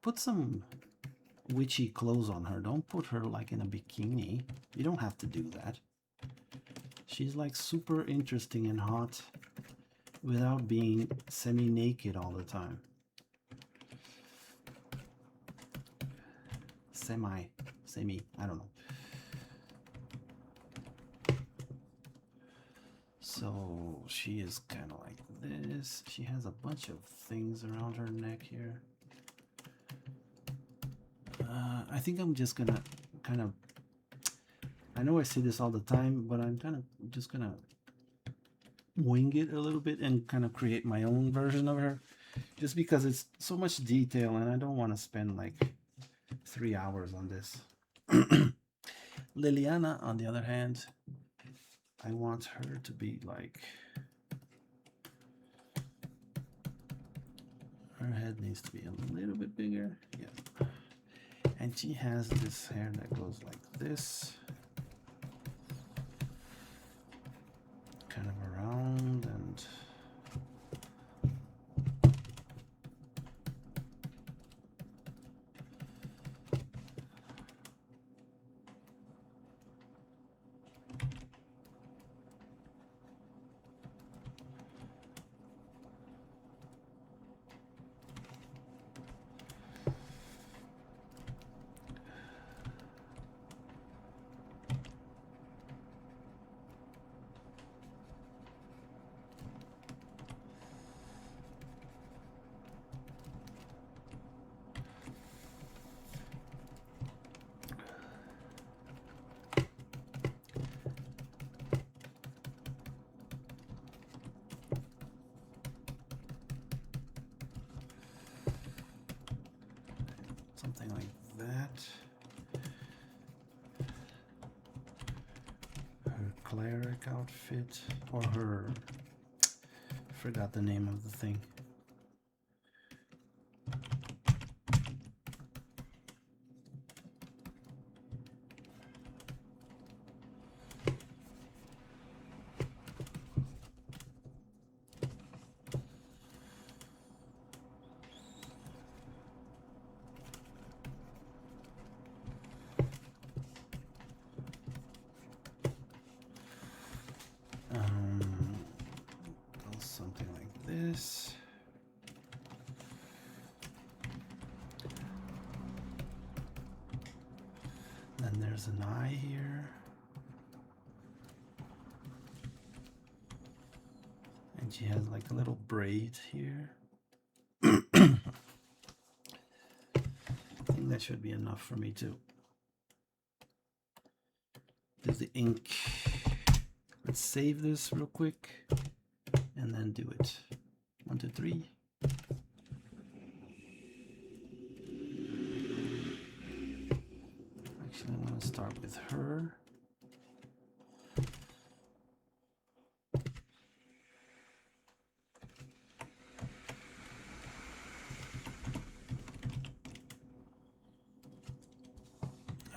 S1: put some witchy clothes on her. Don't put her like in a bikini. You don't have to do that. She's like super interesting and hot without being semi-naked all the time. Semi, I don't know. So she is kind of like this. She has a bunch of things around her neck here. I think I'm just gonna kind of, I know I say this all the time, but I'm kind of just gonna wing it a little bit and kind of create my own version of her, just because it's so much detail and I don't want to spend like 3 hours on this. Liliana, on the other hand, I want her to be like, her head needs to be a little bit bigger. Yeah. And she has this hair that goes like this, kind of around, and Something like that. Her cleric outfit, or her, I forgot the name of the thing. Something like this. Then there's an eye here. And she has like a little braid here. I think that should be enough for me to do the ink. Let's save this real quick and then do it. 1, 2, 3. Actually, I'm gonna start with her.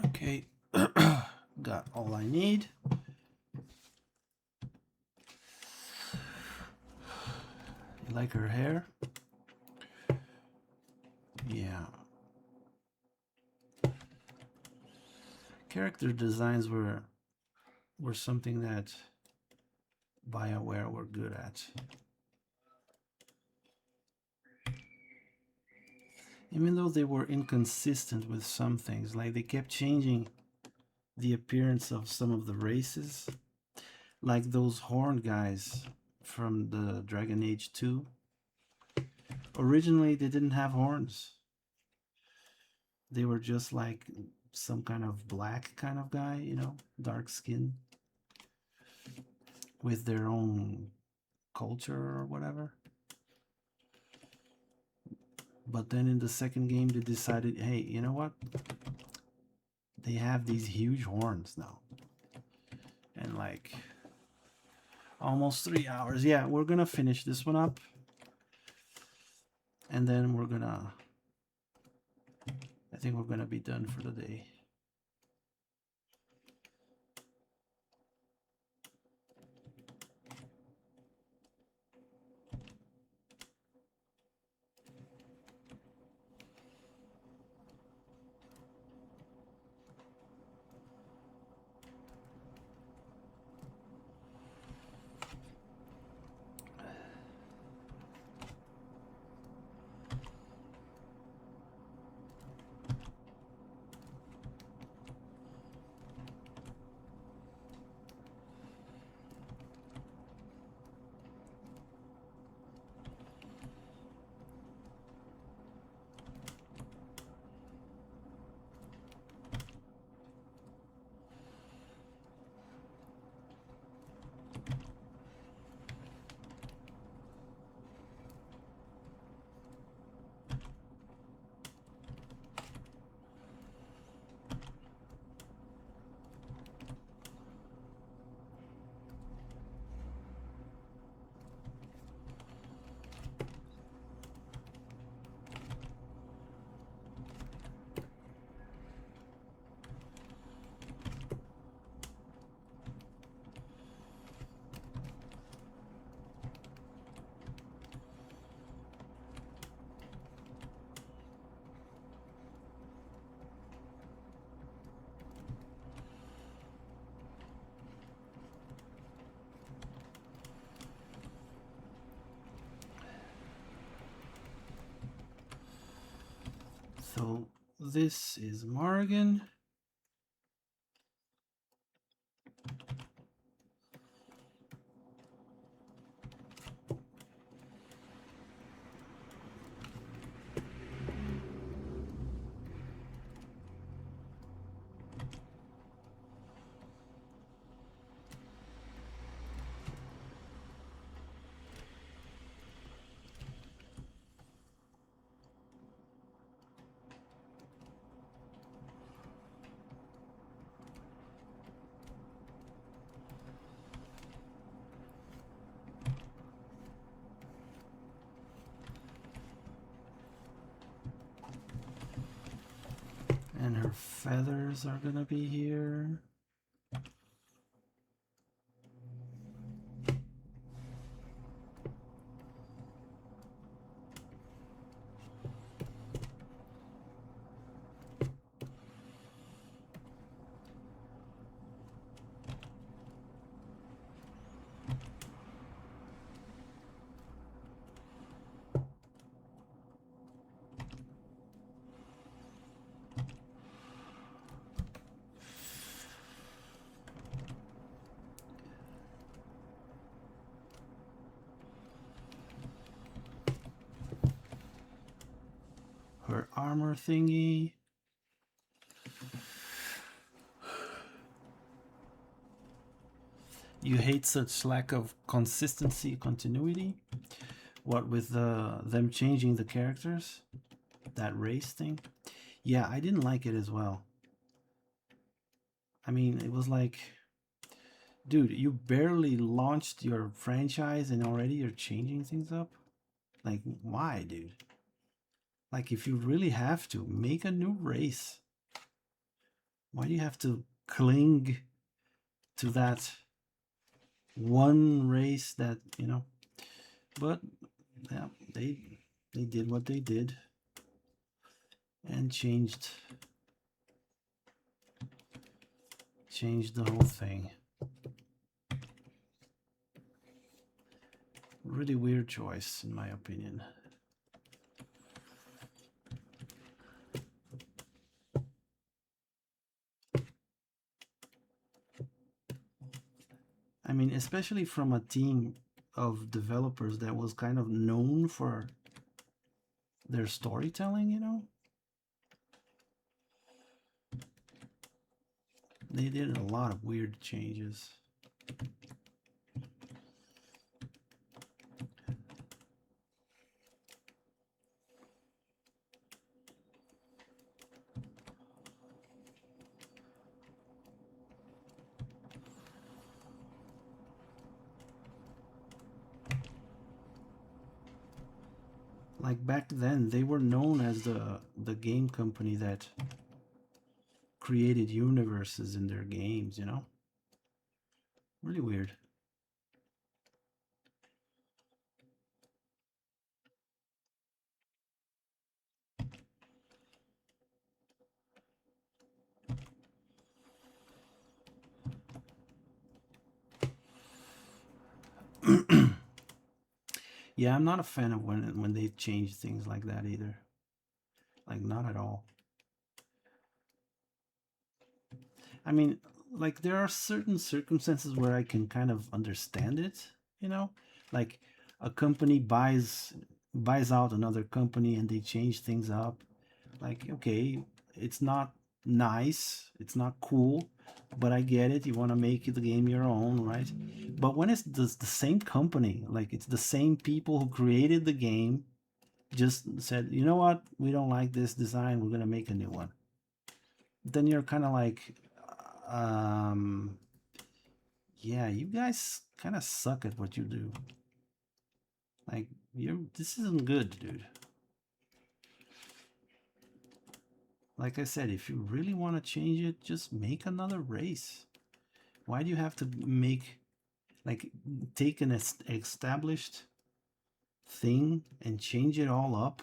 S1: Okay, got all I need. You like her hair? Yeah. Character designs were something that BioWare were good at. Even though they were inconsistent with some things, like they kept changing the appearance of some of the races, like those horn guys from the Dragon Age 2. Originally, they didn't have horns. They were just like some kind of black kind of guy, you know, dark skin, with their own culture or whatever. But then in the second game, they decided, hey, you know what? They have these huge horns now. And like almost 3 hours. Yeah, we're gonna finish this one up. And then we're gonna, I think we're gonna be done for the day. So this is Morrigan. feathers are gonna be here. Her armor thingy. You hate such lack of consistency, continuity? What with them changing the characters? That race thing? Yeah, I didn't like it as well. I mean, it was like, dude, you barely launched your franchise and already you're changing things up? Like, why, dude? Like, if you really have to, make a new race. Why do you have to cling to that one race that, you know? But yeah, they did what they did and changed the whole thing. Really weird choice, in my opinion. I mean, especially from a team of developers that was kind of known for their storytelling, you know? They did a lot of weird changes. Like back then, they were known as the game company that created universes in their games, you know? Really weird. Yeah, I'm not a fan of when they change things like that either. Like, not at all. I mean, like, there are certain circumstances where I can kind of understand it, you know? Like a company buys out another company and they change things up. Like, okay, it's not nice, it's not cool, but I get it. You want to make the game your own, right? But when it's the same company, like it's the same people who created the game, just said, you know what, we don't like this design, we're gonna make a new one. Then you're kind of like, um, yeah, you guys kind of suck at what you do. Like, this isn't good, dude. Like I said, if you really want to change it, just make another race. Why do you have to make, like, take an established thing and change it all up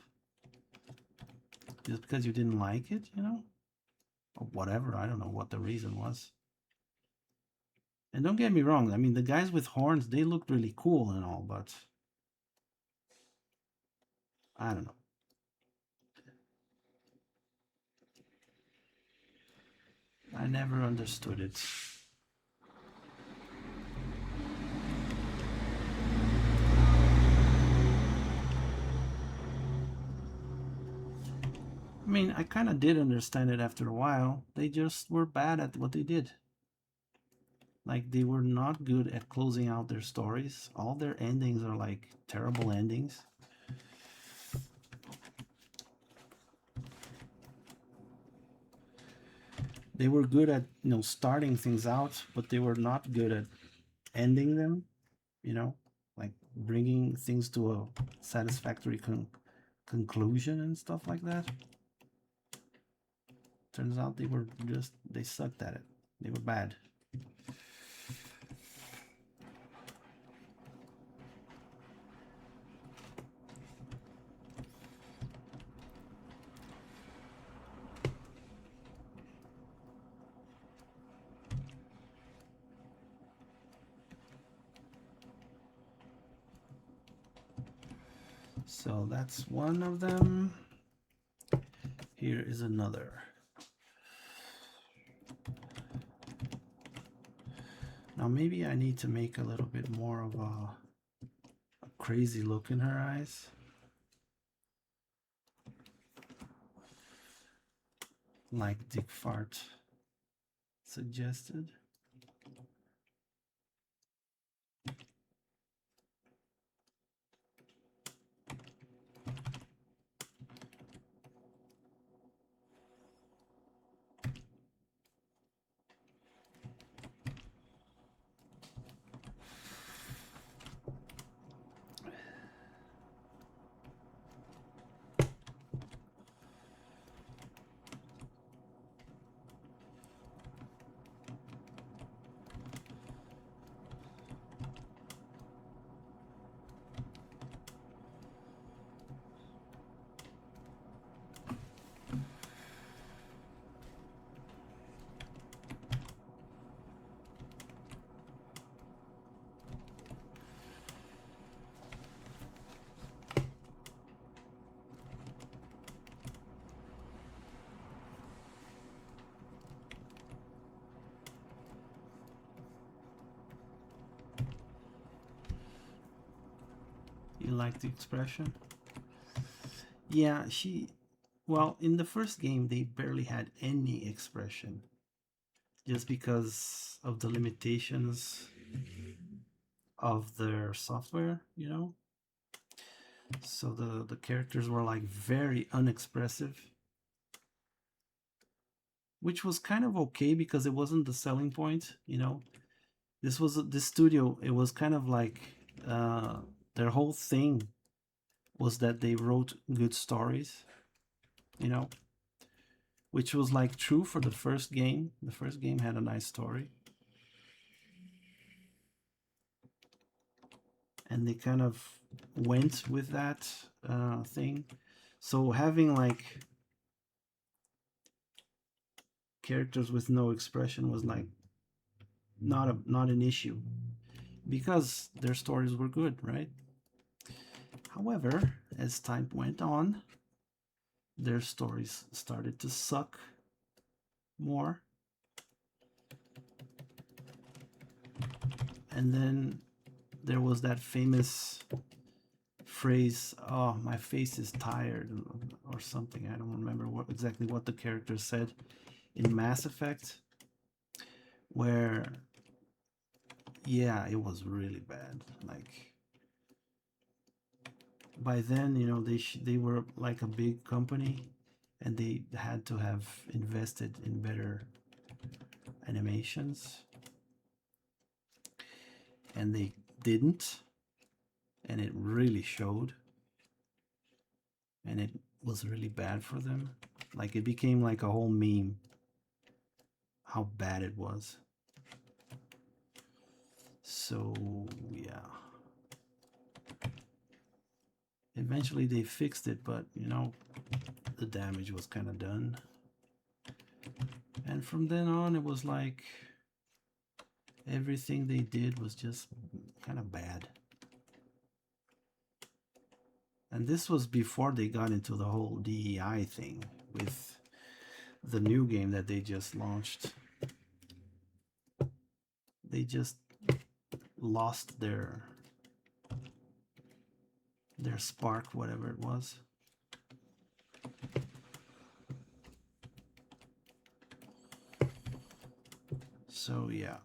S1: just because you didn't like it, you know? Or whatever. I don't know what the reason was. And don't get me wrong, I mean, the guys with horns, they looked really cool and all, but I don't know. I never understood it. I mean, I kind of did understand it after a while. They just were bad at what they did. Like, they were not good at closing out their stories. All their endings are like terrible endings. They were good at, starting things out, but they were not good at ending them, like bringing things to a satisfactory conclusion and stuff like that. Turns out they sucked at it. They were bad. So that's one of them. Here is another. Now maybe I need to make a little bit more of a crazy look in her eyes. Like Dick Fart suggested. You like the expression? Yeah, well, in the first game, they barely had any expression just because of the limitations of their software, you know? So the characters were like very unexpressive, which was kind of okay because it wasn't the selling point, you know? This studio, it was kind of like their whole thing was that they wrote good stories, you know, which was like true for the first game. The first game had a nice story. And they kind of went with that thing. So having like characters with no expression was like not an issue because their stories were good, right? However, as time went on, their stories started to suck more. And then there was that famous phrase, "Oh, my face is tired," or something. I don't remember exactly what the character said in Mass Effect, where yeah, it was really bad. Like by then, you know, they were like a big company, and they had to have invested in better animations, and they didn't, and it really showed, and it was really bad for them. Like it became like a whole meme how bad it was. So yeah, eventually they fixed it, but you know, the damage was kind of done. And from then on, it was like everything they did was just kind of bad. And this was before they got into the whole DEI thing with the new game that they just launched. They just lost their spark, whatever it was. So yeah.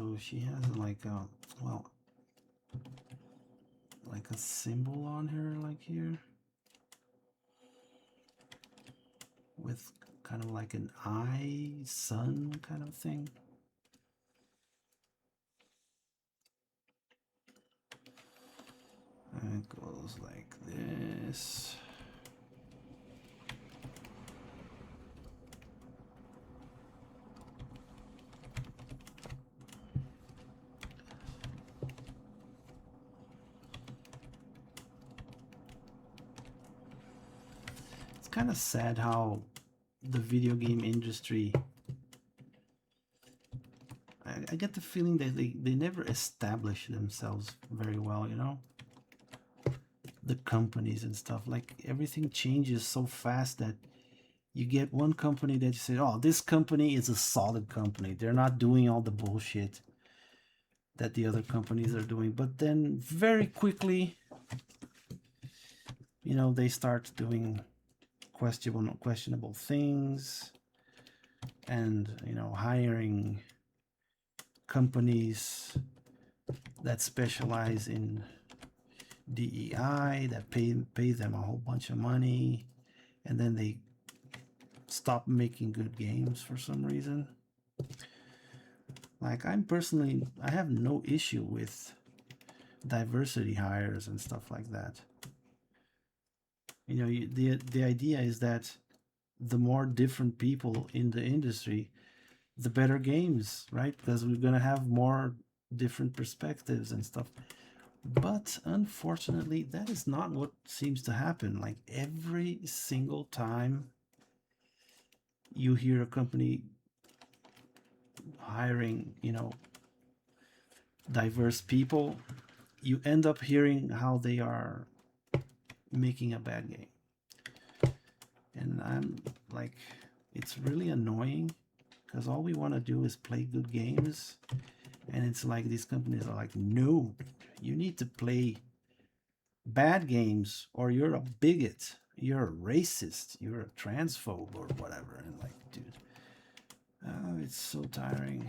S1: So she has like a, well, like a symbol on her, like here, with kind of like an eye, sun kind of thing. And it goes like this. It's kind of sad how the video game industry, I get the feeling that they never establish themselves very well, you know? The companies and stuff. Like everything changes so fast that you get one company that you say, oh, this company is a solid company. They're not doing all the bullshit that the other companies are doing. But then very quickly, you know, they start doing questionable things, and, you know, hiring companies that specialize in DEI, that pay them a whole bunch of money, and then they stop making good games for some reason. Like, I have no issue with diversity hires and stuff like that. You know, the idea is that the more different people in the industry, the better games, right? Because we're gonna have more different perspectives and stuff. But unfortunately, that is not what seems to happen. Like every single time you hear a company hiring, you know, diverse people, you end up hearing how they are making a bad game. And I'm like, it's really annoying because all we want to do is play good games. And it's like these companies are like, no, you need to play bad games or you're a bigot, you're a racist, you're a transphobe or whatever. And like, dude, it's so tiring.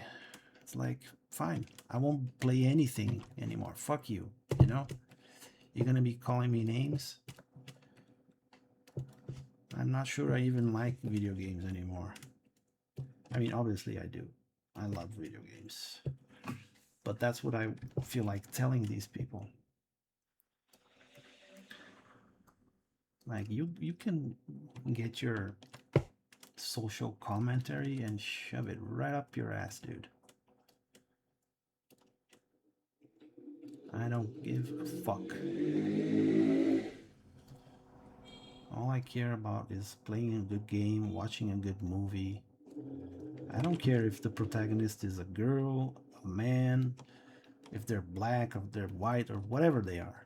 S1: It's like, fine, I won't play anything anymore. Fuck you, you know? You're gonna be calling me names? I'm not sure I even like video games anymore. I mean, obviously I do. I love video games. But that's what I feel like telling these people. Like, you can get your social commentary and shove it right up your ass, dude. I don't give a fuck. All I care about is playing a good game, watching a good movie. I don't care if the protagonist is a girl, a man, if they're black, or if they're white, or whatever they are.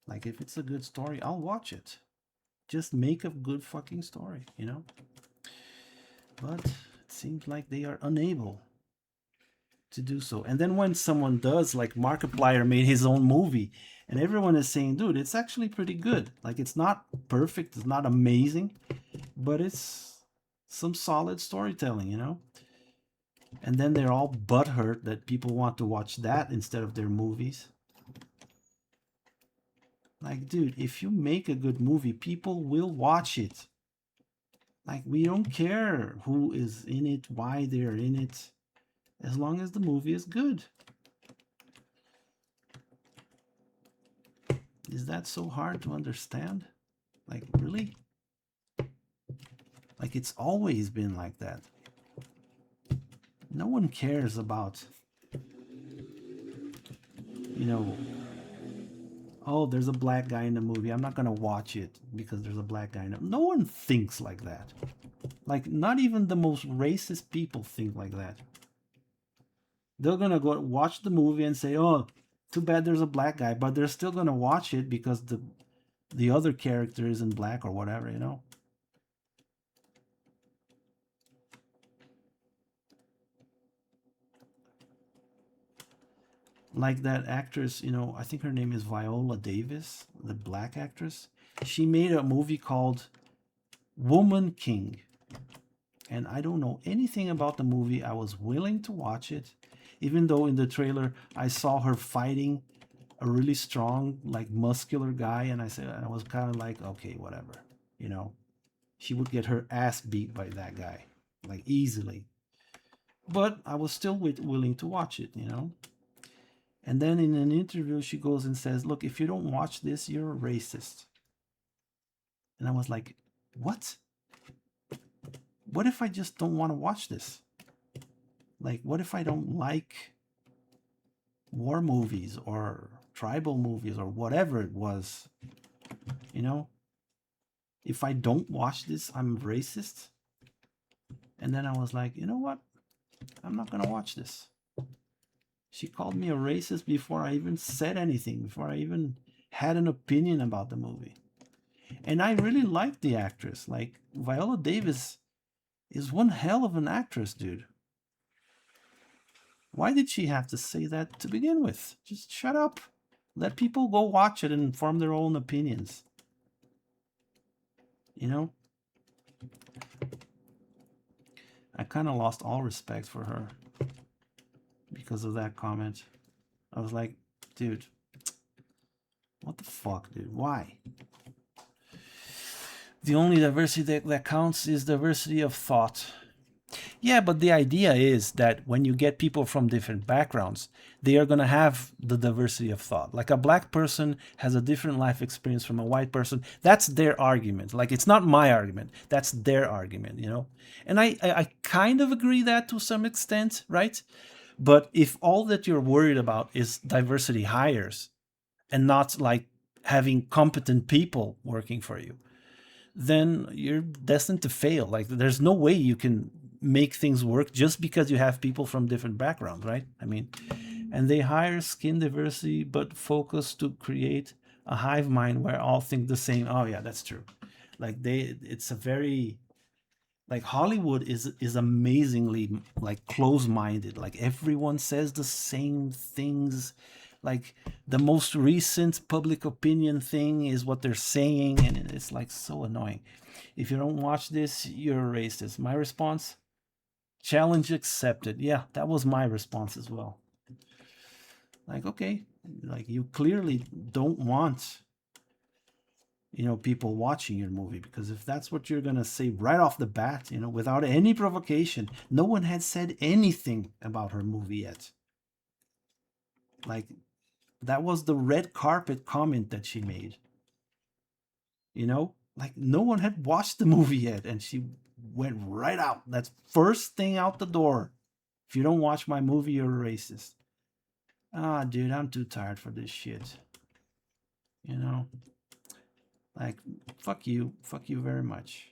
S1: Like, if it's a good story, I'll watch it. Just make a good fucking story, you know? But it seems like they are unable to do so. And then when someone does, like Markiplier made his own movie, and everyone is saying, dude, it's actually pretty good. Like, it's not perfect, it's not amazing, but it's some solid storytelling, you know? And then they're all butthurt that people want to watch that instead of their movies. Like, dude, if you make a good movie, people will watch it. Like, we don't care who is in it, why they're in it, as long as the movie is good. Is that so hard to understand? Like, really? Like, it's always been like that. No one cares about, you know, oh, there's a black guy in the movie. I'm not going to watch it because there's a black guy in it. No one thinks like that. Like, not even the most racist people think like that. They're going to go watch the movie and say, oh, too bad there's a black guy. But they're still going to watch it because the other character isn't black or whatever, you know? Like that actress, you know, I think her name is Viola Davis, the black actress. She made a movie called Woman King. And I don't know anything about the movie. I was willing to watch it. Even though in the trailer I saw her fighting a really strong, like muscular guy, and I was kind of like, okay, whatever, you know, she would get her ass beat by that guy, like easily. But I was still willing to watch it, you know. And then in an interview, she goes and says, "Look, if you don't watch this, you're a racist." And I was like, "What? What if I just don't want to watch this? Like, what if I don't like war movies or tribal movies or whatever it was? You know, if I don't watch this, I'm racist." And then I was like, "You know what? I'm not going to watch this." She called me a racist before I even said anything, before I even had an opinion about the movie. And I really liked the actress. Like, Viola Davis is one hell of an actress, dude. Why did she have to say that to begin with? Just shut up. Let people go watch it and form their own opinions. You know? I kind of lost all respect for her because of that comment. I was like, dude, what the fuck, dude? Why? The only diversity that counts is diversity of thought. Yeah, but the idea is that when you get people from different backgrounds, they are going to have the diversity of thought. Like a black person has a different life experience from a white person. That's their argument. Like it's not my argument. That's their argument, you know? And I kind of agree that to some extent, right? But if all that you're worried about is diversity hires and not like having competent people working for you, then you're destined to fail. Like there's no way you can make things work just because you have people from different backgrounds, right? I mean, and they hire skin diversity but focus to create a hive mind where all think the same. Oh yeah, that's true. Like it's a very like Hollywood is amazingly like close-minded. Like everyone says the same things. Like the most recent public opinion thing is what they're saying, and it's like so annoying. If you don't watch this, you're a racist. My response: challenge accepted. Yeah, that was my response as well. Like, okay, like you clearly don't want, you know, people watching your movie, because if that's what you're gonna say right off the bat, you know, without any provocation, no one had said anything about her movie yet. Like that was the red carpet comment that she made. You know, like no one had watched the movie yet, and she went right out. That's first thing out the door. If you don't watch my movie, you're a racist. Ah, dude, I'm too tired for this shit. You know, like fuck you very much.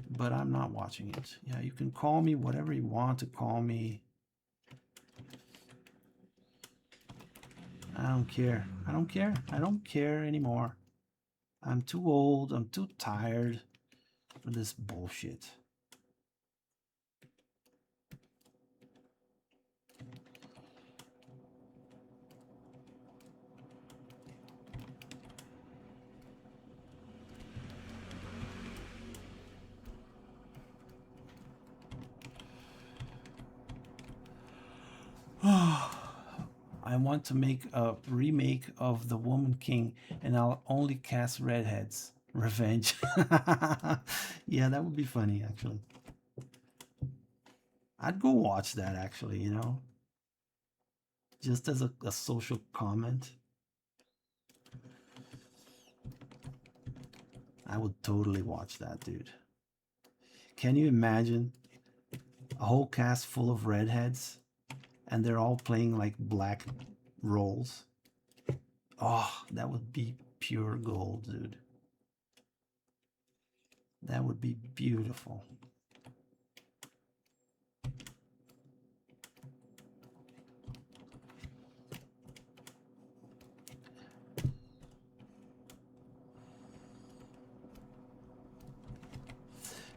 S1: But I'm not watching it. Yeah, you can call me whatever you want to call me. I don't care. I don't care. I don't care anymore. I'm too old. I'm too tired for this bullshit. I want to make a remake of The Woman King, and I'll only cast redheads. Revenge. Yeah, that would be funny, actually. I'd go watch that, actually, you know, just as a social comment. I would totally watch that, dude. Can you imagine a whole cast full of redheads and they're all playing like black roles? Oh, that would be pure gold, dude. That would be beautiful.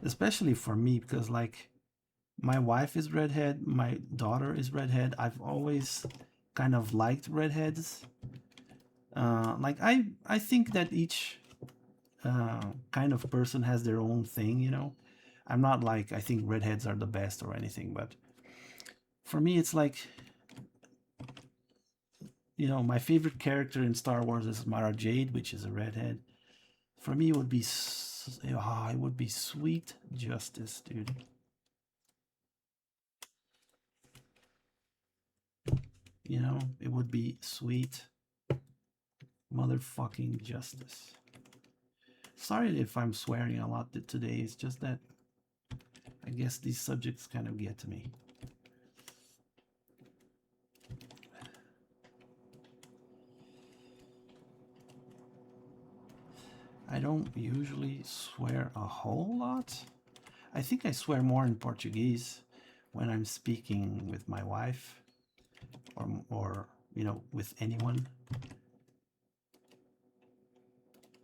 S1: Especially for me, because like my wife is redhead, my daughter is redhead. I've always kind of liked redheads. Like I think that each kind of person has their own thing, you know. I'm not like I think redheads are the best or anything, but For me, it's like, you know, my favorite character in Star Wars is Mara Jade, which is a redhead. For me, it would be, it would be Sweet Justice, dude. You know, it would be Sweet Motherfucking Justice. Sorry if I'm swearing a lot today. It's just that I guess these subjects kind of get to me. I don't usually swear a whole lot. I think I swear more in Portuguese when I'm speaking with my wife or you know, with anyone.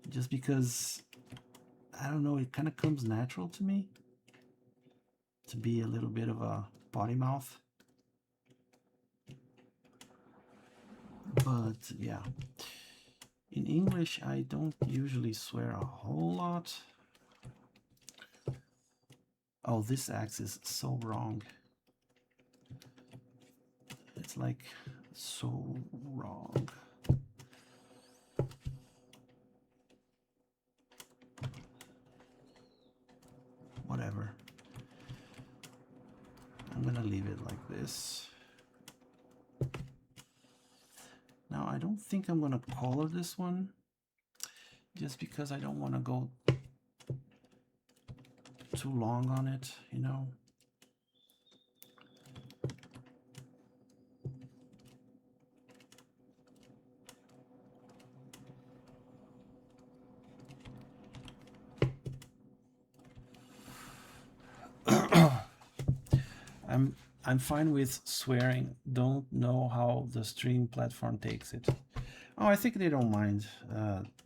S1: Just because, I don't know, it kind of comes natural to me to be a little bit of a potty mouth. But yeah, in English, I don't usually swear a whole lot. Oh, this axe is so wrong. It's like so wrong. Whatever. I'm gonna leave it like this. Now, I don't think I'm gonna color this one just because I don't want to go too long on it, you know. I'm fine with swearing. Don't know how the stream platform takes it. Oh, I think they don't mind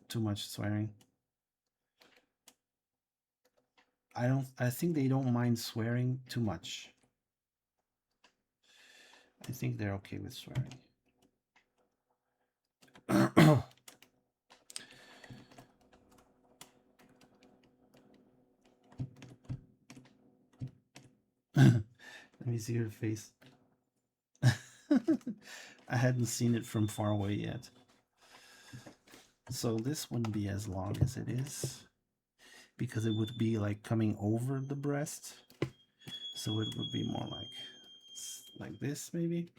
S1: too much swearing. I think they don't mind swearing too much. I think they're okay with swearing. Let me see your face. I hadn't seen it from far away yet. So this wouldn't be as long as it is because it would be like coming over the breast. So it would be more like this maybe.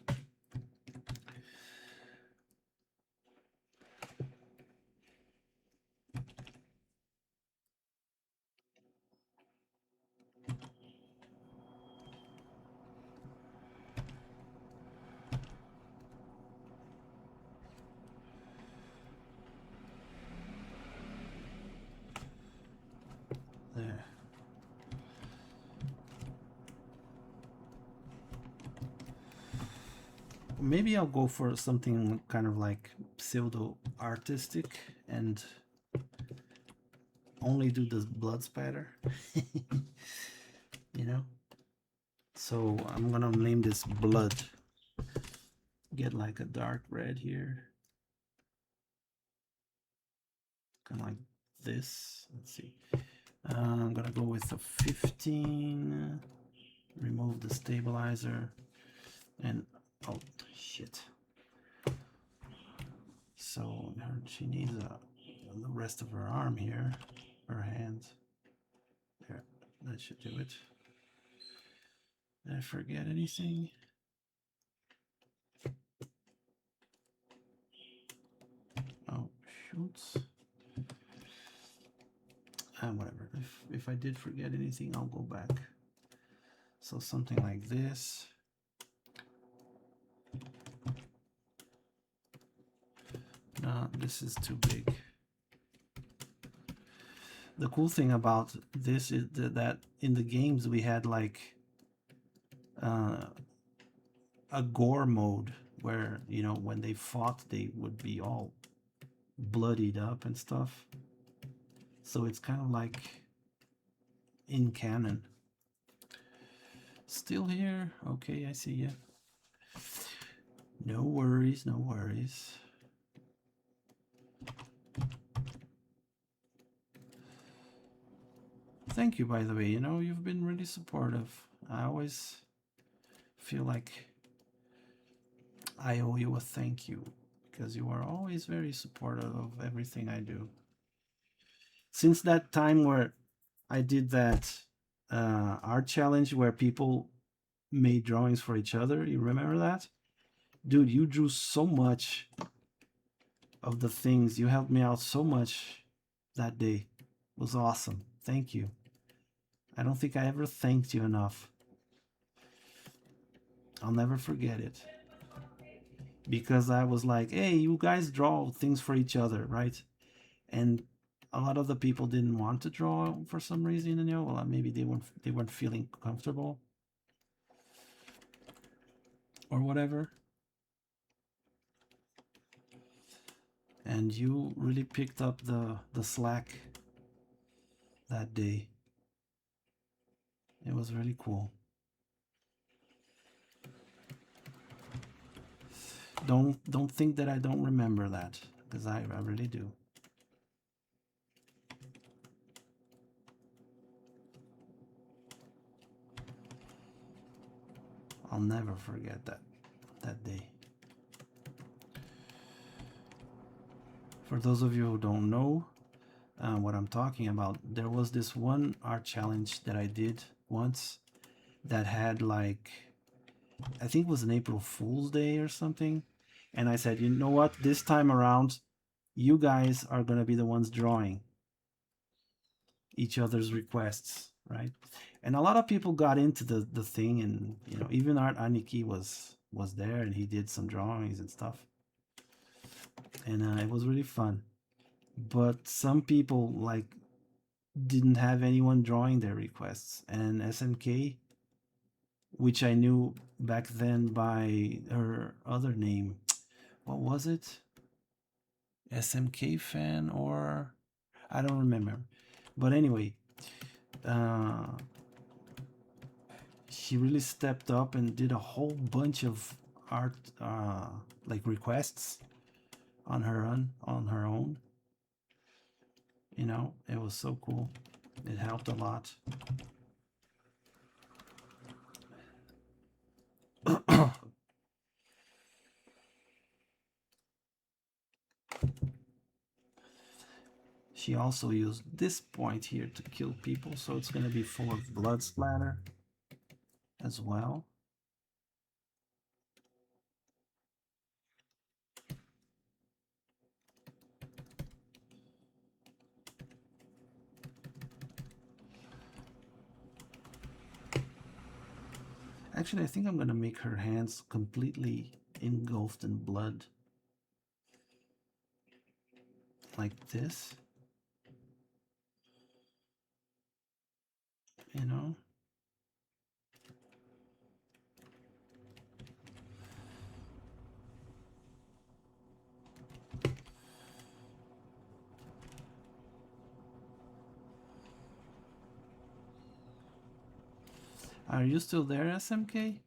S1: There. Maybe I'll go for something kind of like pseudo artistic and only do the blood spatter. You know? So I'm gonna name this blood. Get like a dark red here. Kind of like this. Let's see. I'm gonna go with a 15. Remove the stabilizer. And oh shit. So she needs the rest of her arm here. Her hand. There. That should do it. Did I forget anything? Oh, shoots. Whatever. If I did forget anything, I'll go back. So something like this. No, this is too big. The cool thing about this is that in the games we had like a gore mode where, you know, when they fought they would be all bloodied up and stuff. So it's kind of like in canon. Still here? Okay, I see you. No worries, no worries. Thank you, by the way. You know, you've been really supportive. I always feel like I owe you a thank you because you are always very supportive of everything I do. Since that time where I did that art challenge where people made drawings for each other, you remember that? Dude, you drew so much of the things. You helped me out so much that day. It was awesome. Thank you. I don't think I ever thanked you enough. I'll never forget it. Because I was like, hey, you guys draw things for each other, right? And a lot of the people didn't want to draw for some reason, you know. Well, maybe they weren't feeling comfortable or whatever. And you really picked up the slack that day. It was really cool. Don't think that I don't remember that, because I really do. I'll never forget that day. For those of you who don't know what I'm talking about, there was this one art challenge that I did once that had like, I think it was an April Fool's Day or something. And I said, you know what, this time around, you guys are going to be the ones drawing each other's requests, right? And a lot of people got into the thing, and you know, even Art Aniki was there, and he did some drawings and stuff, and it was really fun. But some people like didn't have anyone drawing their requests, and SMK, which I knew back then by her other name, what was it? SMK fan, or I don't remember. But anyway, uh, she really stepped up and did a whole bunch of art, like requests on her own. You know, it was so cool. It helped a lot. She also used this point here to kill people, so it's going to be full of blood splatter as well. Actually, I think I'm going to make her hands completely engulfed in blood. Like this. You know? Are you still there, SMK?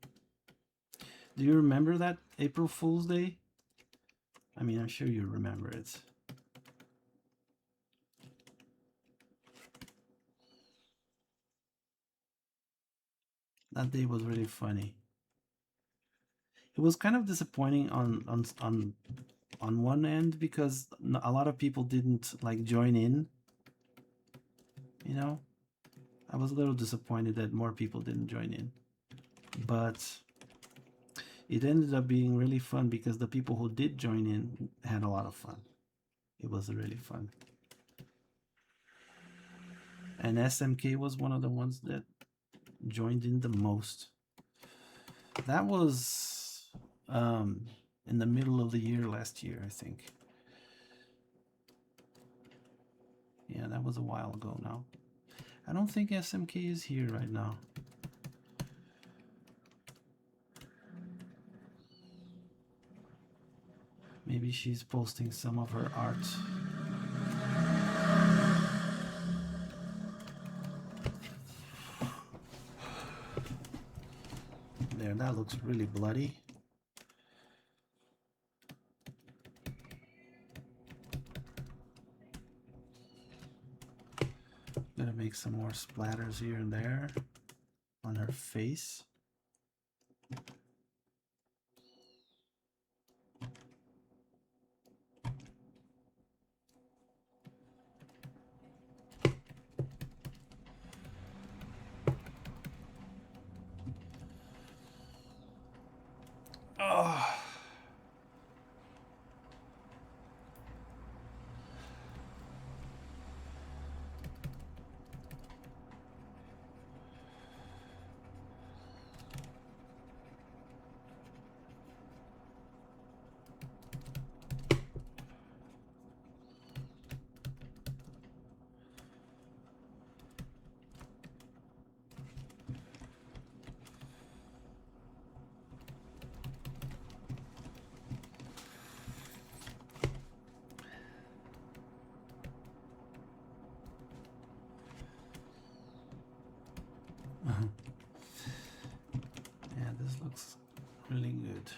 S1: Do you remember that April Fool's Day? I mean, I'm sure you remember it. That day was really funny. It was kind of disappointing on one end because a lot of people didn't like join in. You know, I was a little disappointed that more people didn't join in, but it ended up being really fun because the people who did join in had a lot of fun. It was really fun. And SMK was one of the ones that joined in the most. That was in the middle of the year last year, I think. Yeah, that was a while ago now. I don't think SMK is here right now. Maybe she's posting some of her art. There, that looks really bloody. Gonna make some more splatters here and there on her face. really good.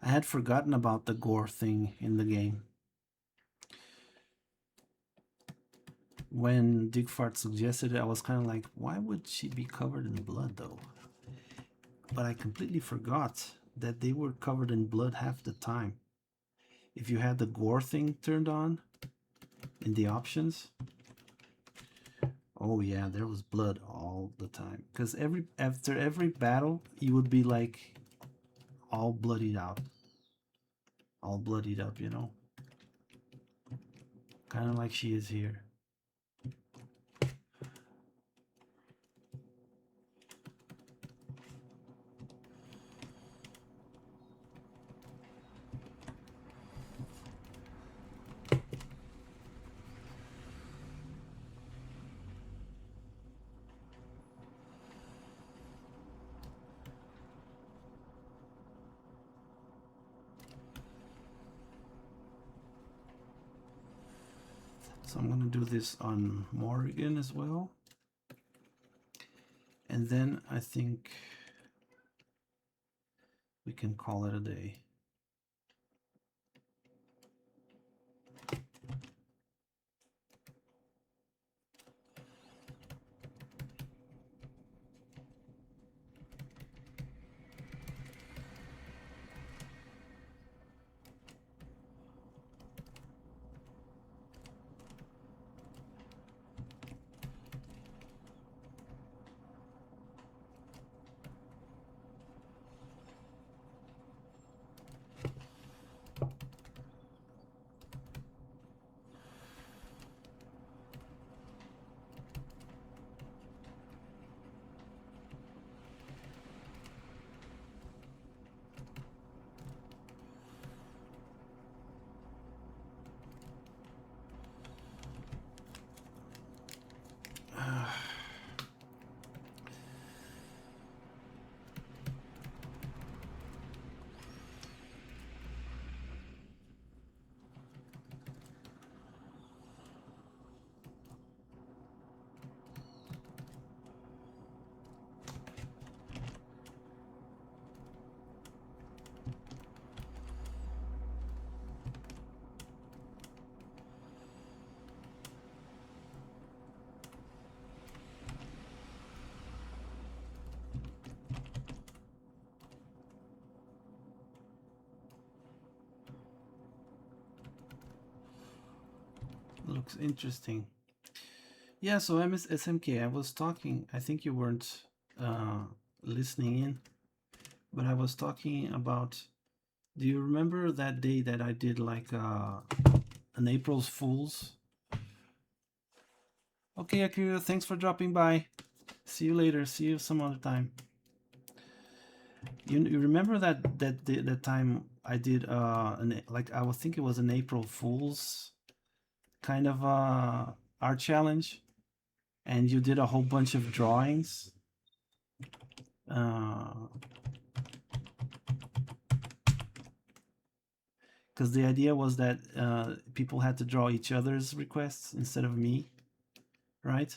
S1: I had forgotten about the gore thing in the game. When Digfart suggested it, I was kind of like, why would she be covered in blood though? But I completely forgot that they were covered in blood half the time. If you had the gore thing turned on in the options, oh yeah, there was blood all the time. Because after every battle, you would be like all bloodied out. All bloodied up, you know? Kind of like she is here. So I'm going to do this on Morrigan as well. And then I think we can call it a day. Looks interesting. Yeah, so SMK, I was talking, I think you weren't listening in, but I was talking about, do you remember that day that I did like an April's Fool's? Okay, Akira, thanks for dropping by. See you later. See you some other time. You remember that time I did like I would think it was an April Fool's kind of art challenge, and you did a whole bunch of drawings. Because the idea was that people had to draw each other's requests instead of me, right?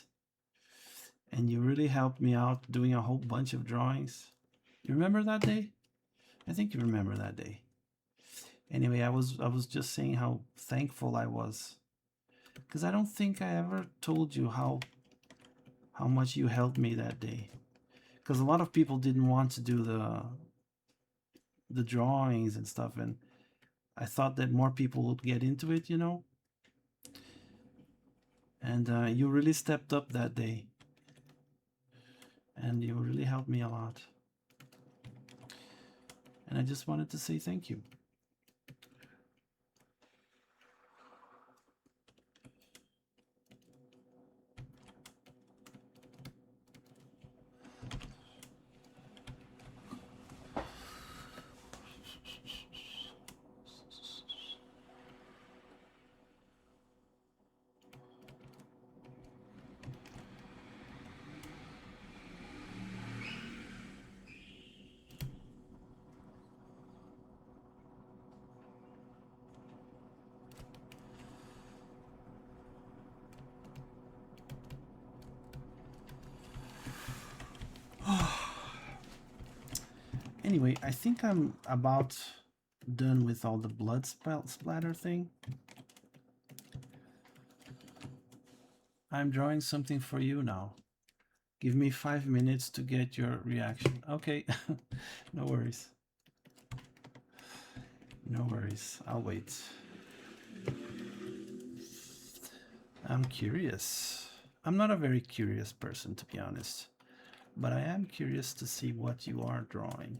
S1: And you really helped me out doing a whole bunch of drawings. You remember that day? I think you remember that day. Anyway, I was just saying how thankful I was, because I don't think I ever told you how much you helped me that day. Because a lot of people didn't want to do the drawings and stuff, and I thought that more people would get into it, you know. And you really stepped up that day, and you really helped me a lot. And I just wanted to say thank you. Anyway, I think I'm about done with all the blood splatter thing. I'm drawing something for you now. Give me 5 minutes to get your reaction. Okay, no worries. No worries, I'll wait. I'm curious. I'm not a very curious person, to be honest, but I am curious to see what you are drawing.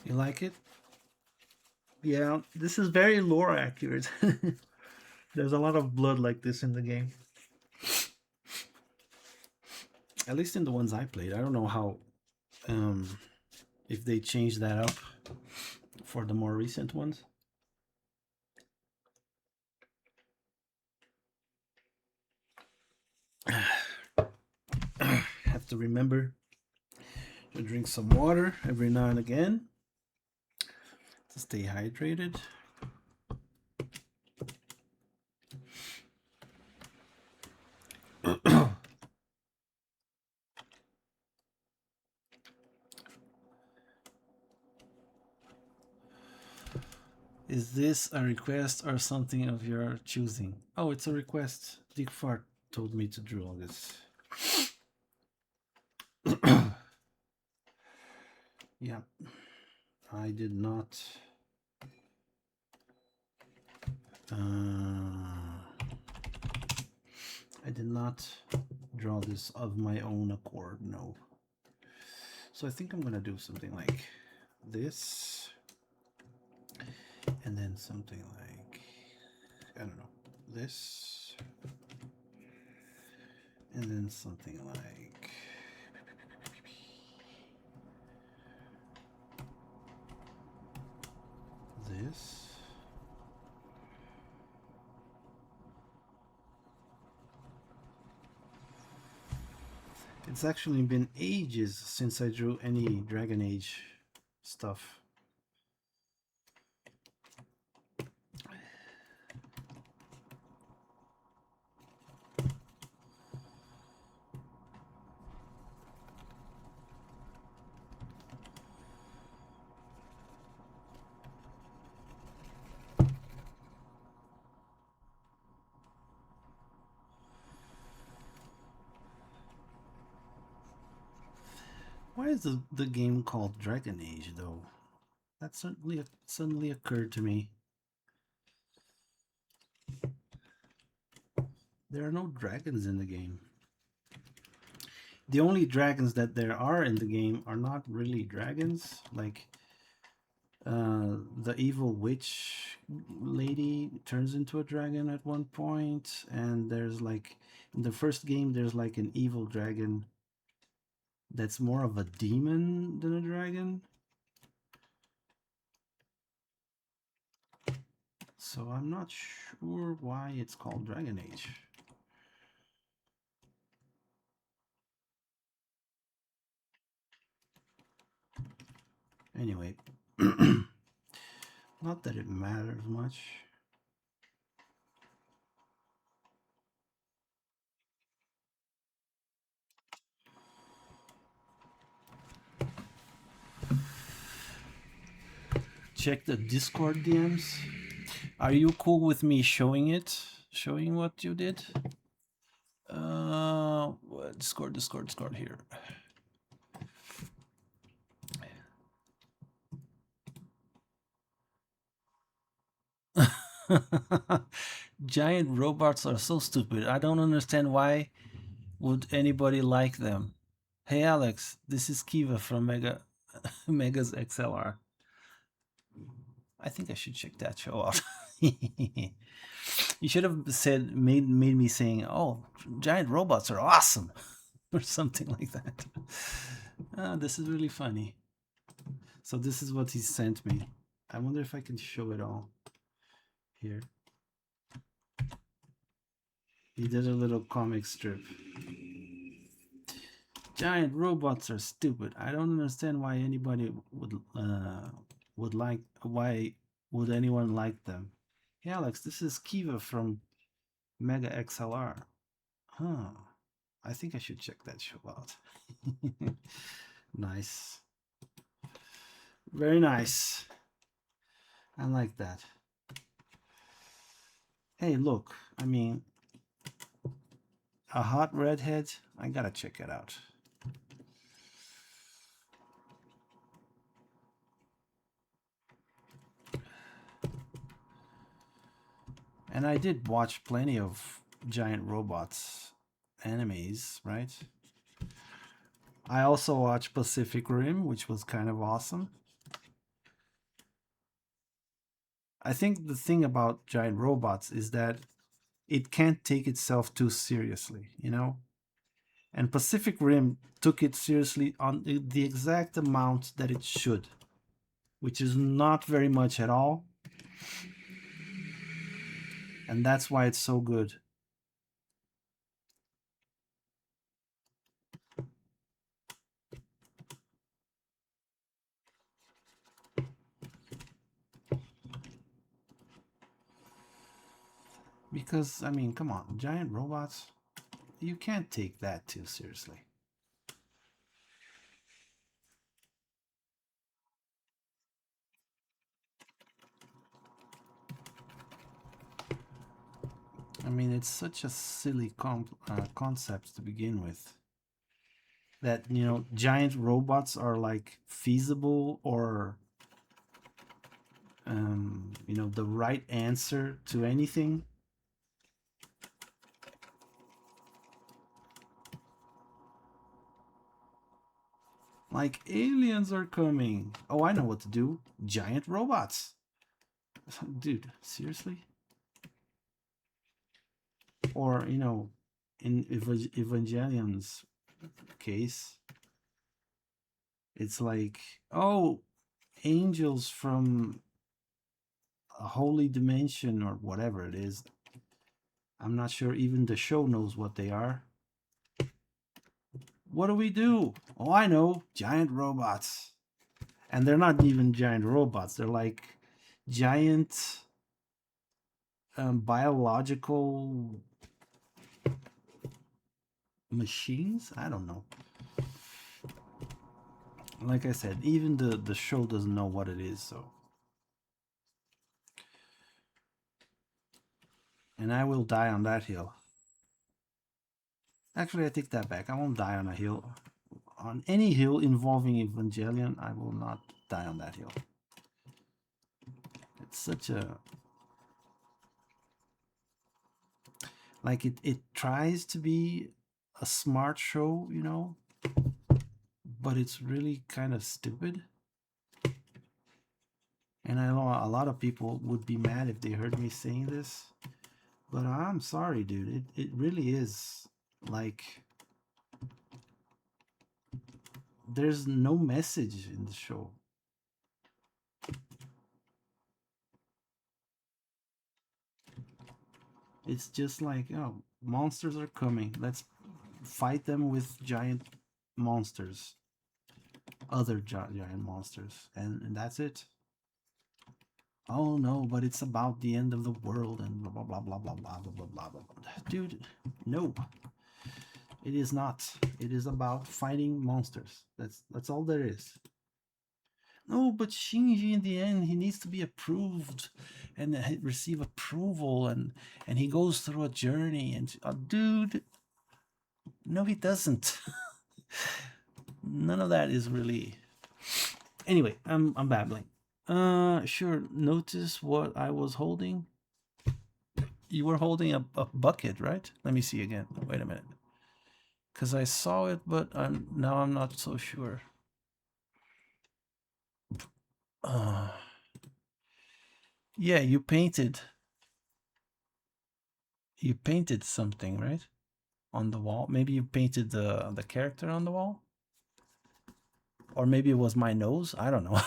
S1: You like it? Yeah, this is very lore accurate. There's a lot of blood like this in the game. At least in the ones I played. I don't know how, if they changed that up for the more recent ones. Have to remember to drink some water every now and again to stay hydrated. Is this a request or something of your choosing? Oh, it's a request. Dick Fart told me to draw this. Yeah, I did not. I did not draw this of my own accord, no. So I think I'm gonna do something like this, and then something like, I don't know, this, and then something like this. It's actually been ages since I drew any Dragon Age stuff. Why is the game called Dragon Age, though? That suddenly occurred to me. There are no dragons in the game. The only dragons that there are in the game are not really dragons. Like the evil witch lady turns into a dragon at one point, and there's like in the first game there's like an evil dragon that's more of a demon than a dragon. So I'm not sure why it's called Dragon Age. Anyway, not that it matters much. Check the Discord DMs. Are you cool with me showing it? Showing what you did? Discord here. Giant robots are so stupid. I don't understand why would anybody like them. Hey Alex, this is Kiva from Mega's XLR. I think I should check that show out. You should have said made me saying, "Oh, giant robots are awesome," or something like that. This is really funny. So this is what he sent me. I wonder if I can show it all here. He did a little comic strip. Giant robots are stupid. I don't understand why anybody would like. Why would anyone like them? Hey Alex, this is Kiva from Mega XLR. Huh. I think I should check that show out. Nice. Very nice. I like that. Hey, look. I mean, a hot redhead. I gotta check it out. And I did watch plenty of giant robots animes, right? I also watched Pacific Rim, which was kind of awesome. I think the thing about giant robots is that it can't take itself too seriously, you know? And Pacific Rim took it seriously on the exact amount that it should, which is not very much at all. And that's why it's so good. Because, I mean, come on, giant robots, you can't take that too seriously. I mean, it's such a silly concept to begin with. That, you know, giant robots are like feasible or, you know, the right answer to anything. Like, aliens are coming. Oh, I know what to do. Giant robots. Dude, seriously? Or, you know, in Evangelion's case, it's like, oh, angels from a holy dimension or whatever it is. I'm not sure even the show knows what they are. What do we do? Oh, I know, giant robots. And they're not even giant robots. They're like giant biological machines. I don't know. Like I said, even the show doesn't know what it is. So, and I will die on that hill. Actually, I take that back. I won't die on a hill. On any hill involving Evangelion, I will not die on that hill. It's such a like it tries to be a smart show, you know, but it's really kind of stupid. And I know a lot of people would be mad if they heard me saying this, but I'm sorry, dude. It really is like there's no message in the show. It's just like, oh, monsters are coming. Let's fight them with giant monsters, other giant monsters, and that's it. Oh no, but it's about the end of the world and blah blah blah blah blah blah blah blah blah. Dude, no, it is not. It is about fighting monsters. That's all there is. No, but Shinji in the end he needs to be approved and receive approval and he goes through a journey and dude, no he doesn't. None of that is really. Anyway, I'm babbling. Sure. Notice what I was holding. You were holding a bucket, right? Let me see again. Wait a minute. Because I saw it, but now I'm not so sure. Uh, yeah, you painted. You painted something, right? On the wall. Maybe you painted the character on the wall, or maybe it was my nose. I don't know.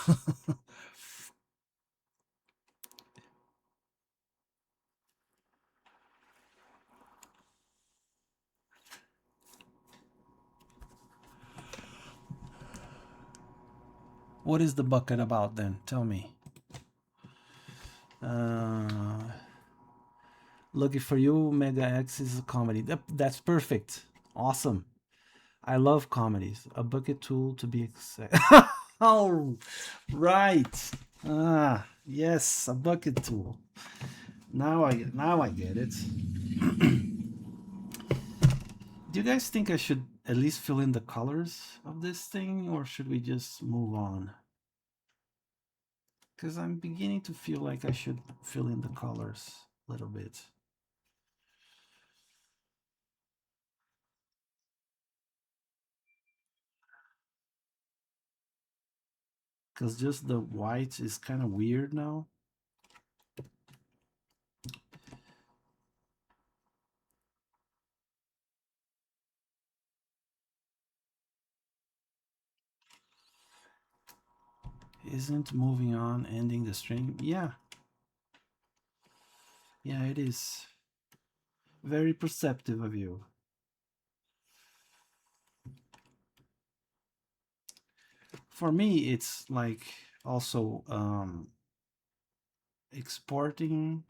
S1: What is the bucket about then? Tell me. Uh, Lucky for you, Mega X is a comedy. That's perfect. Awesome. I love comedies. A bucket tool to be exact. Oh, right. Ah, yes, a bucket tool. Now I get it. Do you guys think I should at least fill in the colors of this thing, or should we just move on? Because I'm beginning to feel like I should fill in the colors a little bit. Because just the white is kind of weird now. Isn't moving on ending the string? Yeah, yeah, it is. Very perceptive of you. For me, it's like also exporting,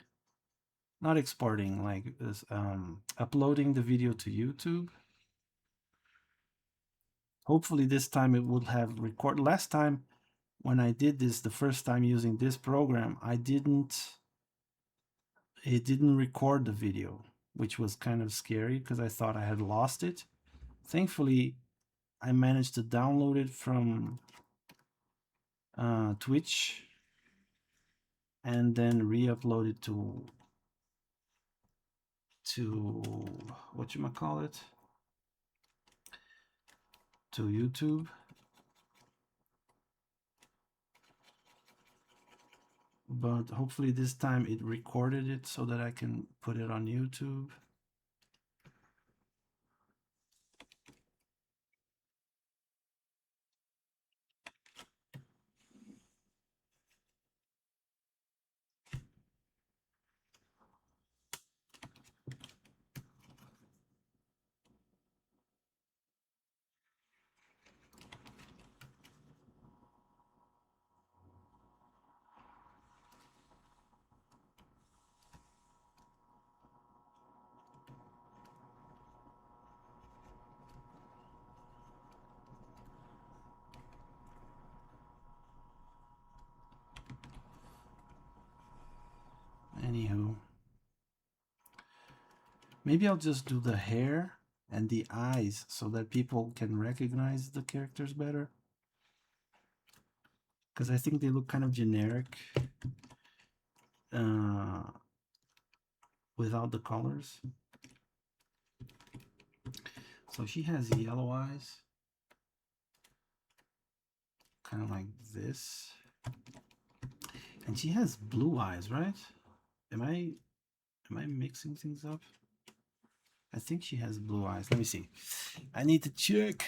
S1: not exporting, like uploading the video to YouTube. Hopefully, this time it will have record. Last time when I did this, the first time using this program, it didn't record the video, which was kind of scary because I thought I had lost it. Thankfully, I managed to download it from Twitch and then re-upload it to what you might call it, to YouTube. But hopefully this time it recorded it so that I can put it on YouTube. Anywho, maybe I'll just do the hair and the eyes so that people can recognize the characters better. Because I think they look kind of generic uh, without the colors. So she has yellow eyes, kind of like this. And she has blue eyes, right? Am I mixing things up? I think she has blue eyes. Let me see. I need to check.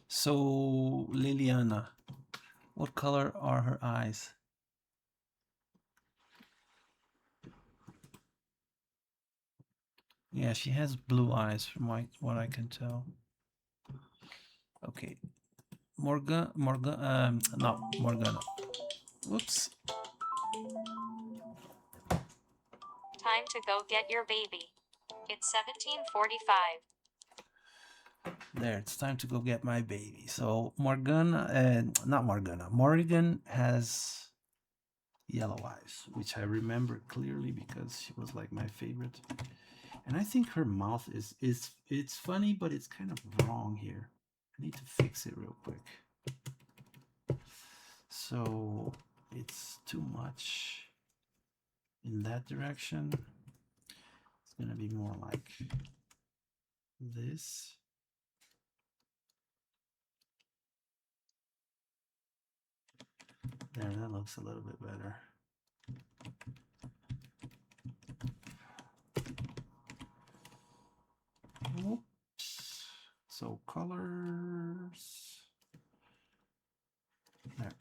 S1: So Liliana, what color are her eyes? Yeah, she has blue eyes from what I can tell. Okay. Morgana, not Morgana. Whoops.
S2: Time to go get your baby. It's 17:45.
S1: There, it's time to go get my baby. So Morgana, not Morgana, Morrigan has yellow eyes, which I remember clearly because she was like my favorite. And I think her mouth is it's funny, but it's kind of wrong here. I need to fix it real quick. So it's too much in that direction. It's gonna be more like this. There, that looks a little bit better. Oops. So colors. There.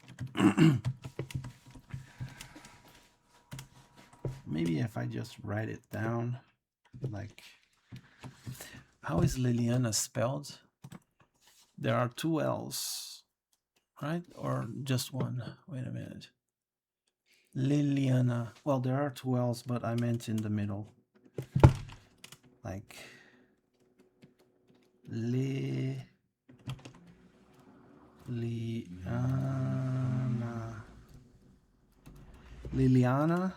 S1: Maybe if I just write it down, like, how is Liliana spelled? There are two L's, right? Or just one? Wait a minute. Liliana. Well, there are two L's, but I meant in the middle. Like, Liana. Liliana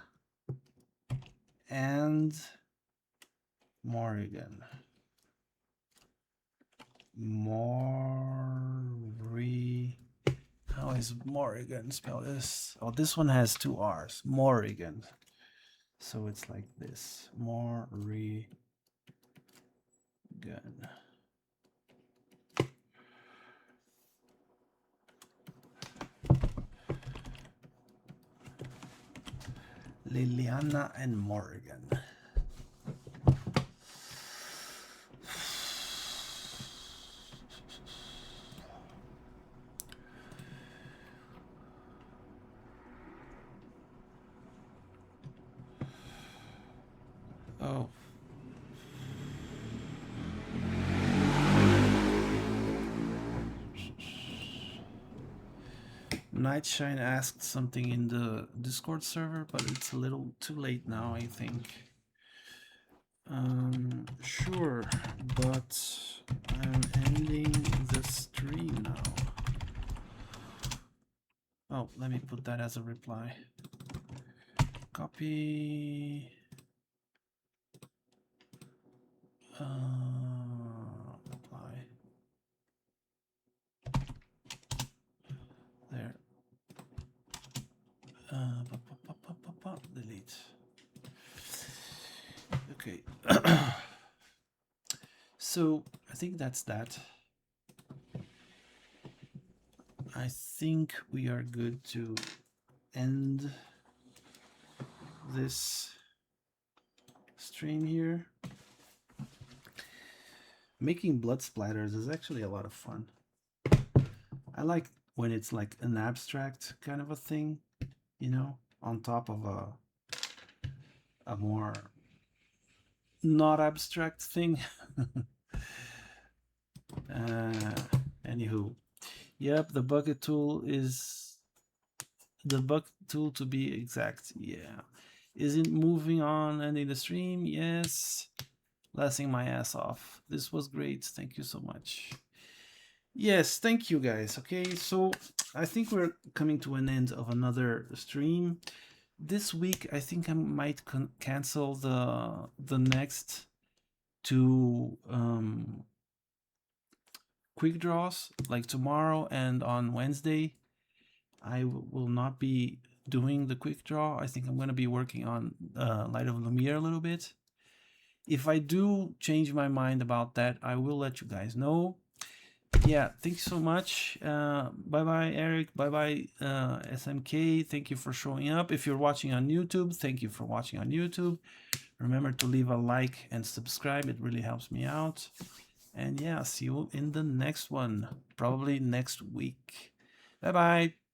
S1: and Morrigan. How is Morrigan spelled? This? Oh, this one has two R's. Morrigan. So it's like this. Morrigan. Liliana and Morrigan. Oh. Nightshine asked something in the Discord server, but it's a little too late now, I think. Sure, but I'm ending the stream now. Oh, let me put that as a reply. Copy. Reply. There. Delete. Okay. So I think that's that. I think we are good to end this stream here. Making blood splatters is actually a lot of fun. I like when it's like an abstract kind of a thing, you know, on top of a more not abstract thing. Anywho, yep, the bucket tool is the bucket tool to be exact. Yeah. Isn't moving on ending the stream? Yes. Laughing my ass off. This was great. Thank you so much. Yes, thank you guys. Okay, so I think we're coming to an end of another stream. This week, I think I might cancel the next two quick draws, like tomorrow and on Wednesday. I will not be doing the quick draw. I think I'm going to be working on Light of Lumiere a little bit. If I do change my mind about that, I will let you guys know. Yeah, thanks so much. Bye bye, Eryk. Bye bye, SMK. Thank you for showing up. If you're watching on YouTube, thank you for watching on YouTube. Remember to leave a like and subscribe. It really helps me out. And yeah, see you in the next one, probably next week. Bye bye.